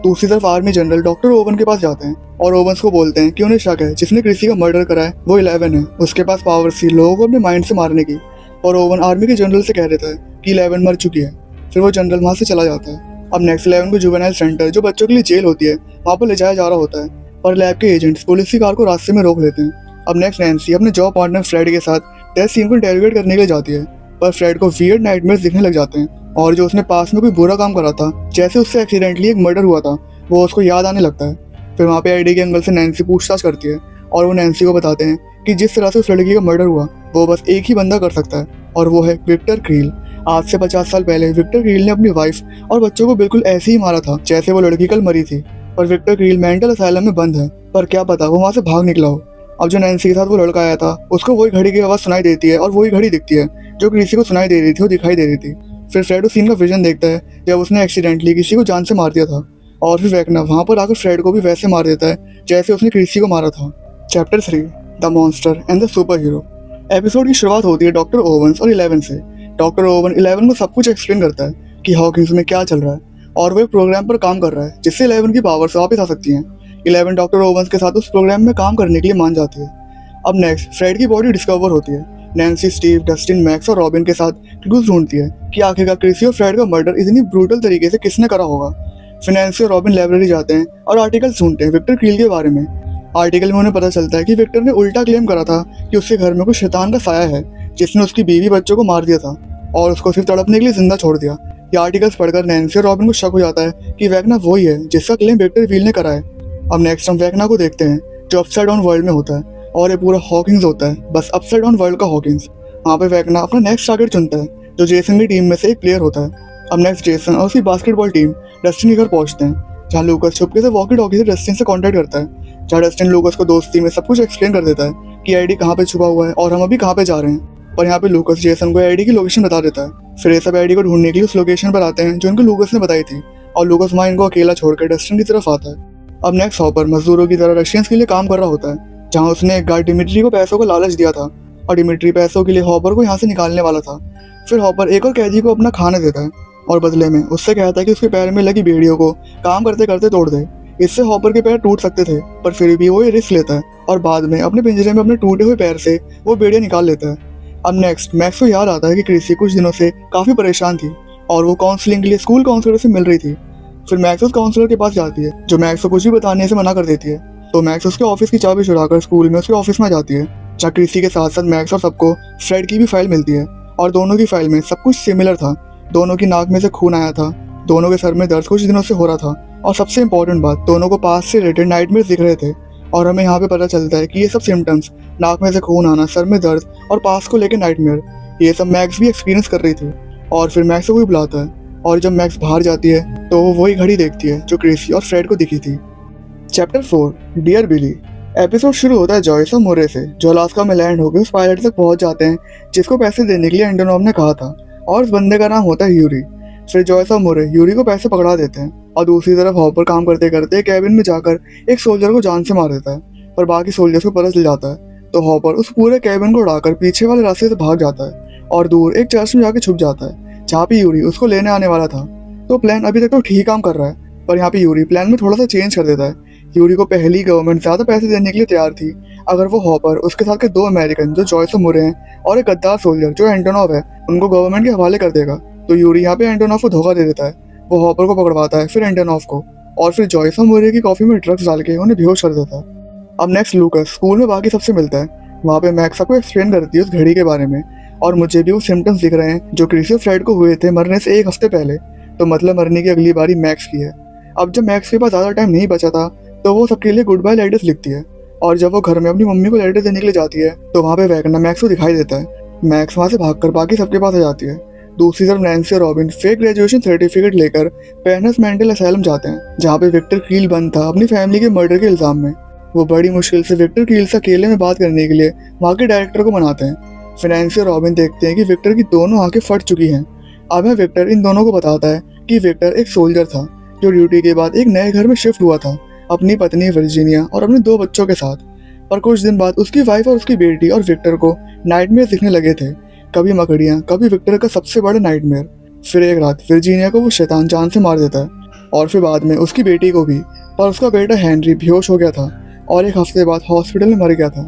दूसरी तरफ आर्मी जनरल डॉक्टर ओवन के पास जाते हैं और ओवंस को बोलते हैं कि उन्हें शक है जिसने क्रिसी का मर्डर करा है वो 11 है, उसके पास पावर थी लोगों को अपने माइंड से मारने की। और ओवन आर्मी के जनरल से कह देता है कि 11 मर चुकी है। फिर वो जनरल वहाँ से चला जाता है। अब नेक्स्ट 11 को जुवेनाइल सेंटर जो बच्चों के लिए जेल होती है वहाँ पर ले जाया जा रहा होता है और लैब के एजेंट्स पुलिस की कार को रास्ते में रोक लेते हैं। अब नेक्स्ट नैन्सी अपने जॉब पार्टनर फ्रेड के साथ डेथ सीन को इंटेरोगेट करने के लिए जाती है, पर फ्रेड को वियर्ड नाइटमेयर्स दिखने लग जाते हैं और जो उसने पास में कोई बुरा काम करा था, जैसे उससे एक्सीडेंटली एक मर्डर हुआ था, वो उसको याद आने लगता है। फिर वहाँ पे एडी के अंकल से नैन्सी पूछताछ करती है और वो नैन्सी को बताते हैं कि जिस तरह से उस लड़की का मर्डर हुआ वो बस एक ही बंदा कर सकता है और वो है विक्टर क्रील। आज से 50 साल पहले विक्टर क्रील ने अपनी वाइफ और बच्चों को बिल्कुल ऐसे ही मारा था जैसे वो लड़की कल मरी थी। पर विक्टर क्रील मेंटल असाइलम में बंद है, पर क्या पता वो वहाँ से भाग निकला हो। अब जो नैन्सी के साथ वो लड़का आया था उसको वही घड़ी की आवाज़ सुनाई देती है और वही घड़ी दिखती है जो क्रिसी को सुनाई दे रही थी, वो दिखाई दे रही थी। फिर फ्रेड उस सीन का विजन देखता है जब उसने एक्सीडेंटली किसी को जान से मार दिया था और फिर वैगना वहाँ पर आकर फ्रेड को भी वैसे मार देता है जैसे उसने क्रिसी को मारा था। Chapter 3 the monster and the super hero. Episode की शुरुआत होती है डॉक्टर ओवंस और 11 से। डॉक्टर ओवन 11 को सब कुछ एक्सप्लेन करता है कि हॉकिंस में क्या चल रहा है और वो एक प्रोग्राम पर काम कर रहा है जिससे 11 की पावर्स वापस आ सकती हैं। 11 डॉक्टर ओवंस के साथ उस प्रोग्राम में काम करने के लिए मान जाती है। अब नेक्स्ट फ्रेड की बॉडी डिस्कवर होती है। नैन्सी, स्टीव, डस्टिन, मैक्स और रॉबिन के साथ क्लूज ढूंढती है कि आखिरकार क्रिसी और फ्रेड का मर्डर इतनी ब्रूटल तरीके से किसने करा होगा। फिर नैन्सी और रॉबिन लाइब्रेरी जाते हैं और आर्टिकल्स ढूंढते हैं विक्टर क्रील के बारे में। आर्टिकल में उन्हें पता चलता है कि विक्टर ने उल्टा क्लेम करा था कि उसके घर में कोई शैतान का साया है जिसने उसकी बीवी बच्चों को मार दिया था और उसको सिर्फ तड़पने के लिए जिंदा छोड़ दिया। ये आर्टिकल्स पढ़कर नैन्सी और रॉबिन को शक हो जाता है कि वैगना वही है जिसका क्लेम विक्टर क्रील ने करा है। अब नेक्स्ट हम वैगना को देखते हैं जो अपसाइड डाउन वर्ल्ड में होता है और ये पूरा हॉकिंस होता है, बस अपसाइड डाउन वर्ल्ड का हॉकिंस। वहाँ पे वैगना अपना नेक्स्ट टारगेट चुनता है जो जेसन की टीम में से एक प्लेयर होता है। अब नेक्स्ट जेसन और उसकी बास्केटबॉल टीम डस्टिन के घर पहुंचते हैं जहाँ लूकस छुपके से वॉकी टॉकी से डस्टिन से कांटेक्ट करता है, जहाँ डस्टिन लूकस को दोस्ती में सब कुछ एक्सप्लेन कर देता है कि एडी कहाँ पे छुपा हुआ है और हम अभी कहाँ पे जा रहे हैं। पर यहाँ पे लूकस जेसन को एडी की लोकेशन बता देता है। फिर ये सब एडी को ढूंढने के लिए उस लोकेशन पर आते हैं जो इनको लूकस ने बताई थी और लूकस वहाँ इनको अकेला छोड़कर डस्टिन की तरफ आता है। अब नेक्स्ट हॉपर मजदूरों की तरह रशियंस के लिए काम कर रहा होता है, जहाँ उसने एक गार्ड डिमिट्री को पैसों का लालच दिया था और डिमिट्री पैसों के लिए हॉपर को यहाँ से निकालने वाला था। फिर हॉपर एक और कैदी को अपना खाना देता है और बदले में उससे कहता है कि उसके पैर में लगी बेड़ियों को काम करते करते तोड़ दे। इससे हॉपर के पैर टूट सकते थे, पर फिर भी वो ये रिस्क लेता है और बाद में अपने पिंजरे में अपने टूटे हुए पैर से वो बेड़ियाँ निकाल लेता है। अब नेक्स्ट मैक्स को याद आता है कि क्रिसी कुछ दिनों से काफ़ी परेशान थी और वो काउंसलिंग के लिए स्कूल काउंसलर से मिल रही थी। फिर मैक्स उस काउंसलर के पास जाती है जो मैक्स को कुछ भी बताने से मना कर देती है। तो मैक्स उसके ऑफिस की चाबी छुड़ाकर स्कूल में उसके ऑफिस में जाती है, जहाँ क्रिसी के साथ साथ मैक्स और सबको फ्रेड की भी फाइल मिलती है और दोनों की फाइल में सब कुछ सिमिलर था। दोनों की नाक में से खून आया था, दोनों के सर में दर्द कुछ दिनों से हो रहा था, और सबसे इम्पोर्टेंट बात, दोनों को पास से रिलेटेड नाइटमेयर्स दिख रहे थे। और हमें यहाँ पे पता चलता है कि ये सब सिम्टम्स, नाक में से खून आना, सर में दर्द और पास को लेकर नाइटमेयर, ये सब मैक्स भी एक्सपीरियंस कर रही थी। और फिर मैक्स को कोई बुलाता है, और जब मैक्स बाहर जाती है तो वो वही घड़ी देखती है जो क्रेसी और फ्रेड को दिखी थी। चैप्टर 4 डियर बिली। एपिसोड शुरू होता है जॉयस और मोरे से, जो अलास्का में लैंड होकर उस पायलट तक पहुंच जाते हैं जिसको पैसे देने के लिए एंटोनोव ने कहा था, और उस बंदे का नाम होता है यूरी। फिर जॉयस और मोरे यूरी को पैसे पकड़ा देते हैं, और दूसरी तरफ हॉपर काम करते करते कैबिन में जाकर एक सोल्जर को जान से मार देता है। पर बाकी सोल्जर्स को पता चल जाता है तो हॉपर उस पूरे कैबिन को उड़ाकर पीछे वाले रास्ते से भाग जाता है और दूर एक चर्च में जाके छुप जाता है, जहाँ पे यूरी उसको लेने आने वाला था। तो प्लान अभी तक तो ठीक काम कर रहा है, पर यहाँ पे यूरी प्लान में थोड़ा सा चेंज कर देता है। यूरी को पहली गवर्नमेंट ज्यादा पैसे देने के लिए तैयार थी अगर वो हॉपर, उसके साथ के 2 अमेरिकन जो जॉयस और मुरे हैं, और एक गद्दार सोल्जर जो एंटोनोव है, उनको गवर्नमेंट के हवाले कर देगा। तो यूरी यहाँ पे एंटोनोव को धोखा दे देता है, वो हॉपर को पकड़वाता है, फिर एंटोनोव को, और फिर जॉयस और मुरे की कॉफी में ड्रग्स डाल के उन्हें बेहोश कर देता है। अब नेक्स्ट लूकस स्कूल में बाकी सबसे मिलता है। वहाँ पे मैक्स सबको एक्सप्लेन करती है उस घड़ी के बारे में, और मुझे भी वो सिम्टम्स दिख रहे हैं जो क्रिसी और फ्रेड को हुए थे मरने से 1 हफ्ते पहले। तो मतलब मरने की अगली बारी मैक्स की है। अब जब मैक्स के पास ज़्यादा टाइम नहीं बचा था तो वो सबके लिए गुड बाय लेटर्स लिखती है, और जब वो घर में अपनी मम्मी को लेटर देने के लिए जाती है तो वहाँ पे वैगना मैक्स को दिखाई देता है। मैक्स वहाँ से भागकर बाकी सबके पास आ जाती है। दूसरी तरफ नैन्सी और रॉबिन फेक ग्रेजुएशन सर्टिफिकेट लेकर पेनस मेंटल असाइलम जाते हैं, जहाँ पे विक्टर कील बंद था अपनी फैमिली के मर्डर के इल्जाम में। वो बड़ी मुश्किल से विक्टर कील से अकेले में बात करने के लिए वहाँ के डायरेक्टर को मनाते हैं। फिर नैन्सी और रॉबिन देखते हैं कि विक्टर की दोनों आंखें फट चुकी हैं। अब यह विक्टर इन दोनों को बताता है कि विक्टर एक सोल्जर था जो ड्यूटी के बाद एक नए घर में शिफ्ट हुआ था अपनी पत्नी वर्जीनिया और अपने 2 बच्चों के साथ। पर कुछ दिन बाद उसकी वाइफ और उसकी बेटी और विक्टर को नाइटमेयर दिखने लगे थे, कभी मकड़ियाँ, कभी विक्टर का सबसे बड़ा नाइटमेयर। फिर एक रात वर्जीनिया को वो शैतान जान से मार देता है, और फिर बाद में उसकी बेटी को भी। पर उसका बेटा हेनरी बेहोश हो गया था और 1 हफ्ते बाद हॉस्पिटल में मर गया था।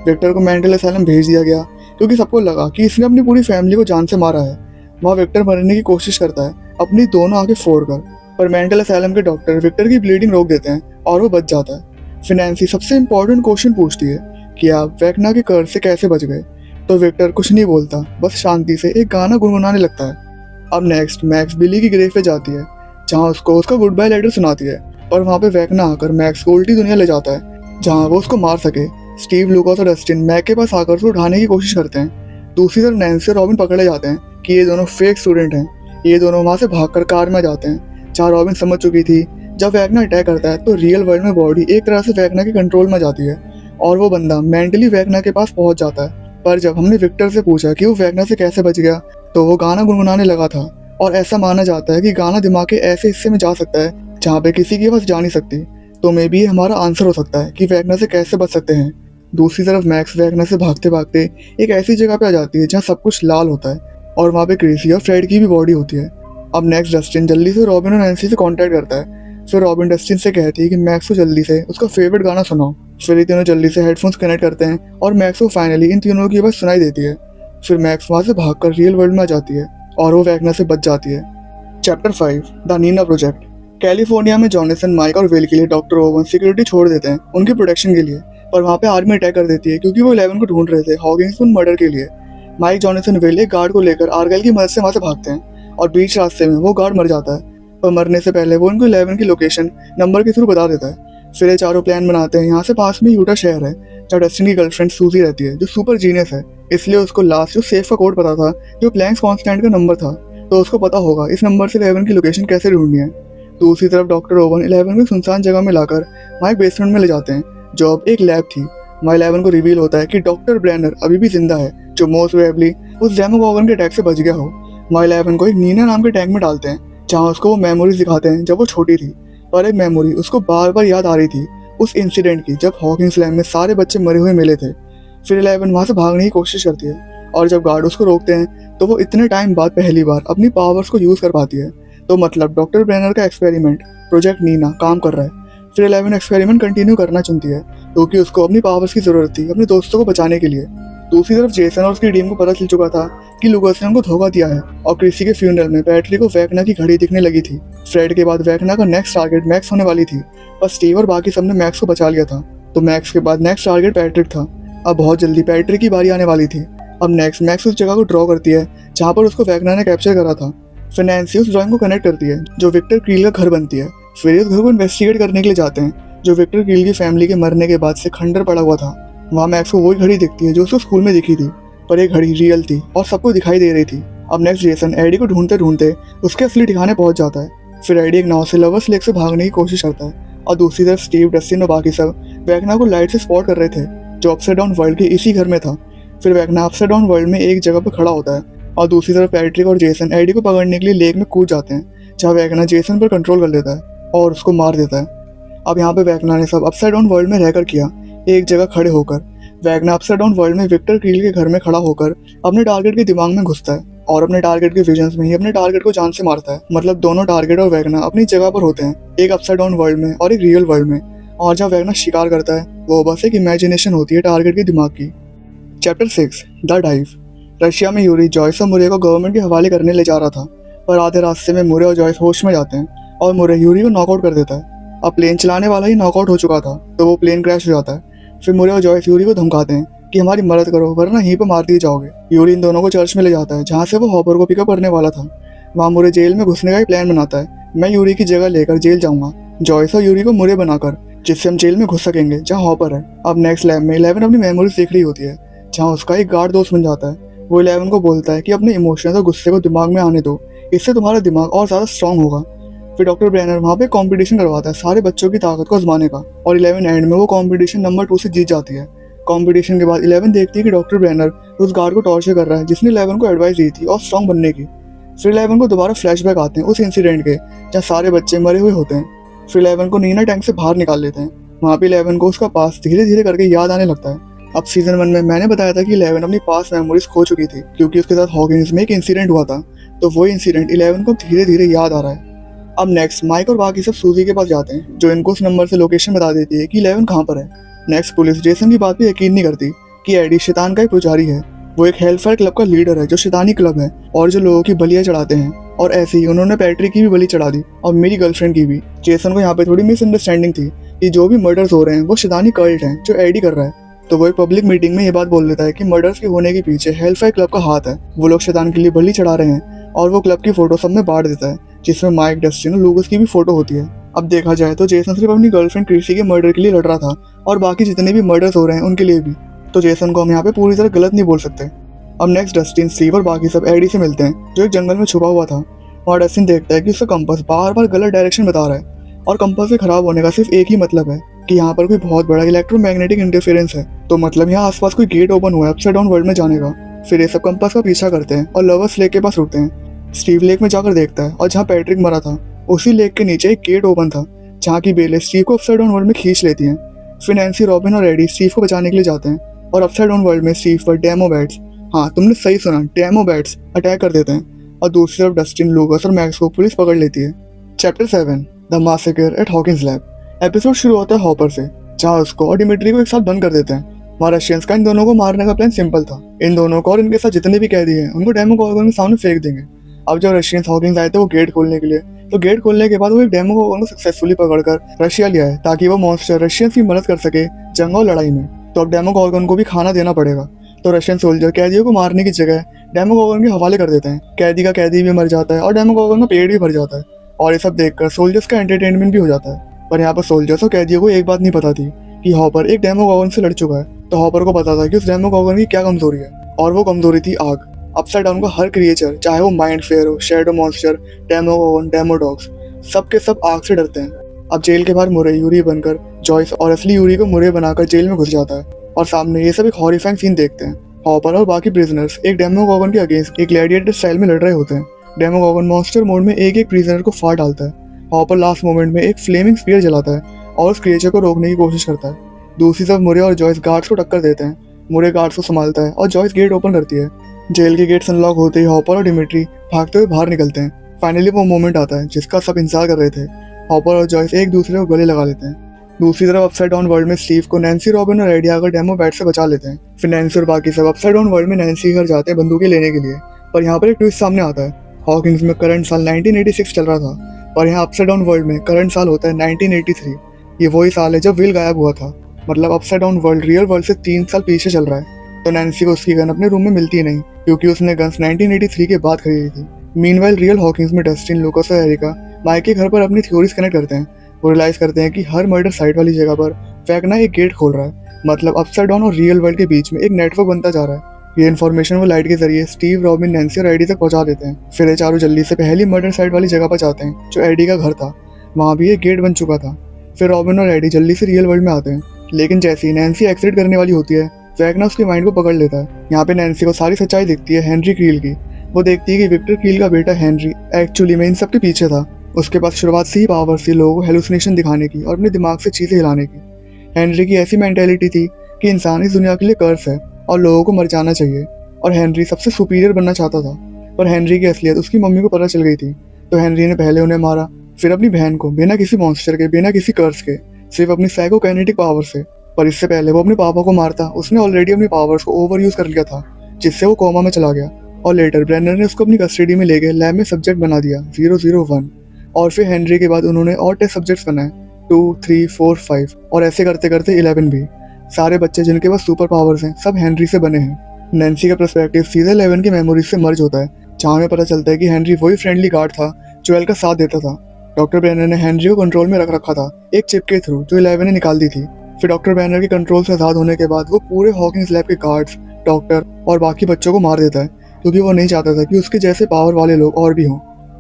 विक्टर को मेंटल असाइलम भेज दिया गया क्योंकि सबको लगा कि इसने अपनी पूरी फैमिली को जान से मारा है। वहाँ विक्टर मरने की कोशिश करता है अपनी दोनों आंखें फोड़कर, पर मेंटल असाइलम के डॉक्टर विक्टर की ब्लीडिंग रोक देते हैं और वो बच जाता है। फिर नैन्सी सबसे इम्पोर्टेंट क्वेश्चन पूछती है कि आप वैगना के कर्ज से कैसे बच गए। तो विक्टर कुछ नहीं बोलता, बस शांति से एक गाना गुनगुनाने लगता है। अब नेक्स्ट मैक्स बिली की ग्रेव पे जाती है, जहाँ उसको उसका गुड बाय लेटर सुनाती है, पर वहाँ पे वैगना आकर मैक्स को उल्टी दुनिया ले जाता है जहाँ वो उसको मार सके। स्टीव, लूकास और डस्टिन मैक के पास आकर उसको उठाने की कोशिश करते हैं। दूसरी तरफ नैन्सी और रॉबिन पकड़े जाते हैं कि ये दोनों फेक स्टूडेंट हैं। ये दोनों वहाँ से भागकर कार में जाते हैं, जहाँ रॉबिन समझ चुकी थी जब वैगना अटैक करता है तो रियल वर्ल्ड में बॉडी एक तरह से वैगना के कंट्रोल में जाती है और वो बंदा मेंटली वैगना के पास पहुंच जाता है। पर जब हमने विक्टर से पूछा कि वो वैगना से कैसे बच गया तो वो गाना गुनगुनाने लगा था, और ऐसा माना जाता है कि गाना दिमाग के ऐसे हिस्से में जा सकता है जहाँ पे किसी की आवाज़ जा नहीं सकती। तो मे बी हमारा आंसर हो सकता है कि वैगना से कैसे बच सकते हैं। दूसरी तरफ मैक्स वैगना से भागते भागते एक ऐसी जगह पे आ जाती है जहाँ सब कुछ लाल होता है, और वहाँ पे क्रेसी और फ्रेड की भी बॉडी होती है। अब नेक्स्ट डस्टिन जल्दी से रॉबिन और नैन्सी से कांटेक्ट करता है। फिर रॉबिन डस्टिन से कहती है कि मैक्स को जल्दी से उसका फेवरेट गाना सुनाओ। फिर ये तीनों जल्दी से हेडफोन्स कनेक्ट करते हैं और मैक्स को फाइनली इन तीनों की आवाज़ सुनाई देती है। फिर मैक्स वहाँ से भागकर रियल वर्ल्ड में आ जाती है और वो वैगना से बच जाती है। Chapter 5 the Nina project. California में जॉनसन, माइक और विल के लिए डॉक्टर ओवन सिक्योरिटी छोड़ देते हैं उनकी प्रोटेक्शन के लिए, पर वहाँ पे आर्मी अटैक कर देती है क्योंकि वो 11 को ढूंढ रहे थे हॉकिंसन मर्डर के लिए। माइक, जॉनसन, विल एक गार्ड को लेकर आर्गेल की मदद से वहाँ से भागते हैं और बीच रास्ते में वो गार्ड मर जाता है, पर मरने से पहले वो उनको 11 की लोकेशन नंबर के थ्रू बता देता है। फिर ये चारों प्लान बनाते हैं। यहाँ से पास में यूटा शहर है जहाँ डस्टिन की गर्लफ्रेंड सूजी रहती है जो सुपर जीनियस है, इसलिए उसको लास्ट जो सेफ का कोड पता था जो प्लैंक्स कांस्टेंट का नंबर था, तो उसको पता होगा इस नंबर से 11 की लोकेशन कैसे ढूंढनी है। दूसरी तरफ डॉक्टर ओवन 11 को सुनसान जगह में लाकर माइक बेसमेंट में ले जाते हैं जो अब एक लैब थी। वहाँ 11 को रिवील होता है कि डॉक्टर ब्रैनर अभी भी जिंदा है जो मोस्ट प्रोबेबली उस डेमोगोगन के अटैक से बच गया हो। वहाँ 11 को एक नीना नाम के टैंक में डालते हैं जहाँ उसको वो मेमोरीज दिखाते हैं जब वो छोटी थी, और एक मेमोरी उसको बार बार याद आ रही थी उस इंसिडेंट की जब हॉकिंस लैब में सारे बच्चे मरे हुए मिले थे। फिर 11 वहाँ से भागने की कोशिश करती है, और जब गार्ड उसको रोकते हैं तो वो इतने टाइम बाद पहली बार अपनी पावर्स को यूज़ कर पाती है। तो मतलब डॉक्टर ब्रैनर का एक्सपेरिमेंट प्रोजेक्ट नीना काम कर रहा है। फिर 11 एक्सपेरिमेंट कंटिन्यू करना चुनती है क्योंकि उसको अपनी पावर्स की ज़रूरत थी अपने दोस्तों को बचाने के लिए। दूसरी तरफ जेसन और उसकी टीम को पता चल चुका था कि लूकास ने उनको धोखा दिया है, और क्रिसी के फ्यूनरल में पैट्रिक को वैगना की घड़ी दिखने लगी थी। फ्रेड के बाद वैगना का नेक्स्ट टारगेट मैक्स होने वाली थी, पर स्टीव और बाकी सबने मैक्स को बचा लिया था। तो मैक्स के बाद नेक्स्ट टारगेट पैट्रिक था। अब बहुत जल्दी पैट्रिक की बारी आने वाली थी। अब नेक्स्ट मैक्स उस जगह को ड्रॉ करती है जहाँ पर उसको वैगना ने कैप्चर करा था। फिर नैन्सी उस ड्राइंग को कनेक्ट करती है जो विक्टर क्रील का घर बनती है। फिर इस घर को इन्वेस्टिगेट करने के लिए जाते हैं जो विक्टर क्रील की फैमिली के मरने के बाद से खंडर पड़ा हुआ था। वहाँ मैक्स को वही घड़ी दिखती है जो उसको स्कूल में दिखी थी, पर एक घड़ी रियल थी और सबको दिखाई दे रही थी। अब नेक्स्ट जेसन एडी को ढूंढते ढूंढते उसके असली ठिकाने पहुंच जाता है। फिर एडी एक नाव से लवर्स लेक से भागने की कोशिश करता है और दूसरी तरफ स्टीव, डस्टिन और बाकी सब वैगना को लाइट से स्पॉट कर रहे थे जो अपसाइड डाउन वर्ल्ड के इसी घर में था। फिर वैगना अपसाइड डाउन वर्ल्ड में एक जगह पर खड़ा होता है और दूसरी तरफ पैट्रिक और जेसन एडी को पकड़ने के लिए लेक में कूद जाते हैं जहाँ वैगना जेसन पर कंट्रोल कर लेता है और उसको मार देता है। अब यहाँ पे वैगना ने सब अपसाइड डाउन वर्ल्ड में रहकर किया, एक जगह खड़े होकर। वैगना अपसाइड डाउन वर्ल्ड में विक्टर क्रील के घर में खड़ा होकर अपने टारगेट के दिमाग में घुसता है और अपने टारगेट के विजन्स में ही अपने टारगेट को जान से मारता है। मतलब दोनों टारगेट और वैगना अपनी जगह पर होते हैं, एक अपसाइड डाउन वर्ल्ड में और एक रियल वर्ल्ड में। और जहाँ वैगना शिकार करता है वो बस एक इमेजिनेशन होती है टारगेट के दिमाग की। Chapter 6 the dive. रशिया में यूरी जॉयस और मुरे को गवर्नमेंट के हवाले करने ले जा रहा था, पर आधे रास्ते में मुरे और जॉयस होश में जाते हैं और मुरे यूरी को नॉकआउट कर देता है। अब प्लेन चलाने वाला ही नॉकआउट हो चुका था तो वो प्लेन क्रैश हो जाता है। फिर मुरे और जॉयस यूरी को धमकाते हैं कि हमारी मदद करो वरना यहीं पर मार दिए जाओगे। यूरी इन दोनों को चर्च में ले जाता है जहाँ से वो हॉपर को पिकअप करने वाला था। वहाँ मुरे जेल में घुसने का ही प्लान बनाता है, मैं यूरी की जगह लेकर जेल जाऊंगा, जॉयस और यूरी को मुरे बनाकर, जिससे हम जेल में घुस सकेंगे जहाँ हॉपर है। अब नेक्स्ट लैब में 11 अपनी मेमोरीज देख रही होती है जहाँ उसका एक गार्ड दोस्त बन जाता है। वो 11 को बोलता है कि अपने इमोशंस और गुस्से को दिमाग में आने दो, इससे तुम्हारा दिमाग और ज़्यादा स्ट्रांग होगा। फिर डॉक्टर ब्रेनर वहाँ पे कंपटीशन करवाता है सारे बच्चों की ताकत को आजमाने का और 11 एंड में वो कंपटीशन नंबर 2 से जीत जाती है। कंपटीशन के बाद 11 देखती है कि डॉक्टर ब्रेनर उस गार्ड को टॉर्चर कर रहा है जिसने 11 को एडवाइस दी थी और स्ट्रांग बनने की। फिर 11 को दोबारा फ्लैशबैक आते हैं उस इंसिडेंट के जहाँ सारे बच्चे मरे हुए होते हैं। फिर 11 को नीना टैंक से बाहर निकाल लेते हैं। वहाँ पे 11 को उसका पास धीरे धीरे करके याद आने लगता है। अब सीजन 1 में मैंने बताया था कि 11 अपनी पास मेमोरीज खो चुकी थी क्योंकि उसके साथ हॉकिंस में एक इंसिडेंट हुआ था, तो वो इंसिडेंट 11 को धीरे धीरे याद आ रहा है। अब नेक्स्ट माइक और बाकी सब सूजी के पास जाते हैं जो इनको उस नंबर से लोकेशन बता देती है कि 11 कहाँ पर है। नेक्स्ट पुलिस जेसन की बात पे यकीन नहीं करती कि एडी शैतान का एक पुजारी है। वो एक हेलफायर क्लब का लीडर है जो शैतानी क्लब है और जो लोगों की बलियां चढ़ाते हैं, और ऐसे ही उन्होंने पैट्रिक की भी बलि चढ़ा दी और मेरी गर्लफ्रेंड की भी। जेसन को यहाँ पे थोड़ी मिसअंडरस्टैंडिंग थी कि जो भी मर्डर्स हो रहे हैं वो शैतानी कल्ट है जो एडी कर रहा है। तो वो एक पब्लिक मीटिंग में ये बात बोल देता है कि मर्डर्स के होने के पीछे हेलफायर क्लब का हाथ है। वो लोग शैतान के लिए बलि चढ़ा रहे हैं और वो क्लब की फोटो सब में बांट देता है जिसमें माइक, डस्टिन और लूकस की भी फोटो होती है। अब देखा जाए तो जेसन सिर्फ अपनी गर्लफ्रेंड क्रिसी के मर्डर के लिए लड़ रहा था और बाकी जितने भी मर्डर्स हो रहे हैं उनके लिए भी, तो जेसन को हम यहाँ पे पूरी तरह गलत नहीं बोल सकते। अब नेक्स्ट डस्टिन, स्टीव और बाकी सब एडी से मिलते हैं जो एक जंगल में छुपा हुआ था। और डस्टिन देखता है कि उसका कंपास बार बार गलत डायरेक्शन बता रहा है और कंपास के खराब होने का सिर्फ एक ही मतलब है कि यहाँ पर कोई बहुत बड़ा इलेक्ट्रोमैग्नेटिक इंटरफेरेंस है, तो मतलब यहाँ आसपास कोई गेट ओपन हुआ है अपसाइड डाउन वर्ल्ड में जाने का। फिर ये सब कंपास का पीछा करते हैं और लवर्स लेक के पास रुकते हैं। स्टीव लेक में जाकर देखता है और जहाँ पैट्रिक मरा था उसी लेक के नीचे एक गेट ओपन था जहाँ की बेलें स्टीव को अपसाइड डाउन वर्ल्ड में खींच लेती हैं। फिर नैन्सी, रॉबिन और एडी स्टीव को बचाने के लिए जाते हैं और अपसाइड डाउन वर्ल्ड में स्टीव पर डेमो बैट्स, हाँ तुमने सही सुना, डेमो बैट्स अटैक कर देते हैं और दूसरी तरफ डस्टिन, लूकस और मैक्स को पुलिस पकड़ लेती है। Chapter 7 the massacre at Hawkins lab. Episode शुरू होता है हॉपर से जहाँ उसको और डिमिट्री को एक साथ बंद कर देते हैं। वहाँ रशियंस का इन दोनों को मारने का प्लान सिंपल था। इन दोनों को और इनके साथ जितने भी कैदी हैं उनको डेमो गॉर्गन के सामने फेंक देंगे। अब जब रशियंस हॉकिंस आए थे वो गेट खोलने के लिए, तो गेट खोलने के बाद वो एक डेमो गॉर्गन को सक्सेसफुली पकड़कर रशिया ले आए ताकि वो मॉन्स्टर रशियंस की मदद कर सके जंग और लड़ाई में। तो अब डेमो गॉर्गन को भी खाना देना पड़ेगा, तो रशियन सोल्जर कैदियों को मारने की जगह डेमो गॉर्गन के हवाले कर देते हैं। कैदी का कैदी भी मर जाता है और डेमो गॉर्गन का पेट भी भर जाता है और ये सब देखकर सोल्जर्स का एंटरटेनमेंट भी हो जाता है। पर यहाँ पर सोल्जर्स और कैदियों को एक बात नहीं पता थी कि हॉपर एक डेमो गॉर्गन से लड़ चुका है। तो हॉपर को पता था कि उस डेमो गॉर्गन की क्या कमजोरी है, और वो कमजोरी थी आग। अपसाइड डाउन का हर क्रिएचर, चाहे वो माइंड फेयर हो, shadow monster, demo Gorgon, demo dogs, सब के सब आग से डरते हैं। अब जेल के बाहर मुरे यूरी बनकर जॉयस और असली यूरी को मुरे बनाकर जेल में घुस जाता है और सामने ये सब एक हॉरिफाइंग सीन देखते हैं। हॉपर और बाकी प्रिजनर्स एक डेमो गॉर्गन के अगेंस्ट एक ग्लैडिएटर स्टाइल में लड़ रहे होते हैं। डेमो गॉर्गन मॉन्स्टर मोड में एक एक प्रिजनर को फाड़ डालता है। हॉपर लास्ट मोमेंट में एक फ्लेमिंग स्पीयर जलाता है और उस क्रिएचर को रोकने की कोशिश करता है। दूसरी तरफ मुरे और जॉयस गार्ड्स को टक्कर देते हैं। मुरे गार्ड्स को संभालता है और जॉयस गेट ओपन करती है। जेल के गेट्स अनलॉक होते ही हॉपर और डिमिट्री भागते हुए बाहर निकलते हैं। फाइनली वो मोमेंट आता है जिसका सब इंतजार कर रहे थे। हॉपर और जॉयस एक दूसरे को गले लगा लेते हैं। दूसरी तरफ अपसाइड डाउन वर्ल्ड में स्टीव को नैन्सी, रॉबिन और एडी आकर डेमो बैट से बचा लेते हैं। फिर नैन्सी और बाकी सब अपसाइड डाउन वर्ल्ड में नैन्सी के घर जाते हैं बंदूकें लेने के लिए, पर यहाँ पर एक ट्विस्ट सामने आता है। हॉकिंस में करंट साल 1986 चल रहा था, पर यहाँ अपसाइड डाउन वर्ल्ड में करंट साल होता है 1983। ये वही साल है जब विल गायब हुआ था। मतलब upside down world real world से 3 साल पीछे चल रहा है। तो नैन्सी को उसकी गन अपने रूम में मिलती ही नहीं क्योंकि उसने गन्स 1983 के बाद खरीदी थी। मीनवाइल रियल हॉकिंस में डस्टिन, लूकास और एरिका माइक के घर पर अपनी थ्योरीज कनेक्ट करते हैं। वो रियलाइज करते हैं कि हर मर्डर साइट वाली जगह पर वैगना एक गेट खोल रहा है, मतलब अपसाइड डाउन और रियल वर्ल्ड के बीच में एक नेटवर्क बनता जा रहा है। ये इन्फॉर्मेशन वो लाइट के जरिए स्टीव, रॉबिन, नैन्सी और एडी तक पहुंचा देते हैं। फिर ये चारों जल्दी से पहली मर्डर साइट वाली जगह पर जाते हैं जो एडी का घर था। वहाँ भी एक गेट बन चुका था। फिर रॉबिन और एडी जल्दी से रियल वर्ल्ड में आते हैं, लेकिन जैसे ही नैन्सी एक्सिट करने वाली होती है वैगना उसके माइंड को पकड़ लेता है। यहाँ पे नैन्सी को सारी सच्चाई दिखती है हेनरी क्रील की। वो देखती है कि विक्टर क्रील का बेटा हेनरी एक्चुअली में इन सब के पीछे था। उसके पास शुरुआत से ही पावर थी लोगों को हेलुसिनेशन दिखाने की और अपने दिमाग से चीजें हिलाने की। हेनरी की ऐसी मेंटेलिटी थी कि इंसान इस दुनिया के लिए कर्स है और लोगों को मर जाना चाहिए, और हेनरी सबसे सुपीरियर बनना चाहता था। पर हेनरी की असलियत उसकी मम्मी को पता चल गई थी, तो हेनरी ने पहले उन्हें मारा, फिर अपनी बहन को, बिना किसी मॉन्स्टर के, बिना किसी कर्स के, सिर्फ अपनी साइकोकाइनेटिक पावर से। पर इससे पहले वो अपने पापा को मारता उसने ऑलरेडी अपनी पावर्स को ओवर यूज कर लिया था, जिससे वो कोमा में चला गया। और लेटर ब्रेनर ने उसको अपनी कस्टडी में लेके लैब में सब्जेक्ट बना दिया 001। और फिर हेनरी के बाद उन्होंने और टेस्ट सब्जेक्ट्स बनाए 2, 3, 4, 5 और ऐसे करते करते 11 भी। सारे बच्चे जिनके पास सुपर पावर्स हैं सब हेनरी से बने हैं। नैन्सी का पर्सपेक्टिव सीधे 11 की मेमोरीज से मर्ज होता है, जहाँ हमें पता चलता है कि हेनरी वही फ्रेंडली गार्ड था जो एल का साथ देता था। डॉक्टर ब्रेनर ने हेनरी को कंट्रोल में रख रखा था एक चिप के थ्रू जो 11 ने निकाल दी थी। फिर डॉक्टर ब्रेनर के कंट्रोल से आजाद होने के बाद वो पूरे हॉकिंस लैब के गार्ड्स, डॉक्टर और बाकी बच्चों को मार देता है, क्योंकि वो नहीं चाहता था कि उसके जैसे पावर वाले लोग और भी हों।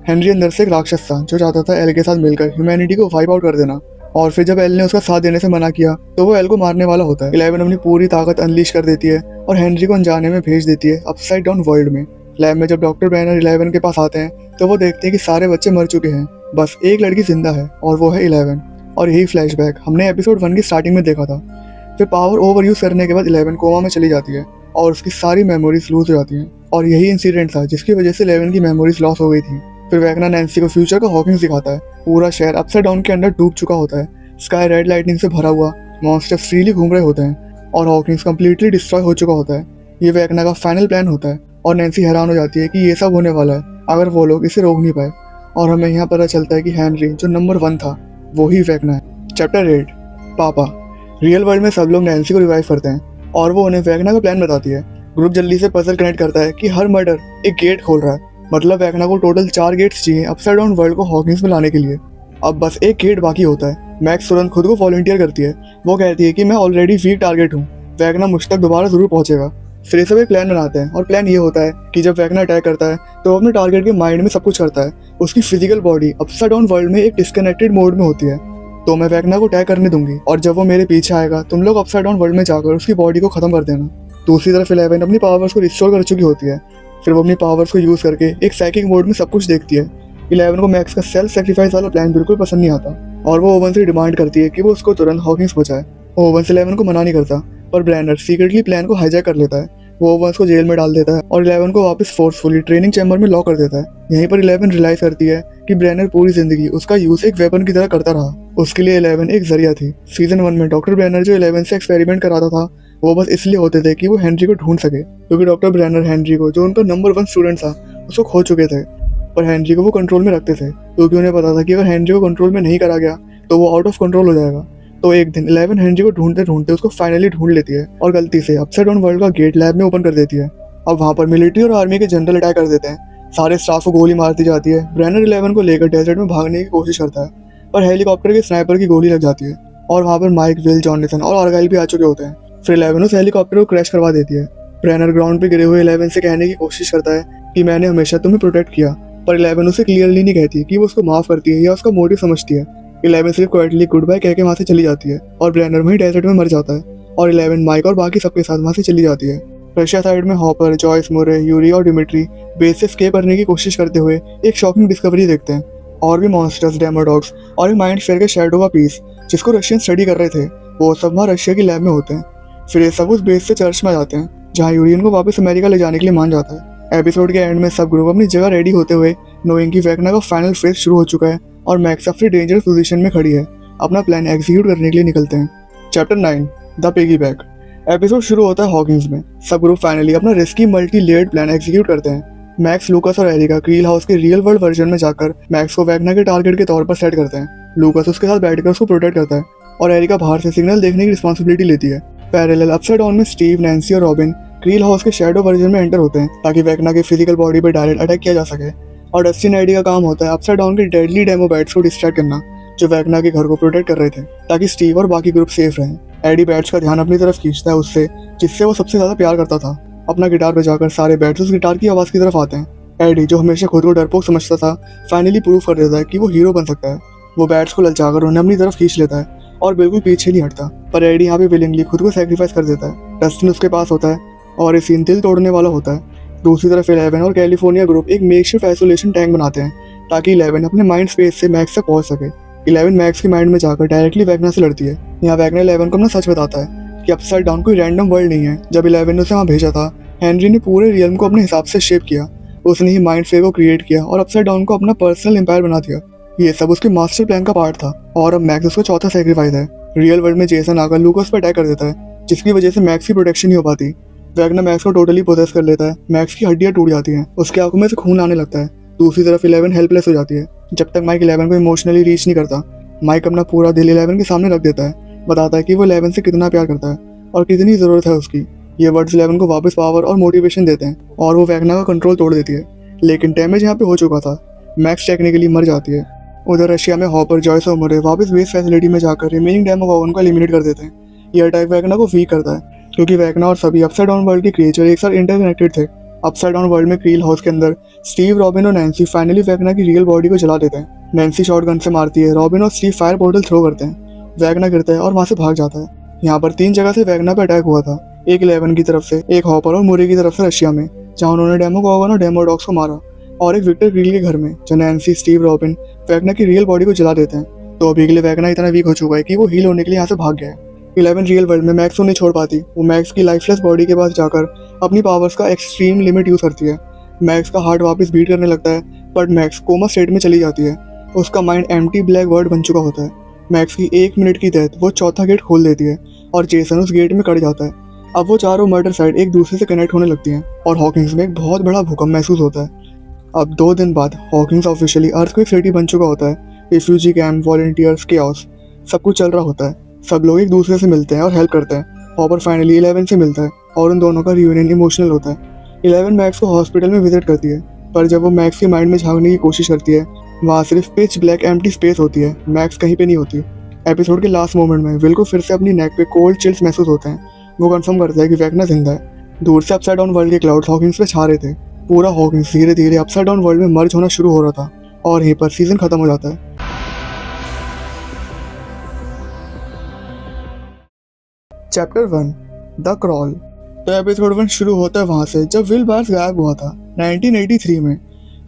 हेनरी अंदर से एक राक्षस था जो चाहता था एल के साथ मिलकर ह्यूमैनिटी को वाइप आउट कर देना। और फिर जब एल ने उसका साथ देने से मना किया तो वो एल को मारने वाला होता है। 11 अपनी पूरी ताकत अनलीश कर देती है और हेनरी को अनजाने में भेज देती है अपसाइड डाउन वर्ल्ड में। लैब में जब डॉक्टर ब्रेनर 11 के पास आते हैं तो वो देखते हैं कि सारे बच्चे मर चुके हैं, बस एक लड़की जिंदा है और वो है 11। और यही फ्लैशबैक हमने एपिसोड 1 की स्टार्टिंग में देखा था। फिर पावर ओवर यूज करने के बाद 11 कोमा में चली जाती है और उसकी सारी मेमोरीज लूज हो जाती हैं, और यही इंसिडेंट था जिसकी वजह से 11 की मेमोरीज लॉस हो गई थी। फिर वैगना नैन्सी को फ्यूचर का हॉकिंस दिखाता है। पूरा शहर अपसाइड डाउन के अंदर डूब चुका होता है, स्काई रेड लाइटनिंग से भरा हुआ, मॉन्स्टर्स फ्रीली घूम रहे होते हैं और हॉकिंस कंप्लीटली डिस्ट्रॉय हो चुका होता है। ये वैगना का फाइनल प्लान होता है और नैन्सी हैरान हो जाती है कि ये सब होने वाला है अगर वो लोग इसे रोक नहीं पाए। और हमें यहाँ पता चलता है कि हेनरी जो नंबर 1 था वो ही वैगना है। चैप्टर 8 पापा। रियल वर्ल्ड में सब लोग नैन्सी को रिवाइव करते हैं और वो उन्हें वैगना का प्लान बताती है। ग्रुप जल्दी से पजल कनेक्ट करता है कि हर मर्डर एक गेट खोल रहा है, मतलब वैगना को टोटल 4 गेट्स चाहिए अपसाइड डाउन वर्ल्ड को हॉकिंस में लाने के लिए। अब बस एक गेट बाकी होता है। मैक्स तुरंत खुद को वॉलंटियर करती है। वो कहती है कि मैं ऑलरेडी वीक टारगेट हूँ, वैगना मुझ तक दोबारा जरूर पहुंचेगा। फिर ये सब एक प्लान बनाते हैं और प्लान ये होता है कि जब वैगना अटैक करता है तो वो अपने टारगेट के माइंड में सब कुछ करता है। उसकी physical body upside down world में एक डिस्कनेक्टेड मोड में होती है, तो मैं वैगना को अटैक करने दूंगी और जब वो मेरे पीछे आएगा तुम लोग अपसाइड डाउन वर्ल्ड में जाकर उसकी बॉडी को खत्म कर देना। दूसरी तरफ 11 अपनी पावर्स को रिस्टोर कर चुकी होती है। फिर वो अपनी पावर्स को यूज करके एक साइकिक मोड में सब कुछ देखती है। 11 को मैक्स का सेल्फ सेक्रीफाइस वाला प्लान बिल्कुल पसंद नहीं आता और वो ओवन से डिमांड करती है कि वो उसको तुरंत हॉकिंस बचाए। ओवन 11 को मना नहीं करता, पर ब्रेनर सीक्रेटली प्लान को हाईजैक कर लेता है। वो ओवंस को जेल में डाल देता है और 11 को वापस फोर्सफुली ट्रेनिंग चैम्बर में लॉक कर देता है। यहीं पर 11 रियलाइज करती है कि ब्रेनर पूरी जिंदगी उसका यूज एक वेपन की तरह करता रहा। उसके लिए 11 एक जरिया थी। सीजन 1 में डॉक्टर ब्रेनर जो 11 से एक्सपेरिमेंट कराता था वो बस इसलिए होते थे कि वो हेनरी को ढूंढ सके, क्योंकि डॉक्टर ब्रेनर हेनरी को, जो उनका नंबर 1 स्टूडेंट था, उसको खो चुके थे। पर हेनरी को वो कंट्रोल में रखते थे क्योंकि उन्हें पता था कि अगर हेनरी को कंट्रोल में नहीं करा गया तो वो आउट ऑफ कंट्रोल हो जाएगा। तो एक दिन 11 हेनरी को ढूंढते ढूंढते उसको फाइनली ढूंढ लेती है और गलती से अपसाइड डाउन वर्ल्ड का गेट लैब में ओपन कर देती है। अब वहाँ पर मिलिट्री और आर्मी के जनरल अटैक कर देते हैं। सारे स्टाफ को गोली मार दी जाती है। ब्रेनर 11 को लेकर डेजर्ट में भागने की कोशिश करता है, पर हेलीकॉप्टर के स्नाइपर की गोली लग जाती है और वहाँ पर माइक, विल, जॉनसन और आर्गाइल भी आ चुके होते हैं। फिर 11 उस हेलीकॉप्टर को क्रैश करवा देती है। ब्रेनर ग्राउंड पे गिरे हुए 11 से कहने की कोशिश करता है कि मैंने हमेशा तुम्हें प्रोटेक्ट किया, पर 11 उसे क्लियरली नहीं कहती कि वो उसको माफ करती है या उसका मोटिव समझती है। 11 सिर्फ क्वाइटली गुड बाय कह के वहाँ से चली जाती है और ब्रेनर वहीं डेजर्ट में मर जाता है और 11 माइक और बाकी सबके साथ वहाँ से चली जाती है। रशिया साइड में हॉपर, जॉयस, मोरे, यूरी और डिमिट्री बेस से स्केप करने की कोशिश करते हुए एक शॉकिंग डिस्कवरी देखते हैं। और भी मॉन्स्टर्स, डेमोडॉग्स और एक माइंड स्फीयर के शैडो का पीस जिसको रशियन स्टडी कर रहे थे, वो सब वहाँ रशिया की लैब में होते हैं। फिर ये सब उस बेस से चर्च में आ जाते हैं जहाँ यूरी उनको वापस अमेरिका ले जाने के लिए मान जाता है। एपिसोड के एंड में सब ग्रुप अपनी जगह रेडी होते हुए नोइंग कि वैगना का फाइनल फेज शुरू हो चुका है और मैक्स अपनी डेंजरस पोजीशन में खड़ी है, अपना प्लान एग्जीक्यूट करने के लिए निकलते हैं। Chapter 9 the piggy bag. Episode शुरू होता है हॉकिंस में। सब ग्रुप फाइनली अपना risky multi layered plan execute करते हैं। मैक्स, लूकास और एरिका क्रील हाउस के रियल वर्ल्ड वर्जन में जाकर मैक्स को वैगना के टारगेट के तौर पर सेट करते हैं। लूकास उसके साथ बैठकर उसको प्रोटेक्ट करता है और एरिका बाहर से सिग्नल देखने की रिस्पॉन्सिबिलिटी लेती है। पैरेलल अपसाइड डाउन में स्टीव, नैन्सी और रॉबिन क्रील हाउस के शैडो वर्जन में एंटर होते हैं ताकि वेकना के फिजिकल बॉडी पर डायरेक्ट अटैक किया जा सके। और डस्टिन एडी का काम होता है अपसाइड डाउन के डेडली डेमो बैट्स को डिस्ट्रैक्ट करना जो वेकना के घर को प्रोटेक्ट कर रहे थे ताकि स्टीव और बाकी ग्रुप सेफ रहें। एडी बैट्स का ध्यान अपनी तरफ खींचता है उससे जिससे वो सबसे ज्यादा प्यार करता था। अपना गिटार बजाकर सारे बैट्स उस गिटार की आवाज की तरफ आते हैं। एडी जो हमेशा खुद को डरपोक समझता था फाइनली प्रूव कर देता है कि वो हीरो बन सकता है। वो बैट्स को ललचाकर उन्हें अपनी तरफ खींच लेता है और बिल्कुल पीछे नहीं हटता। पर एडी यहाँ पे विलिंगली खुद को सैक्रिफाइस कर देता है। डस्टिन उसके पास होता है और ये सीन दिल तोड़ने वाला होता है। दूसरी तरफ 11 और कैलिफोर्निया ग्रुप एक मेकशिफ्ट आइसोलेशन टैंक बनाते हैं ताकि 11 अपने माइंड स्पेस से मैक्स तक पहुंच सके। 11 मैक्स के माइंड में जाकर डायरेक्टली वेकना से लड़ती है। यहाँ वेकना 11 को अपना सच बताता है कि अपसाइड डाउन कोई रैंडम वर्ल्ड नहीं है। जब 11 ने उसे वहाँ भेजा था हेनरी ने पूरे रियल्म को अपने हिसाब से शेप किया। उसने ही माइंड स्फीयर को क्रिएट किया और अपसाइड डाउन को अपना पर्सनल एम्पायर बना दिया। ये सब उसके मास्टर प्लान का पार्ट था और अब मैक्स उसका चौथा सैक्रिफाइस है। रियल वर्ल्ड में जेसन आकर लूकस पर अटैक कर देता है जिसकी वजह से मैक्स की प्रोटेक्शन नहीं हो पाती। वेगना मैक्स को टोटली पोजेस कर लेता है। मैक्स की हड्डियां टूट जाती हैं, उसकी आंखों में से खून आने लगता है। दूसरी तरफ 11 हेल्पलेस हो जाती है जब तक माइक 11 को इमोशनली रीच नहीं करता। माइक अपना पूरा दिल 11 के सामने रख देता है, बताता है कि वो 11 से कितना प्यार करता है और कितनी जरूरत है उसकी। ये वर्ड्स 11 को वापस पावर और मोटिवेशन देते हैं और वो वेगना का कंट्रोल तोड़ देती है। लेकिन डैमेज यहाँ पे हो चुका था। मैक्स टेक्निकली मर जाती है। उधर रशिया में हॉपर, जॉयस और मुरे वापस बेस फैसिलिटी में जाकर रिमेनिंग डेमो वॉगन को एलिमिनेट कर देते हैं। यह अटैक वेगना को वीक करता है क्योंकि वेगना और सभी अपसाइड डाउन वर्ल्ड के क्रिएचर एक साथ इंटरकनेक्टेड थे। अपसाइड डाउन वर्ल्ड में क्रील हाउस के अंदर स्टीव, रॉबिन और नैन्सी फाइनली वेगना की रियल बॉडी को जला देते हैं। नैन्सी शॉटगन से मारती है, रॉबिन और स्टीव फायर पोर्टल थ्रो करते हैं। वेगना गिरता है और वहां से भाग जाता है। यहाँ पर 3 जगह से वेगना पे अटैक हुआ था, एक 11 की तरफ से, एक हॉपर और मुरे की तरफ से रशिया में जहाँ उन्होंने डेमो वॉगन और डेमो डॉग्स को मारा, और एक विक्टर क्रील के घर में जो नैन्सी, स्टीव, रॉबिन वेगना की रियल बॉडी को जला देते हैं। तो अभी के लिए वेगना इतना वीक हो चुका है कि वो हील होने के लिए यहाँ से भाग गया है। 11 रियल वर्ल्ड में मैक्स को नहीं छोड़ पाती। वो मैक्स की लाइफलेस बॉडी के पास जाकर अपनी पावर्स का एक्सट्रीम लिमिट यूज करती है। मैक्स का हार्ट वापस बीट करने लगता है बट मैक्स कोमा स्टेट में चली जाती है। उसका माइंड एम्प्टी ब्लैक वर्ड बन चुका होता है। मैक्स की 1 मिनट की डेथ वो चौथा गेट खोल देती है और जेसन उस गेट में कट जाता है। अब वो चारों मर्डर साइड एक दूसरे से कनेक्ट होने लगती हैं और हॉकिंग्स में एक बहुत बड़ा भूकंप महसूस होता है। अब 2 दिन बाद हॉकिंग्स ऑफिशियली अर्थक्वेक सिटी बन चुका होता है। रिफ्यूजी कैंप, वॉलंटियर्स, केओस सब कुछ चल रहा होता है। सब लोग एक दूसरे से मिलते हैं और हेल्प करते हैं। हॉपर फाइनली 11 से मिलता है और उन दोनों का रियूनियन इमोशनल होता है। 11 मैक्स को हॉस्पिटल में विजिट करती है पर जब वो मैक्स के माइंड में झांकने की कोशिश करती है वहाँ सिर्फ पिच ब्लैक एम्प्टी स्पेस होती है। मैक्स कहीं पे नहीं होती। एपिसोड के लास्ट मोमेंट में विल को फिर से अपनी नेक पे कोल्ड चिल्स महसूस होते हैं। वो कंफर्म करता है कि वेगना जिंदा है। दूर से अपसाइड डाउन वर्ल्ड के क्लाउड हॉकिंग्स पे छा रहे थे। पूरा हॉकिंग्स धीरे धीरे अपसाइड डाउन वर्ल्ड में मर्ज होना शुरू हो रहा था और यहीं पर सीजन खत्म हो जाता है। Chapter 1 the crawl. तो एपिसोड 1 शुरू होता है वहां से जब विल बायर्स गायब हुआ था 1983 में।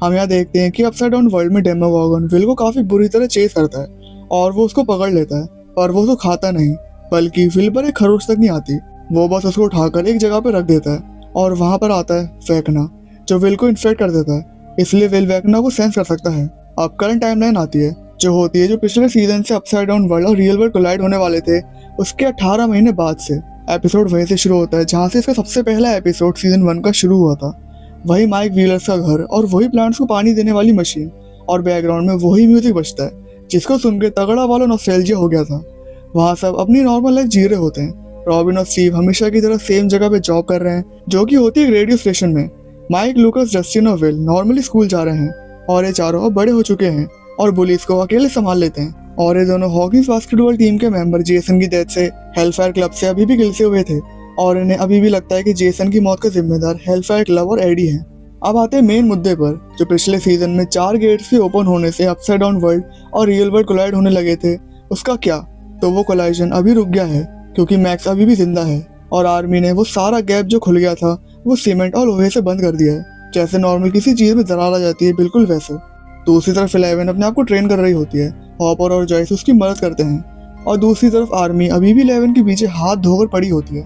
हम यहाँ देखते हैं कि अपसाइड डाउन वर्ल्ड में डेमोगॉगन विल को काफी बुरी तरह चेस करता है और वो उसको पकड़ लेता है, पर वो उसको खाता नहीं बल्कि विल पर एक खरोच तक नहीं आती। वो बस उसको उठाकर एक जगह पर रख देता है और वहां पर आता है वेगना जो विल को इन्फेक्ट कर देता है। इसलिए विल वेगना को सेंस कर सकता है। अब करंट टाइमलाइन आती है जो होती है जो पिछले सीजन से अपसाइड डाउन वर्ल्ड और रियल वर्ल्ड कोलाइड होने वाले थे उसके 18 महीने बाद से। एपिसोड वहीं से शुरू होता है जहाँ से इसका सबसे पहला एपिसोड सीजन 1 का शुरू हुआ था। वही माइक व्हीलर्स का घर और वही प्लांट्स को पानी देने वाली मशीन और बैकग्राउंड में वही म्यूजिक बजता है जिसको सुन के तगड़ा वाला नॉस्टैल्जिया हो गया था। वहाँ सब अपनी नॉर्मल लाइफ जी रहे होते हैं। रॉबिन और स्टीव हमेशा की तरह सेम जगह पे जॉब कर रहे हैं जो कि होती है रेडियो स्टेशन में। माइक, लूकस, जस्टिन और विल नॉर्मली स्कूल जा रहे हैं और ये चारों अब बड़े हो चुके हैं और बुलीज को अकेले संभाल लेते हैं। और ये दोनों हॉकिंस बास्केटबॉल टीम के मेंबर जेसन की डेथ से हेलफायर क्लब से अभी भी गिलसे हुए थे और इन्हें अभी भी लगता है कि जेसन की मौत का जिम्मेदार हेलफायर क्लब और एडी हैं। अब आते हैं मेन मुद्दे पर जो पिछले सीजन में 4 गेट्स के ओपन होने से अपसाइड डाउन वर्ल्ड और रियल वर्ल्ड कोलाइड होने लगे थे, उसका क्या? तो वो कोलाइजन अभी रुक गया है क्योंकि मैक्स अभी भी जिंदा है और आर्मी ने वो सारा गैप जो खुल गया था वो सीमेंट और लोहे से बंद कर दिया है। जैसे नॉर्मल किसी चीज में दरार आ जाती है बिल्कुल वैसे। दूसरी तरफ 11 अपने आप को ट्रेन कर रही होती है। हॉपर और जॉयस उसकी मदद करते हैं और दूसरी तरफ आर्मी अभी भी 11 के पीछे हाथ धोकर पड़ी होती है।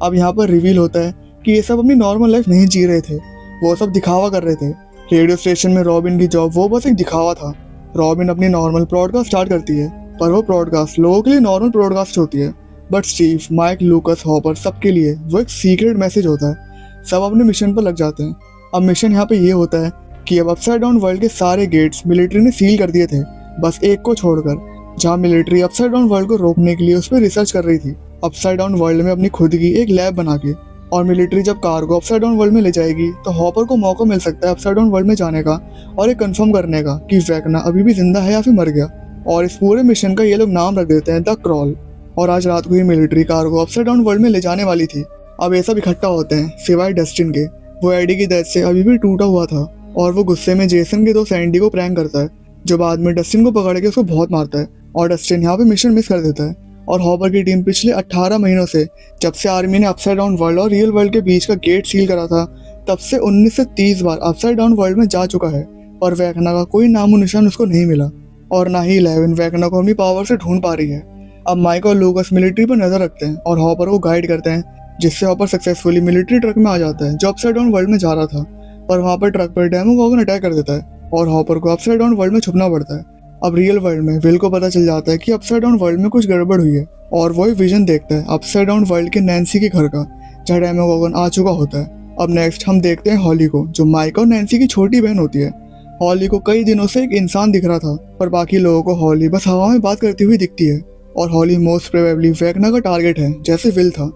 अब यहाँ पर रिवील होता है कि ये सब अपनी नॉर्मल लाइफ नहीं जी रहे थे, वो सब दिखावा कर रहे थे। रेडियो स्टेशन में रॉबिन की जॉब वो बस एक दिखावा था। रॉबिन अपनी नॉर्मल ब्रॉडकास्ट स्टार्ट करती है पर वो ब्रॉडकास्ट लोगों के लिए नॉर्मल ब्रॉडकास्ट होती है but Steve, Mike, Lucas, Hopper सबके लिए वो एक सीक्रेट मैसेज होता है। सब अपने मिशन पर लग जाते हैं। अब मिशन यहाँ पे ये होता है कि अब अपसाइड डाउन वर्ल्ड के सारे गेट्स मिलिट्री ने सील कर दिए थे बस एक को छोड़कर, जहाँ मिलिट्री अपसाइड डाउन वर्ल्ड को रोकने के लिए उस पर रिसर्च कर रही थी। अपसाइड डाउन वर्ल्ड में अपनी खुद की एक लैब बना के और मिलिट्री जब कार को अपसाइड डाउन वर्ल्ड में ले जाएगी तो हॉपर को मौका मिल सकता है अपसाइड डाउन वर्ल्ड में जाने का और ये कंफर्म करने का कि वेकना अभी भी जिंदा है या फिर मर गया। और इस पूरे मिशन का ये लोग नाम रख देते हैं द क्रॉल। और आज रात को ही मिलिट्री कार को अपसाइड डाउन वर्ल्ड में ले जाने वाली थी। अब ये सब इकट्ठा होते हैं सिवाय डस्टिन के। वो एडी की डेथ से अभी भी टूटा हुआ था और वो गुस्से में जेसन के दोस्त सैंडी को प्रैंक करता है, जो बाद में डस्टिन को पकड़ के उसको बहुत मारता है और डस्टिन यहाँ पे मिशन मिस कर देता है। और हॉपर की टीम पिछले 18 महीनों से, जब से आर्मी ने अपसाइड डाउन वर्ल्ड और रियल वर्ल्ड के बीच का गेट सील करा था, तब से 19 से 30 बार अपसाइड डाउन वर्ल्ड में जा चुका है और वेकना का कोई नामो निशान उसको नहीं मिला और ना ही 11 वेकना को अपनी पावर से ढूंढ पा रही है। अब माइक और लूकस मिलिट्री पर नजर रखते हैं और हॉपर को गाइड करते हैं, जिससे हॉपर सक्सेसफुली मिलिट्री ट्रक में आ जाता है जो अपसाइड डाउन वर्ल्ड में जा रहा था। पर वहाँ पर ट्रक पर डेमोगॉगन अटैक कर देता है और हॉपर को अपसाइड डाउन वर्ल्ड में छुपना पड़ता है। अब रियल वर्ल्ड में विल को पता चल जाता है कि अपसाइड डाउन वर्ल्ड में कुछ गड़बड़ हुई है और वो विजन देखता है अपसाइड डाउन वर्ल्ड के नैन्सी के घर का, जहाँ डेमोगॉगन आ चुका होता है। अब नेक्स्ट हम देखते हैं हॉली को, जो माइक और नैन्सी की छोटी बहन होती है। हॉली को कई दिनों से एक इंसान दिख रहा था, पर बाकी लोगों को हॉली बस हवा में बात करती हुई दिखती है और हॉली मोस्ट प्रोबेबली वेकना का टारगेट है, जैसे विल था।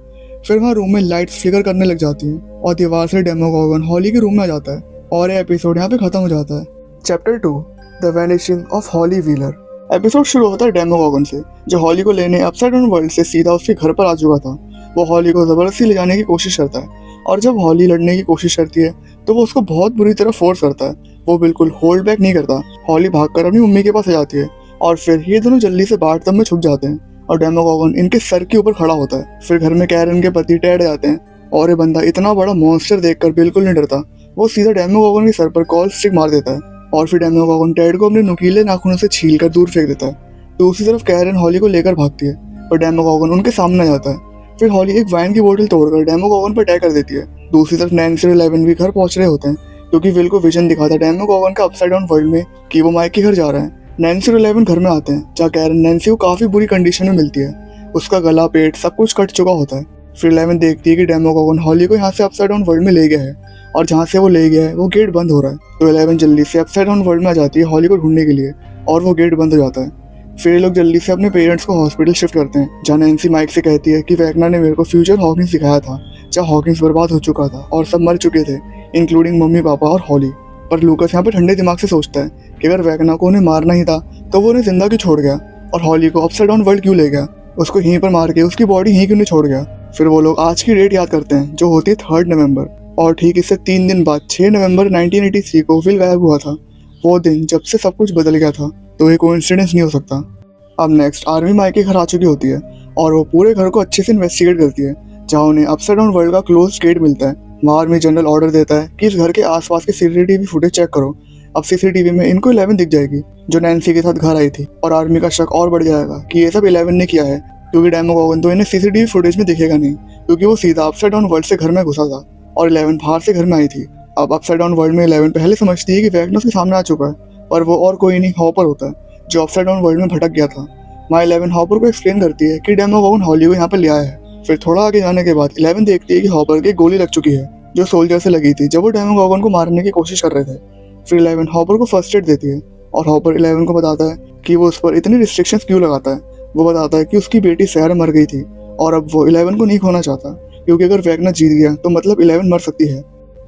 फिर वहाँ रूम में लाइट्स फ्लिकर करने लग जाती हैं और दीवार से डेमोगॉगन हॉली के रूम में आ जाता है और ये एपिसोड यहाँ पे खत्म हो जाता है। Chapter 2 the vanishing of Holly Wheeler. Episode शुरू होता है डेमोगॉगन से, जो हॉली को लेने अपसाइड डाउन वर्ल्ड से सीधा उसके घर पर आ चुका था। वो हॉली को जबरदस्ती ले जाने की कोशिश करता है और जब हॉली लड़ने की कोशिश करती है तो वो उसको बहुत बुरी तरह फोर्स करता है। वो बिल्कुल होल्ड बैक नहीं करता। हॉली भागकर अपनी मम्मी के पास आ जाती है और फिर ये दोनों जल्दी से बाथ टब में छुप जाते हैं और डेमोगॉगन इनके सर के ऊपर खड़ा होता है। फिर घर में कैरन के पति टेड जाते हैं और ये बंदा इतना बड़ा मॉन्स्टर देखकर बिल्कुल नहीं डरता। वो सीधा डेमोगॉगन के सर पर कॉल स्टिक मार देता है और फिर डेमोगॉगन टेड को अपने नुकीले नाखूनों से छीलकर दूर फेंक देता है। दूसरी तरफ कैरन हॉली को लेकर भागती है और डेमोगॉगन उनके सामने आ जाता है। फिर हॉली एक वाइन की बोतल तोड़कर डेमोगॉगन पर अटैक कर देती है। दूसरी तरफ नैन्सी और 11 भी घर पहुंच रहे होते हैं, क्योंकि विल को विजन दिखा था डेमोगॉगन का अपसाइड डाउन वर्ल्ड में कि वो माइक के घर जा रहा है। नैन्सी और 11 घर में आते हैं, जहाँ कैरन नैन्सी को काफी बुरी कंडीशन में मिलती है। उसका गला, पेट सब कुछ कट चुका होता है। फिर 11 देखती है कि डेमोगॉगन हॉली को यहाँ से अपसाइड डाउन वर्ल्ड में ले गया है और जहाँ से वो ले गया है वो गेट बंद हो रहा है। तो 11 जल्दी से अपसाइड डाउन वर्ल्ड में आ जाती है हॉली को ढूंढने के लिए और वो गेट बंद हो जाता है। फिर ये लोग जल्दी से अपने पेरेंट्स को हॉस्पिटल शिफ्ट करते हैं, जहाँ नैन्सी माइक से कहती है कि वेकना ने मेरे को फ्यूचर हॉकिंस सिखाया था, जहाँ हॉकिंस बर्बाद हो चुका था और सब मर चुके थे, इंक्लूडिंग मम्मी पापा और हॉली। पर लूकस यहाँ पे ठंडे दिमाग से सोचता है कि अगर वेकना को उन्हें मारना ही था तो वो उन्हें जिंदा क्यों छोड़ गया और हॉली को अपसाइड डाउन वर्ल्ड क्यों ले गया, उसको यहीं पर मार के उसकी बॉडी यहीं क्यों नहीं छोड़ गया। फिर वो लोग आज की डेट याद करते हैं, जो होती है 3 नवंबर, और ठीक इससे 3 दिन बाद 6 नवंबर 1983 को विल गायब हुआ था। वो दिन जब से सब कुछ बदल गया था, तो ये कोइंसिडेंस नहीं हो सकता। अब नेक्स्ट आर्मी माइक के घर आ चुकी होती है और वो पूरे घर को अच्छे से इन्वेस्टिगेट करती है, जहाँ उन्हें अपसाइड डाउन वर्ल्ड का क्लोज गेट मिलता है। वहाँ आर्मी जनरल ऑर्डर देता है कि इस घर के आसपास के सीसीटीवी फुटेज चेक करो। अब सीसीटीवी में इनको 11 दिख जाएगी, जो नैन्सी के साथ घर आई थी, और आर्मी का शक और बढ़ जाएगा कि ये सब 11 ने किया है, क्योंकि डेमोगॉगन तो इन्हें सीसीटीवी फुटेज में दिखेगा नहीं, क्योंकि वो सीधा अपसाइड डाउन वर्ल्ड से घर में घुसा था और 11 बाहर से घर में आई थी। अब अपसाइड डाउन वर्ल्ड में 11 पहले समझती है कि वेकना उसके सामने आ चुका है, पर वो और कोई नहीं हॉपर होता है, जो अपसाइड डाउन वर्ल्ड में भटक गया था। माँ 11 हॉपर को एक्सप्लेन करती है कि डेमोगॉगन हॉली को यहाँ पर ले आया है। फिर थोड़ा आगे जाने के बाद 11 देखती है कि हॉपर की गोली लग चुकी है, जो सोल्जर से लगी थी जब वो डेमोगॉगन को मारने की कोशिश कर रहे थे। फिर 11 हॉपर को फर्स्ट एड देती है और हॉपर 11 को बताता है कि वो उस पर इतनी रिस्ट्रिक्शंस क्यों लगाता है। वो बताता है कि उसकी बेटी सहर मर गई थी और अब वो 11 को नहीं खोना चाहता, क्योंकि अगर वेकना जीत गया तो मतलब 11 मर सकती है।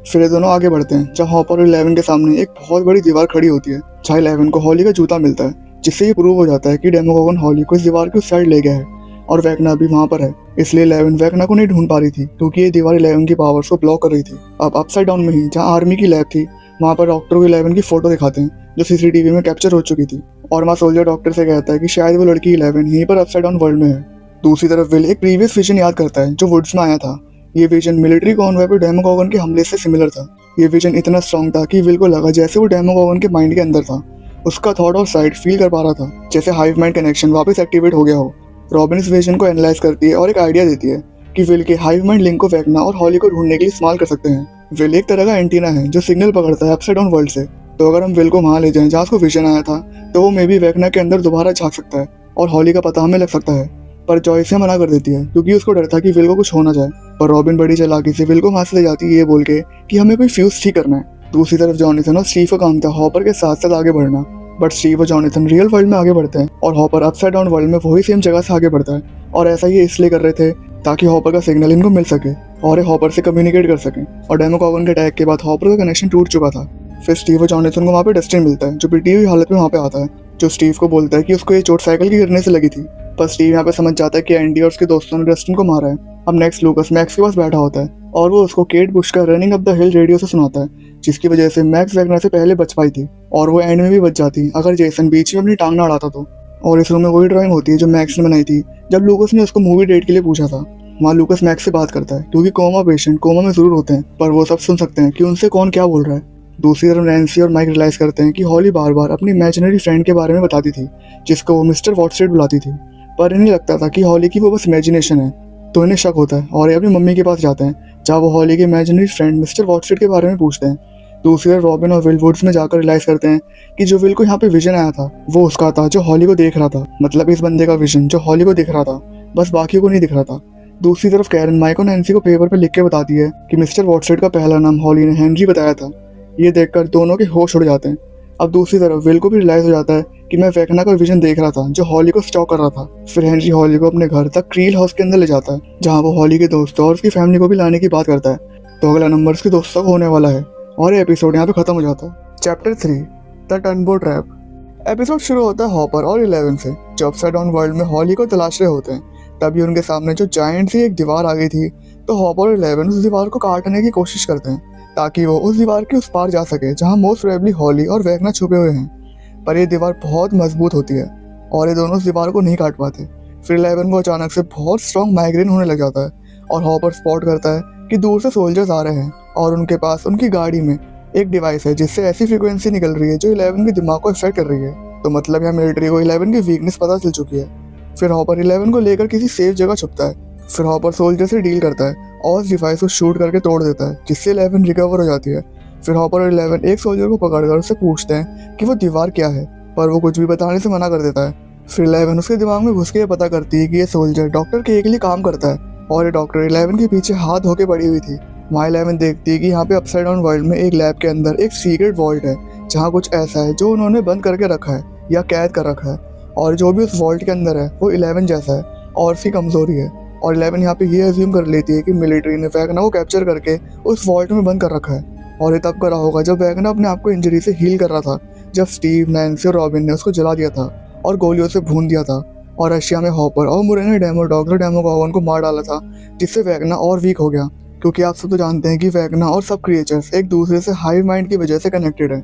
फिर ये दोनों आगे बढ़ते हैं, जहाँ हॉपर और 11 के सामने एक बहुत बड़ी दीवार खड़ी होती है, जहाँ 11 को हॉली का जूता मिलता है, जिससे ये प्रूव हो जाता है कि डेमोगॉगन हॉली को इस दीवार की उस साइड ले गया है और वेकना भी वहाँ पर है। इसलिए 11 वेकना को नहीं ढूंढ पा रही थी, क्योंकि ये दीवार 11 की पावर्स को ब्लॉक कर रही थी। अब अपसाइड डाउन में ही जहाँ आर्मी की लैब थी, वहाँ पर डॉक्टर को 11 की फोटो दिखाते हैं, जो सीसीटीवी में कैप्चर हो चुकी थी, और वहाँ सोल्जर डॉक्टर से कहता है कि शायद वो लड़की 11 यहीं पर अपसाइड डाउन वर्ल्ड में है। दूसरी तरफ विल एक प्रीवियस विजन याद करता है, जो वुड्स में आया था। ये विजन मिलिट्री कॉन्वॉय पर डेमोगॉगन के हमले से सिमिलर था। ये विजन इतना स्ट्रॉन्ग था कि विल को लगा जैसे वो डेमोगॉगन के माइंड के अंदर था। उसका थॉट और साइड फील कर पा रहा था, जैसे हाइव माइंड कनेक्शन वापस एक्टिवेट हो गया हो। रॉबिन इस विजन को एनालाइज करती है और एक आइडिया देती है कि विल के हाइव माइंड लिंक को वेकना और हॉली को ढूंढने के लिए इस्तेमाल कर सकते हैं। विल एक तरह का एंटीना है जो सिग्नल पकड़ता है अपसाइड डाउन वर्ल्ड से, तो अगर हम विल को वहाँ ले जाएं जहाँ उसको विजन आया था, तो वो मे बी वेकना के अंदर दोबारा झांक सकता है और हॉली का पता हमें लग सकता है। पर जॉयस से मना कर देती है, क्योंकि उसको डर था कि विल को कुछ हो ना जाए। पर रॉबिन बड़ी चालाकी से विल को वहाँ से ले जाती है, ये बोल के कि हमें कोई फ्यूज ठीक करना है। दूसरी तरफ जॉनथन और स्टीव का काम था हॉपर के साथ साथ आगे बढ़ना, बट स्टीव और जॉनथन रियल वर्ल्ड में आगे बढ़ते हैं और हॉपर अपसाइड डाउन वर्ल्ड में वही सेम जगह से आगे बढ़ता है। और ऐसा ये इसलिए कर रहे थे ताकि हॉपर का सिग्नल इनको मिल सके और ये हॉपर से कम्युनिकेट कर सकें। और डेमोगॉगन के अटैक के बाद हॉपर का कनेक्शन टूट चुका था। फिर स्टीव और जॉनसन को वहाँ पे डस्टिन मिलता है, जो पिटी हुई हालत में वहाँ पे आता है, जो स्टीव को बोलता है कि उसको ये चोट साइकिल के गिरने से लगी थी। पर स्टीव यहाँ पे समझ जाता है कि एंडी और उसके दोस्तों ने डस्टिन को मारा है। अब नेक्स्ट लूकस मैक्स के पास बैठा होता है और वो उसको केट बुश का running up the hill radio से सुनाता है, जिसकी वजह से मैक्स वैगनर से पहले बच पाई थी और वो एंड में भी बच जाती अगर जेसन बीच में अपनी टांग ना अड़ाता तो। और इस रूम में वही ड्राइंग होती है जो मैक्स ने बनाई थी जब लूकस ने उसको मूवी डेट के लिए पूछा था। वहाँ लूकस मैक्स से बात करता है क्योंकि कोमा पेशेंट कोमा में जरूर होते हैं, पर वो सब सुन सकते हैं कि उनसे कौन क्या बोल रहा है। दूसरी तरफ नैन्सी और माइक रियलाइज करते हैं कि हॉली बार बार अपनी इमेजिनरी फ्रेंड के बारे में बताती थी, जिसको वो मिस्टर वॉटस्टेड बुलाती थी, पर इन्हें लगता था कि हॉली की वो बस इमेजिनेशन है। तो इन्हें शक होता है और ये अपनी मम्मी के पास जाते हैं, जहाँ वो हॉली के इमेजिनरी फ्रेंड मिस्टर वॉटस्टेड के बारे में पूछते हैं। दूसरी तरफ रॉबिन और विल वुड्स में जाकर रियलाइज करते हैं कि जो विल को यहाँ पे विजन आया था वो उसका था जो हॉली को देख रहा था, मतलब इस बंदे का विजन जो हॉली को दिख रहा था, बस बाकी को नहीं दिख रहा था। दूसरी तरफ कैरन माइक और नैन्सी को पेपर पे लिख के बताती है कि मिस्टर वॉटस्टेड का पहला नाम हॉली ने हेनरी बताया था। ये देखकर दोनों के होश उड़ जाते हैं। अब दूसरी तरफ विल को भी रियलाइज हो जाता है कि मैं वैकना का विजन देख रहा था जो हॉली को स्टॉक कर रहा था। फिर हेनरी हॉली को अपने घर तक क्रील हाउस के अंदर ले जाता है, जहाँ वो हॉली के दोस्तों और उसकी फैमिली को भी लाने की बात करता है। तो अगला नंबर उसके दोस्तों का होने वाला है और ये एपिसोड यहाँ पे खत्म हो जाता है। Chapter 3 the turnbot trap. Episode शुरू होता है हॉपर और 11 से, जो अपसाइड डाउन वर्ल्ड में हॉली को तलाश रहे होते हैं। तभी उनके सामने जो जायंट सी एक दीवार आ गई थी, तो हॉपर और 11 उस दीवार को काटने की कोशिश करते हैं ताकि वो उस दीवार के उस पार जा सके जहाँ मोस्ट प्रोबेबली हॉली और वैगना छुपे हुए हैं। पर ये दीवार बहुत मजबूत होती है और ये दोनों उस दीवार को नहीं काट पाते। फिर 11 को अचानक से बहुत स्ट्रॉन्ग माइग्रेन होने लग जाता है और हॉपर स्पॉट करता है कि दूर से सोल्जर्स आ रहे हैं और उनके पास उनकी गाड़ी में एक डिवाइस है जिससे ऐसी फ्रीक्वेंसी निकल रही है जो 11 के दिमाग को इफेक्ट कर रही है। तो मतलब यहाँ मिलिट्री को 11 की वीकनेस पता चल चुकी है। फिर हॉपर 11 को लेकर किसी सेफ जगह छुपता है। फिर हॉपर सोल्जर से डील करता है और उस डिवाइस को शूट करके तोड़ देता है, जिससे 11 रिकवर हो जाती है। फिर हॉपर और 11 एक सोल्जर को पकड़कर उससे पूछते हैं कि वो दीवार क्या है, पर वो कुछ भी बताने से मना कर देता है। फिर 11 उसके दिमाग में घुस के ये पता करती है कि ये सोल्जर डॉक्टर के लिए काम करता है और ये डॉक्टर 11 के पीछे हाथ धोके पड़ी हुई थी। वहाँ 11 देखती है कि यहाँ पे अपसाइड डाउन वर्ल्ड में एक लैब के अंदर एक सीक्रेट वॉल्ट है, जहाँ कुछ ऐसा है जो उन्होंने बंद करके रखा है या कैद कर रखा है, और जो भी उस वॉल्ट के अंदर है वो 11 जैसा है और उसकी कमजोरी है। और 11 यहाँ पे ये अज्यूम कर लेती है कि मिलिट्री ने वैगना को कैप्चर करके उस वॉल्ट में बंद कर रखा है। और ये तब करा होगा जब वैगना अपने आप को इंजरी से हील कर रहा था, जब स्टीव, नैन्सी और रॉबिन ने उसको जला दिया था और गोलियों से भून दिया था। और रशिया में हॉपर और मुरे ने डेमोडॉग और डेमोगॉगन को मार डाला था, जिससे वैगना और वीक हो गया। क्योंकि आप सब तो जानते हैं कि वैगना और सब क्रिएचर्स एक दूसरे से हाइव माइंड की वजह से कनेक्टेड है।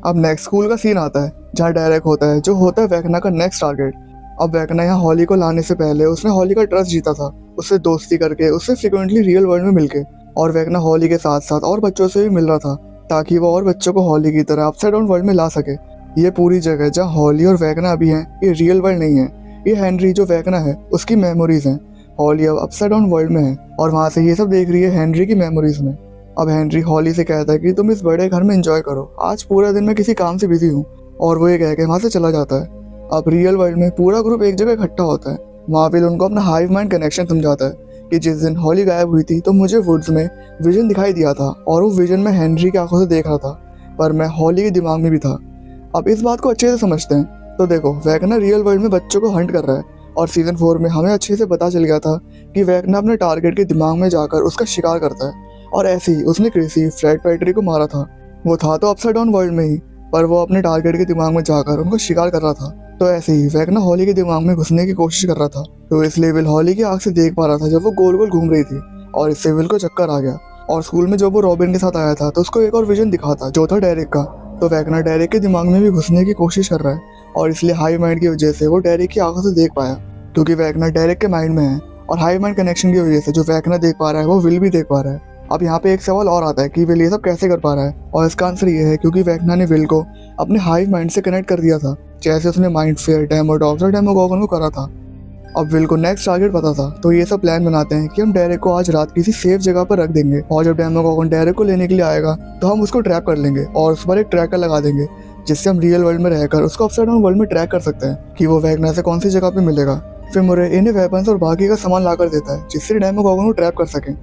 अब नेक्स्ट स्कूल का सीन आता है जहाँ डायरेक्ट होता है, जो होता है वैगना का नेक्स्ट टारगेट। अब वैगना यहाँ हॉली को लाने से पहले उसने हॉली का ट्रस्ट जीता था, उससे दोस्ती करके, उससे फ्रिक्वेंटली रियल वर्ल्ड में मिलके। और वैगना हॉली के साथ साथ और बच्चों से भी मिल रहा था ताकि वो और बच्चों को हॉली की तरह अपसाइड डाउन वर्ल्ड में ला सके। ये पूरी जगह जहाँ हॉली और वैगना अभी हैं, ये रियल वर्ल्ड नहीं है। ये हेनरी जो वैगना है उसकी मेमोरीज हैं। हॉली अब अपसाइड डाउन वर्ल्ड में है और वहाँ से ये सब देख रही है हेनरी की मेमोरीज में। अब हेनरी हॉली से कहता है कि तुम इस बड़े घर में एंजॉय करो, आज पूरा दिन मैं किसी काम से बिजी हूँ, और वो ये कह के वहाँ से चला जाता है। अब रियल वर्ल्ड में पूरा ग्रुप एक जगह इकट्ठा होता है। वहाँ पे उनको अपना हाइव माइंड कनेक्शन समझाता है कि जिस दिन हॉली गायब हुई थी तो मुझे वुड्स में विजन दिखाई दिया था और वो विजन में हेनरी की आंखों से देख रहा था, पर मैं हॉली के दिमाग में भी था। अब इस बात को अच्छे से समझते हैं तो देखो, वैगना रियल वर्ल्ड में बच्चों को हंट कर रहा है और सीजन 4 में हमें अच्छे से पता चल गया था कि वैगना अपने टारगेट के दिमाग में जाकर उसका शिकार करता है। और ऐसे ही उसने क्रिसी फ्रेड पैट्री को मारा था। वो था तो अपसाइड डाउन वर्ल्ड में ही, पर वो अपने टारगेट के दिमाग में जाकर उनको शिकार कर रहा था। तो ऐसे ही वैगना हॉली के दिमाग में घुसने की कोशिश कर रहा था। तो इसलिए विल हॉली की आंख से देख पा रहा था जब वो गोल गोल घूम रही थी, और इससे विल को चक्कर आ गया। और स्कूल में जब वो रॉबिन के साथ आया था तो उसको एक और विजन दिखा था जो था डेरिक का। तो वैगना डेरिक के दिमाग में भी घुसने की कोशिश कर रहा है और इसलिए हाई माइंड की वजह से वो डेरिक की आंखों से देख पाया, क्योंकि वैगना डेरिक के माइंड में है। और हाई माइंड कनेक्शन की वजह से जो वैगना देख पा रहा है वो विल भी देख पा रहा है। अब यहाँ पे एक सवाल और आता है कि विल ये सब कैसे कर पा रहा है, और इसका आंसर ये है क्योंकि वैगना ने विल को अपने हाइव माइंड से कनेक्ट कर दिया था, जैसे उसने माइंड फेयर, डेमोडॉग्स और डेमोगॉगन को करा था। अब विल को नेक्स्ट टारगेट पता था, तो ये सब प्लान बनाते हैं कि हम डेरिक को आज रात किसी सेफ जगह पर रख देंगे, और जब डेमोगॉगन डेरिक को लेने के लिए आएगा तो हम उसको ट्रैप कर लेंगे और उस पर एक ट्रैकर लगा देंगे, जिससे हम रियल वर्ल्ड में रहकर उसको अपसाइड डाउन वर्ल्ड में ट्रैक कर सकते हैं कि वो वैगना से कौन सी जगह पे मिलेगा। फिर मुरे इन्हें वेपन्स और बाकी का सामान ला कर देता है जिससे डेमोगॉगन को ट्रैप कर सकें।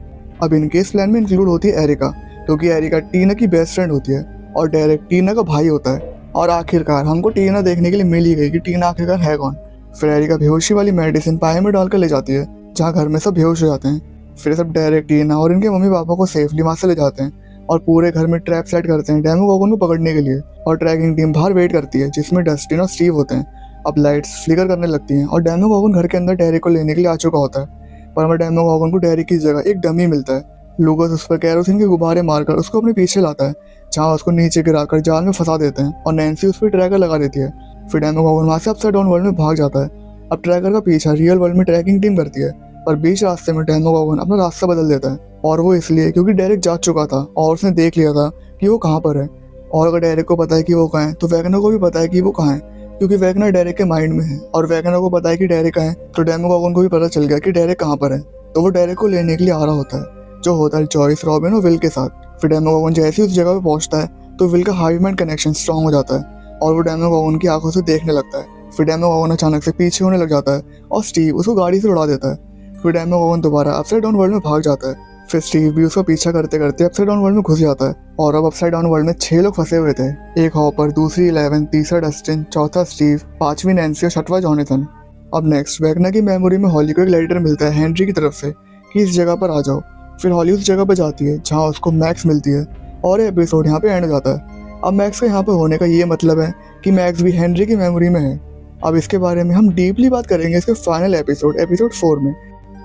अब इनके इस प्लान में इंक्लूड होती है एरिका, क्योंकि एरिका टीना की बेस्ट फ्रेंड होती है और डेरिक टीना का भाई होता है। और आखिरकार हमको टीना देखने के लिए मिल ही गई कि टीना आखिरकार है कौन। फिर एरिका बेहोशी वाली मेडिसिन पाए में डालकर ले जाती है, जहाँ घर में सब बेहोश हो जाते हैं। फिर सब डेरेक, टीना और इनके मम्मी पापा को सेफली वहाँ से ले जाते हैं और पूरे घर में ट्रैप सेट करते हैं डेमोगोगन को पकड़ने के लिए। और ट्रैकिंग टीम बाहर वेट करती है जिसमें डस्टिन और स्टीव होते हैं। अब लाइट्स फ्लिकर करने लगती हैं और डेमोगोगन घर के अंदर डेरेक को लेने के लिए आ चुका होता है। पर हमें डेमोगोगन को डेरेक की जगह एक डमी मिलता है। लूकास उस पर केरोसिन के गुब्बारे मारकर उसको अपने पीछे लाता है, जहाँ उसको नीचे गिराकर जाल में फंसा देते हैं और नैन्सी उस पर ट्रैकर लगा देती है। फिर डेमोगोगन वहाँ से अपसाइड डाउन वर्ल्ड में भाग जाता है। अब ट्रैकर का पीछा रियल वर्ल्ड में ट्रैकिंग टीम करती है, पर बीच रास्ते में डेमोगोगन अपना रास्ता बदल देता है। और वो इसलिए क्योंकि डेरेक जा चुका था और उसने देख लिया था कि वो कहाँ पर है। और अगर डेरेक को पता है कि वो कहाँ है तो वैगनर को भी पता है कि वो कहाँ है, क्योंकि वैगनर डेरेक के माइंड में है। और वैगनर को पता है कि डेरेक कहाँ है तो डेमोगोगन को भी पता चल गया कि डेरेक कहाँ पर है। तो वो डेरेक को लेने के लिए आ रहा होता है, जो होता है जॉयस, रॉबिन और विल के साथ। फिर डेमोगोगन जैसे ही उस जगह पे पहुंचता है तो विल का हाइव माइंड कनेक्शन स्ट्रांग हो जाता है और वो डेमोगोगन की आंखों से देखने लगता है। फिर डेमोगोगन अचानक से पीछे होने लग जाता है और स्टीव उसको गाड़ी से उड़ा देता है। फिर डेमोगोगन दोबारा अपसाइड डाउन वर्ल्ड में भाग जाता है। फिर स्टीव भी उसका पीछा करते करते अपसाइड डाउन वर्ल्ड में घुस जाता है। और अब अपसाइड डाउन वर्ल्ड में 6 लोग फंसे हुए थे, एक हॉपर, दूसरी 11, तीसरा डस्टिन, चौथा स्टीव, पांचवी नैन्सी और छठवां जॉनथन। अब नेक्स्ट वैगनर की मेमोरी में हॉली को एक लेटर मिलता है हेनरी की तरफ से कि इस जगह पर आ जाओ। फिर हॉली उस जगह पर जाती है जहाँ उसको मैक्स मिलती है और एपिसोड यहाँ पे एंड हो जाता है। अब मैक्स का यहाँ पे होने का ये मतलब है कि मैक्स भी हेनरी की मेमोरी में है। अब इसके बारे में हम डीपली बात करेंगे इसके फाइनल एपिसोड 4 में।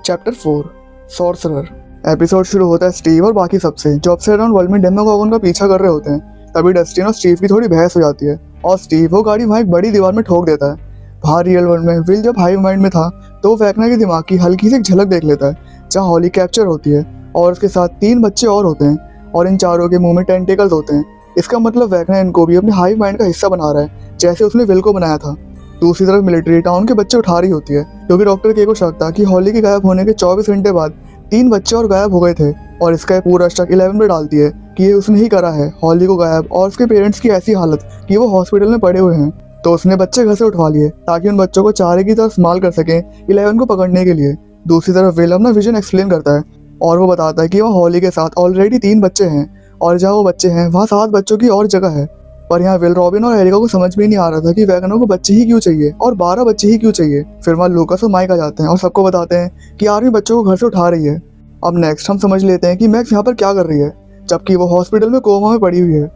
Chapter 4 sorcerer. एपिसोड शुरू होता है स्टीव और बाकी सबसे जो अपसाइड डाउन वर्ल्ड में डेमोगोगन का पीछा कर रहे होते हैं। तभी डस्टिन और स्टीव की थोड़ी बहस हो जाती है और स्टीव वो गाड़ी वहाँ एक बड़ी दीवार में ठोक देता है। बाहर रियल वर्ल्ड में विल जब हाइव माइंड में था तो वो वैगनर के दिमाग की हल्की सी एक झलक देख लेता है, जहाँ हॉली कैप्चर होती है और उसके साथ 3 बच्चे और होते हैं और इन चारों के मुंह में टेंटिकल्स होते हैं। इसका मतलब वैगनर इनको भी अपने हाइव माइंड का हिस्सा बना रहा है, जैसे उसने विल को बनाया था। दूसरी तरफ मिलिट्री टाउन के बच्चे उठा रही होती है क्योंकि डॉक्टर के को शक था कि हॉली के गायब होने के 24 घंटे बाद 3 बच्चे और गायब हो गए थे। और इसका ये पूरा शक 11 पे डालती है कि ये उसने ही करा है, हॉली को गायब और उसके पेरेंट्स की ऐसी हालत कि वो हॉस्पिटल में पड़े हुए हैं। तो उसने बच्चे घर से उठवा लिए ताकि उन बच्चों को चारे की तरफ इस्तेमाल कर सकें 11 को पकड़ने के लिए। दूसरी तरफ विल अपना विजन एक्सप्लेन करता है और वो बताता है कि वहाँ हॉली के साथ ऑलरेडी 3 बच्चे हैं और जहाँ वो बच्चे हैं वहाँ 7 बच्चों की और जगह है। पर यहाँ विल, रॉबिन और एरिका को समझ में नहीं आ रहा था कि वैगनर को बच्चे ही क्यों चाहिए और 12 बच्चे ही क्यों चाहिए। फिर वहाँ लूकास और माइक आ जाते हैं और सबको बताते हैं कि आर्मी बच्चों को घर से उठा रही है। अब नेक्स्ट हम समझ लेते हैं कि मैक्स यहाँ पर क्या कर रही है, जबकि वो हॉस्पिटल में कोमा में पड़ी हुई है।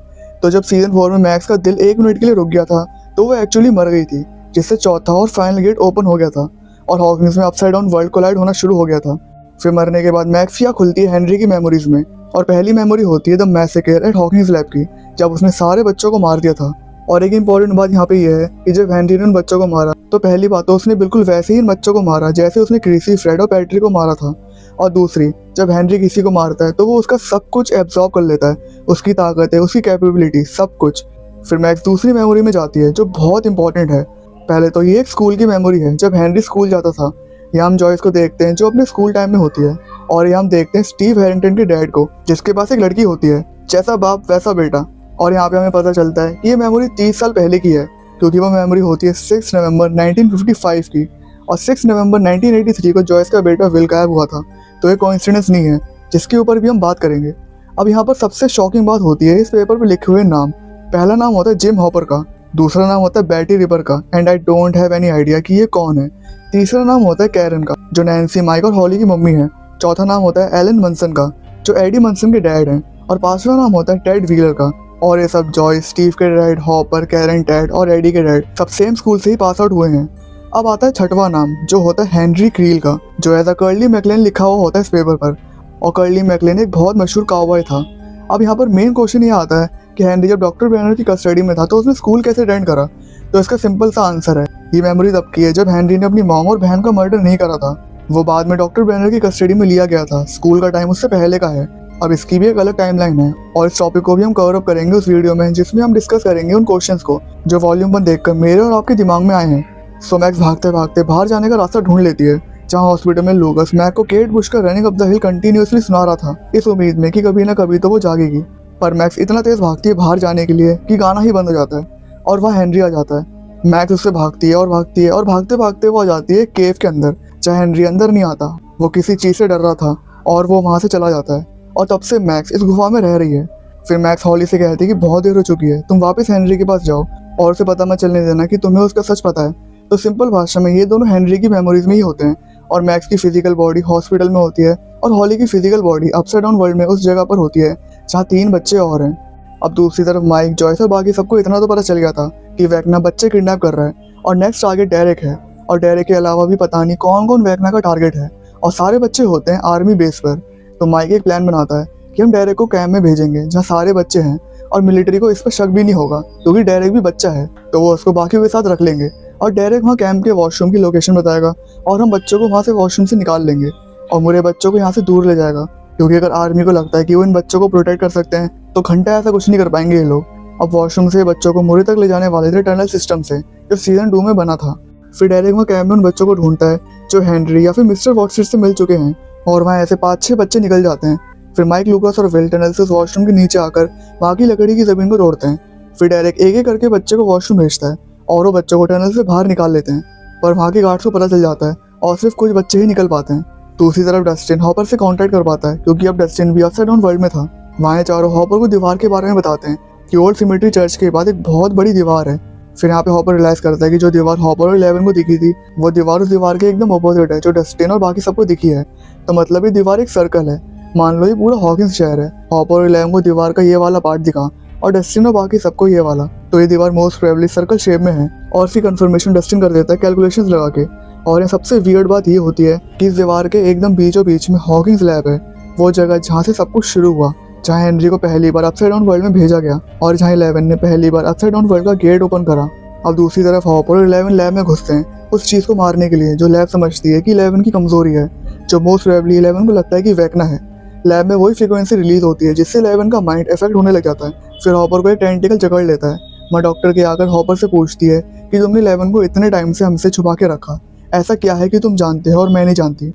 तो जब सीजन 4 में मैक्स का दिल 1 मिनट के लिए रुक गया था तो वो एक्चुअली मर गई थी, जिससे चौथा और फाइनल गेट ओपन हो गया था और हॉकिंस में अपसाइड डाउन वर्ल्ड कोलाइड होना शुरू हो गया था। फिर मरने के बाद मैक्स यहाँ खुलती है हेनरी की मेमोरीज में और पहली मेमोरी होती है the massacre at Hawkins lab की, जब उसने सारे बच्चों को मार दिया था। और एक इंपॉर्टेंट बात यहाँ पे ये है कि जब हेनरी ने उन बच्चों को मारा तो पहली बात तो उसने बिल्कुल वैसे ही इन बच्चों को मारा जैसे उसने क्रिसी, फ्रेड और पैट्रिक को मारा था। और दूसरी, जब हेनरी किसी को मारता है तो वो उसका सब कुछ एब्जॉर्ब कर लेता है, उसकी ताकत है, उसकी कैपेबिलिटी, सब कुछ। फिर मैक्स दूसरी मेमोरी में जाती है जो बहुत इंपॉर्टेंट है। पहले तो ये एक स्कूल की मेमोरी है जब हेनरी स्कूल जाता था। यहाँ हम जॉयस को देखते हैं जो अपने स्कूल टाइम में होती है और यहाँ हम देखते हैं स्टीव हैरिंगटन के डैड को जिसके पास एक लड़की होती है, जैसा बाप वैसा बेटा। और यहाँ पे हमें पता चलता है कि ये मेमोरी 30 साल पहले की है क्योंकि वो मेमोरी होती है 6 नवंबर 1955 की और 6 नवंबर 1983 को जॉयस का बेटा विल गायब हुआ था। तो ये कोइंसिडेंस नहीं है जिसके ऊपर भी हम बात करेंगे। अब यहाँ पर सबसे शॉकिंग बात होती है इस पेपर पे लिखे हुए नाम। पहला नाम होता है जिम हॉपर का, दूसरा नाम होता है बैटी रिपर का and I don't have any idea कि ये कौन है। तीसरा नाम होता है कैरन का जो नैन्सी, माइक और हॉली की मम्मी है। चौथा नाम होता है एलन मनसन का जो एडी मनसन के डैड हैं और पांचवा नाम होता है टेड व्हीलर का। और ये सब जॉयस, स्टीव के डैड, हॉपर, कैरन, टेड और एडी के डैड सब सेम स्कूल से ही पास आउट हुए हैं। अब आता है छठवां नाम जो होता है हेनरी क्रील का जो एज अ कर्ली मैकलेन लिखा हुआ होता है इस पेपर पर। और कर्ली मैकलेन एक बहुत मशहूर काउबॉय था। अब यहाँ पर मेन क्वेश्चन ये आता है कि हेनरी जब डॉक्टर ब्रेनर की कस्टडी में था तो उसने स्कूल कैसे अटेंड करा। तो इसका सिंपल सा आंसर है, ये मेमोरी तब की है जब हेनरी ने अपनी मॉम और बहन का मर्डर नहीं करा था। वो बाद में डॉक्टर ब्रेनर की कस्टडी में लिया गया था, स्कूल का टाइम उससे पहले का है। अब इसकी भी एक अलग टाइमलाइन है और इस टॉपिक को भी हम कवर अप करेंगे उस वीडियो में जिसमें हम डिस्कस करेंगे उन क्वेश्चंस को जो वॉल्यूम 1 देखकर मेरे और आपके दिमाग में आए हैं। सो मैक्स भागते भागते बाहर जाने का रास्ता ढूंढ लेती है जहाँ हॉस्पिटल में लूकास मैक को केट बुश का running up the hill continuously सुना रहा था, इस उम्मीद में कि कभी ना कभी तो वो जागेगी। पर मैक्स इतना तेज भागती है बाहर जाने के लिए कि गाना ही बंद हो जाता है और वहाँ हेनरी आ जाता है। मैक्स उससे भागती है और भागती है और भागते भागते वो आ जाती है केव के अंदर जहाँ हेनरी अंदर नहीं आता, वो किसी चीज़ से डर रहा था और वो वहाँ से चला जाता है। और तब से मैक्स इस गुफा में रह रही है। फिर मैक्स हॉली से कहती है कि बहुत देर हो चुकी है, तुम वापस हेनरी के पास जाओ और उसे पता मत चलने देना कि तुम्हें उसका सच पता है। तो सिंपल भाषा में ये दोनों हेनरी की मेमोरीज में ही होते हैं और मैक्स की फिजिकल बॉडी हॉस्पिटल में होती है और हॉली की physical body upside down world में उस जगह पर होती है जहाँ 3 बच्चे और हैं। अब दूसरी तरफ माइक, जॉयस और बाकी सबको इतना तो पता चल गया था कि वेक्ना बच्चे किडनैप कर रहा है और नेक्स्ट टारगेट डेरेक है। और डेरेक के अलावा भी पता नहीं कौन कौन वेक्ना का टारगेट है और सारे बच्चे होते हैं आर्मी बेस पर। तो माइक एक प्लान बनाता है कि हम डेरेक को कैंप में भेजेंगे जहाँ सारे बच्चे हैं और मिलिट्री को इस पर शक भी नहीं होगा क्योंकि डेरेक भी बच्चा है, तो वो उसको बाकियों के साथ रख लेंगे और डेरेक वहाँ कैंप के वॉशरूम की लोकेशन बताएगा और हम बच्चों को वहाँ से वॉशरूम से निकाल लेंगे और मुरे बच्चों को यहाँ से दूर ले जाएगा, क्योंकि अगर आर्मी को लगता है कि वो इन बच्चों को प्रोटेक्ट कर सकते हैं तो घंटा ऐसा कुछ नहीं कर पाएंगे ये लोग। अब वॉशरूम से बच्चों को मुरे तक ले जाने वाले थे टनल सिस्टम से जो सीजन 2 में बना था। फिर डेरेक वहाँ कैंप में उन बच्चों को ढूंढता है जो हेनरी या फिर मिस्टर वॉटसन से मिल चुके हैं और वहाँ ऐसे 5-6 बच्चे निकल जाते हैं। फिर माइक, लूकास और विल टनल से उस वॉशरूम के नीचे आकर बाकी लकड़ी की जमीन को तोड़ते हैं। फिर डेरेक एक एक करके बच्चे को वॉशरूम भेजता है और वो बच्चों को टनल से बाहर निकाल लेते हैं, पर वहाँ के गार्ड्स को पता चल जाता है और सिर्फ कुछ बच्चे ही निकल पाते हैं। दूसरी तरफ डस्टिन हॉपर से कांटेक्ट कर पाता है क्योंकि अब डस्टिन भी अपसाइड डाउन वर्ल्ड में था। वहाँ चारों हॉपर को दीवार के बारे में बताते हैं कि ओल्ड सिमेट्री चर्च के बाद एक बहुत बड़ी दीवार है। फिर यहाँ पे हॉपर रियलाइज करता है कि जो दीवार हॉपर और 11 को दिखी थी वो दीवार उस दीवार के एकदम अपोजिट है जो डस्टिन और बाकी सबको दिखी है। तो मतलब ये दीवार एक सर्कल है, मान लो ये पूरा हॉकिंस शहर है। हॉपर और 11 को दीवार का ये वाला पार्ट दिखा और डस्टिन और बाकी सबको ये वाला, तो ये दीवार मोस्ट प्रोबेबली सर्कल शेप में है। और फिर कंफर्मेशन डस्टिन कर देता है कैलकुलेशंस लगा के। और यहाँ सबसे वियर्ड बात ये होती है कि इस दीवार के एकदम बीचों बीच में हॉकिंस लैब है, वो जगह जहाँ से सब कुछ शुरू हुआ, जहाँ हेनरी को पहली बार अपसाइड डाउन वर्ल्ड में भेजा गया और जहाँ 11 ने पहली बार अपसाइड डाउन वर्ल्ड का गेट ओपन करा। अब दूसरी तरफ हॉपर और 11 लैब में घुसते हैं उस चीज़ को मारने के लिए जो लैब समझती है कि 11 की कमजोरी है, जो मोस्ट प्रोबेबली 11 को लगता है कि वेक्ना है। लैब में वही फ्रीक्वेंसी रिलीज होती है जिससे 11 का माइंड इफेक्ट होने लग जाता है। फिर हॉपर को एक टेंटिकल जकड़ लेता है। माँ डॉक्टर के आकर हॉपर से पूछती है कि तुमने 11 को इतने टाइम से हमसे छुपा के रखा, ऐसा क्या है कि तुम जानते हो और मैं नहीं जानती।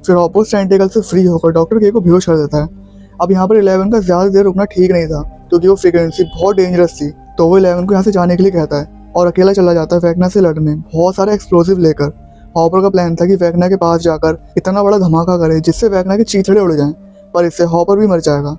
फिर हॉपर टेंटिकल से फ्री होकर डॉक्टर के को बेहोश कर देता है। अब यहाँ पर 11 का ज़्यादा देर रुकना ठीक नहीं था क्योंकि वो फ्रीक्वेंसी बहुत डेंजरस थी, तो वो 11 को यहाँ से जाने के लिए कहता है और अकेला चला जाता है वेक्ना से लड़ने बहुत सारे एक्सप्लोसिव लेकर। हॉपर का प्लान था कि वेक्ना के पास जाकर इतना बड़ा धमाका करे जिससे वेक्ना के चीथड़े उड़ जाएं, पर इससे हॉपर भी मर जाएगा।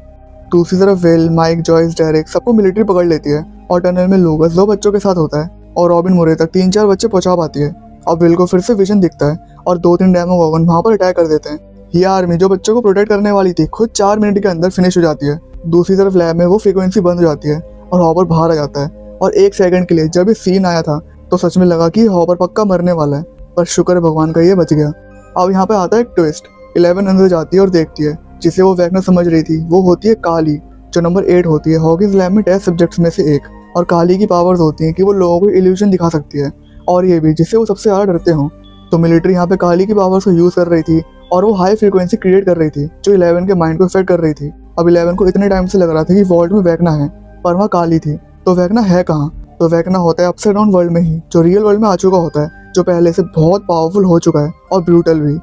दूसरी तरफ विल, माइक, जॉयस, डेरेक सबको मिलिट्री पकड़ लेती है और टनल में लूकास 2 बच्चों के साथ होता है और रॉबिन मुरे तक 3-4 बच्चे पहुंचा पाती है। अब विल को फिर से विजन दिखता है और 2-3 डेमो वॉगन वहाँ पर अटैक कर देते हैं। ये आर्मी जो बच्चों को प्रोटेक्ट करने वाली थी खुद 4 मिनट के अंदर फिनिश हो जाती है। दूसरी तरफ लैब में वो फ्रीक्वेंसी बंद हो जाती है और हॉपर बाहर आ जाता है और 1 सेकंड के लिए जब ये सीन आया था तो सच में लगा कि हॉपर पक्का मरने वाला है, पर शुक्र है भगवान का ये बच गया। अब यहाँ पे आता है एक ट्विस्ट। 11 अंदर जाती है और देखती है जिसे वो वेक्ना समझ रही थी वो होती है काली, जो नंबर 8 होती है हॉकिंस लैब में टेस्ट सब्जेक्ट्स में से एक। और काली की पावर्स होती हैं कि वो लोगों को इल्यूजन दिखा सकती है और ये भी जिससे वो सबसे ज़्यादा डरते हों। तो मिलिट्री यहाँ पे काली की पावर्स को यूज़ कर रही थी और वो हाई फ्रीक्वेंसी क्रिएट कर रही थी जो 11 के माइंड को इफेक्ट कर रही थी। अब 11 को इतने टाइम से लग रहा था कि वॉल्ट में वेक्ना है, पर वहाँ काली थी। तो वेक्ना है कहाँ? तो वेक्ना होता है अपसाइड डाउन वर्ल्ड में ही, जो रियल वर्ल्ड में आ चुका होता है, जो पहले से बहुत पावरफुल हो चुका है और ब्रूटल भी।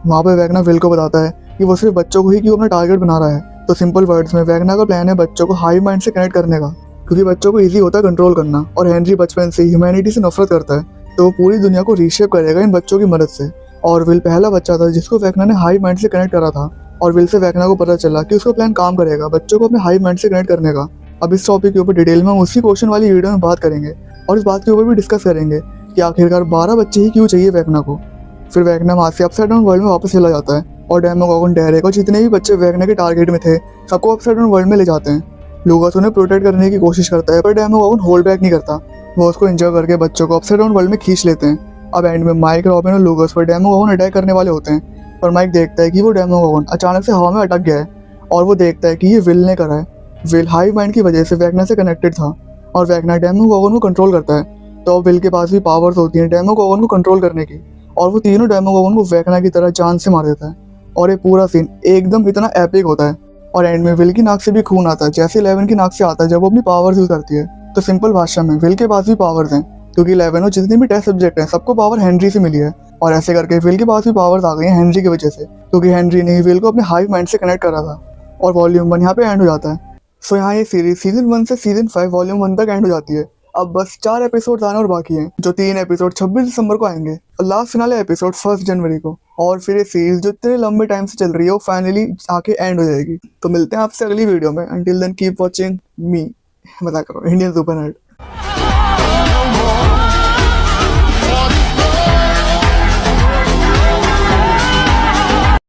वहाँ पे वेक्ना विल को बताता है कि वो सिर्फ बच्चों को ही क्यों अपना टारगेट बना रहा है। तो सिंपल वर्ड्स में वेक्ना का प्लान है बच्चों को हाई माइंड से कनेक्ट करने का, क्योंकि बच्चों को ईजी होता है कंट्रोल करना और हेनरी बचपन से ह्यूमैनिटी से नफरत करता है, तो वो पूरी दुनिया को रीशेप करेगा इन बच्चों की मदद से। और विल पहला बच्चा था जिसको वेक्ना ने हाई माइंड से कनेक्ट करा था और विल से वेक्ना को पता चला कि उसका प्लान काम करेगा बच्चों को अपने हाई माइंड से कनेक्ट करने का। अब इस टॉपिक के ऊपर डिटेल में हम उसी क्वेश्चन वाली वीडियो में बात करेंगे और इस बात के ऊपर भी डिस्कस करेंगे कि आखिरकार 12 बच्चे ही क्यों चाहिए वेक्ना को। फिर वेक्ना वहाँ से अपसाइड डाउन वर्ल्ड में वापस चला जाता है और डेमोगॉगन, डेरेक और जितने भी बच्चे वेक्ना के टारगेट में थे सबको अपसाइड डाउन वर्ल्ड में ले जाते हैं। लूकास उन्हें प्रोटेक्ट करने की कोशिश करता है पर डेमोगॉगन होल्ड बैक नहीं करता, वो उसको इंजर करके बच्चों को अपसाइड डाउन वर्ल्ड में खींच लेते हैं। अब एंड में माइक, रॉबिन और लूकास पर डेमोगॉगन अटैक करने वाले होते हैं, पर माइक देखता है कि वो डेमोगॉगन अचानक से हवा में अटक गया है और वो देखता है कि ये विल ने करा है। विल हाई माइंड की वजह से वेक्ना से कनेक्टेड था और वेक्ना डेमोगॉगन को कंट्रोल करता है, तो अब विल के पास भी पावर्स होती हैं डेमोगॉगन को कंट्रोल करने की और वो तीनों डेमोगॉगन को वेक्ना की तरह जान से मार देता है। और ये पूरा सीन एकदम इतना एपिक होता है और एंड में विल की नाक से भी खून आता है जैसे 11 की नाक से आता है जब वो अपनी पावर्स यूज करती है। तो सिंपल भाषा में विल के पास भी पावर्स हैं क्योंकि 11 और जितने भी टेस्ट सब्जेक्ट हैं सबको पावर हेनरी से मिली है और ऐसे करके विल के पास भी पावर्स आ गई हैं हेनरी की वजह से, क्योंकि हेनरी ने ही विल को अपने हाई माइंड से कनेक्ट करा था। और वॉल्यूम 1 यहाँ पे एंड हो जाता है। सो यहाँ ये सीरीज सीजन 1 से सीजन 5 वॉल्यूम 1 तक एंड हो जाती है। अब बस 4 एपिसोड आने और बाकी हैं, जो 3 एपिसोड 26 दिसंबर को आएंगे और लास्ट फिनाले एपिसोड 1 जनवरी को। और फिर ये सीरीज जो इतने लंबे टाइम से चल रही है वो फाइनली आके एंड हो जाएगी। तो मिलते हैं आपसे अगली वीडियो में। Until then keep watching me, मजाक करो, इंडियन सुपर नेट।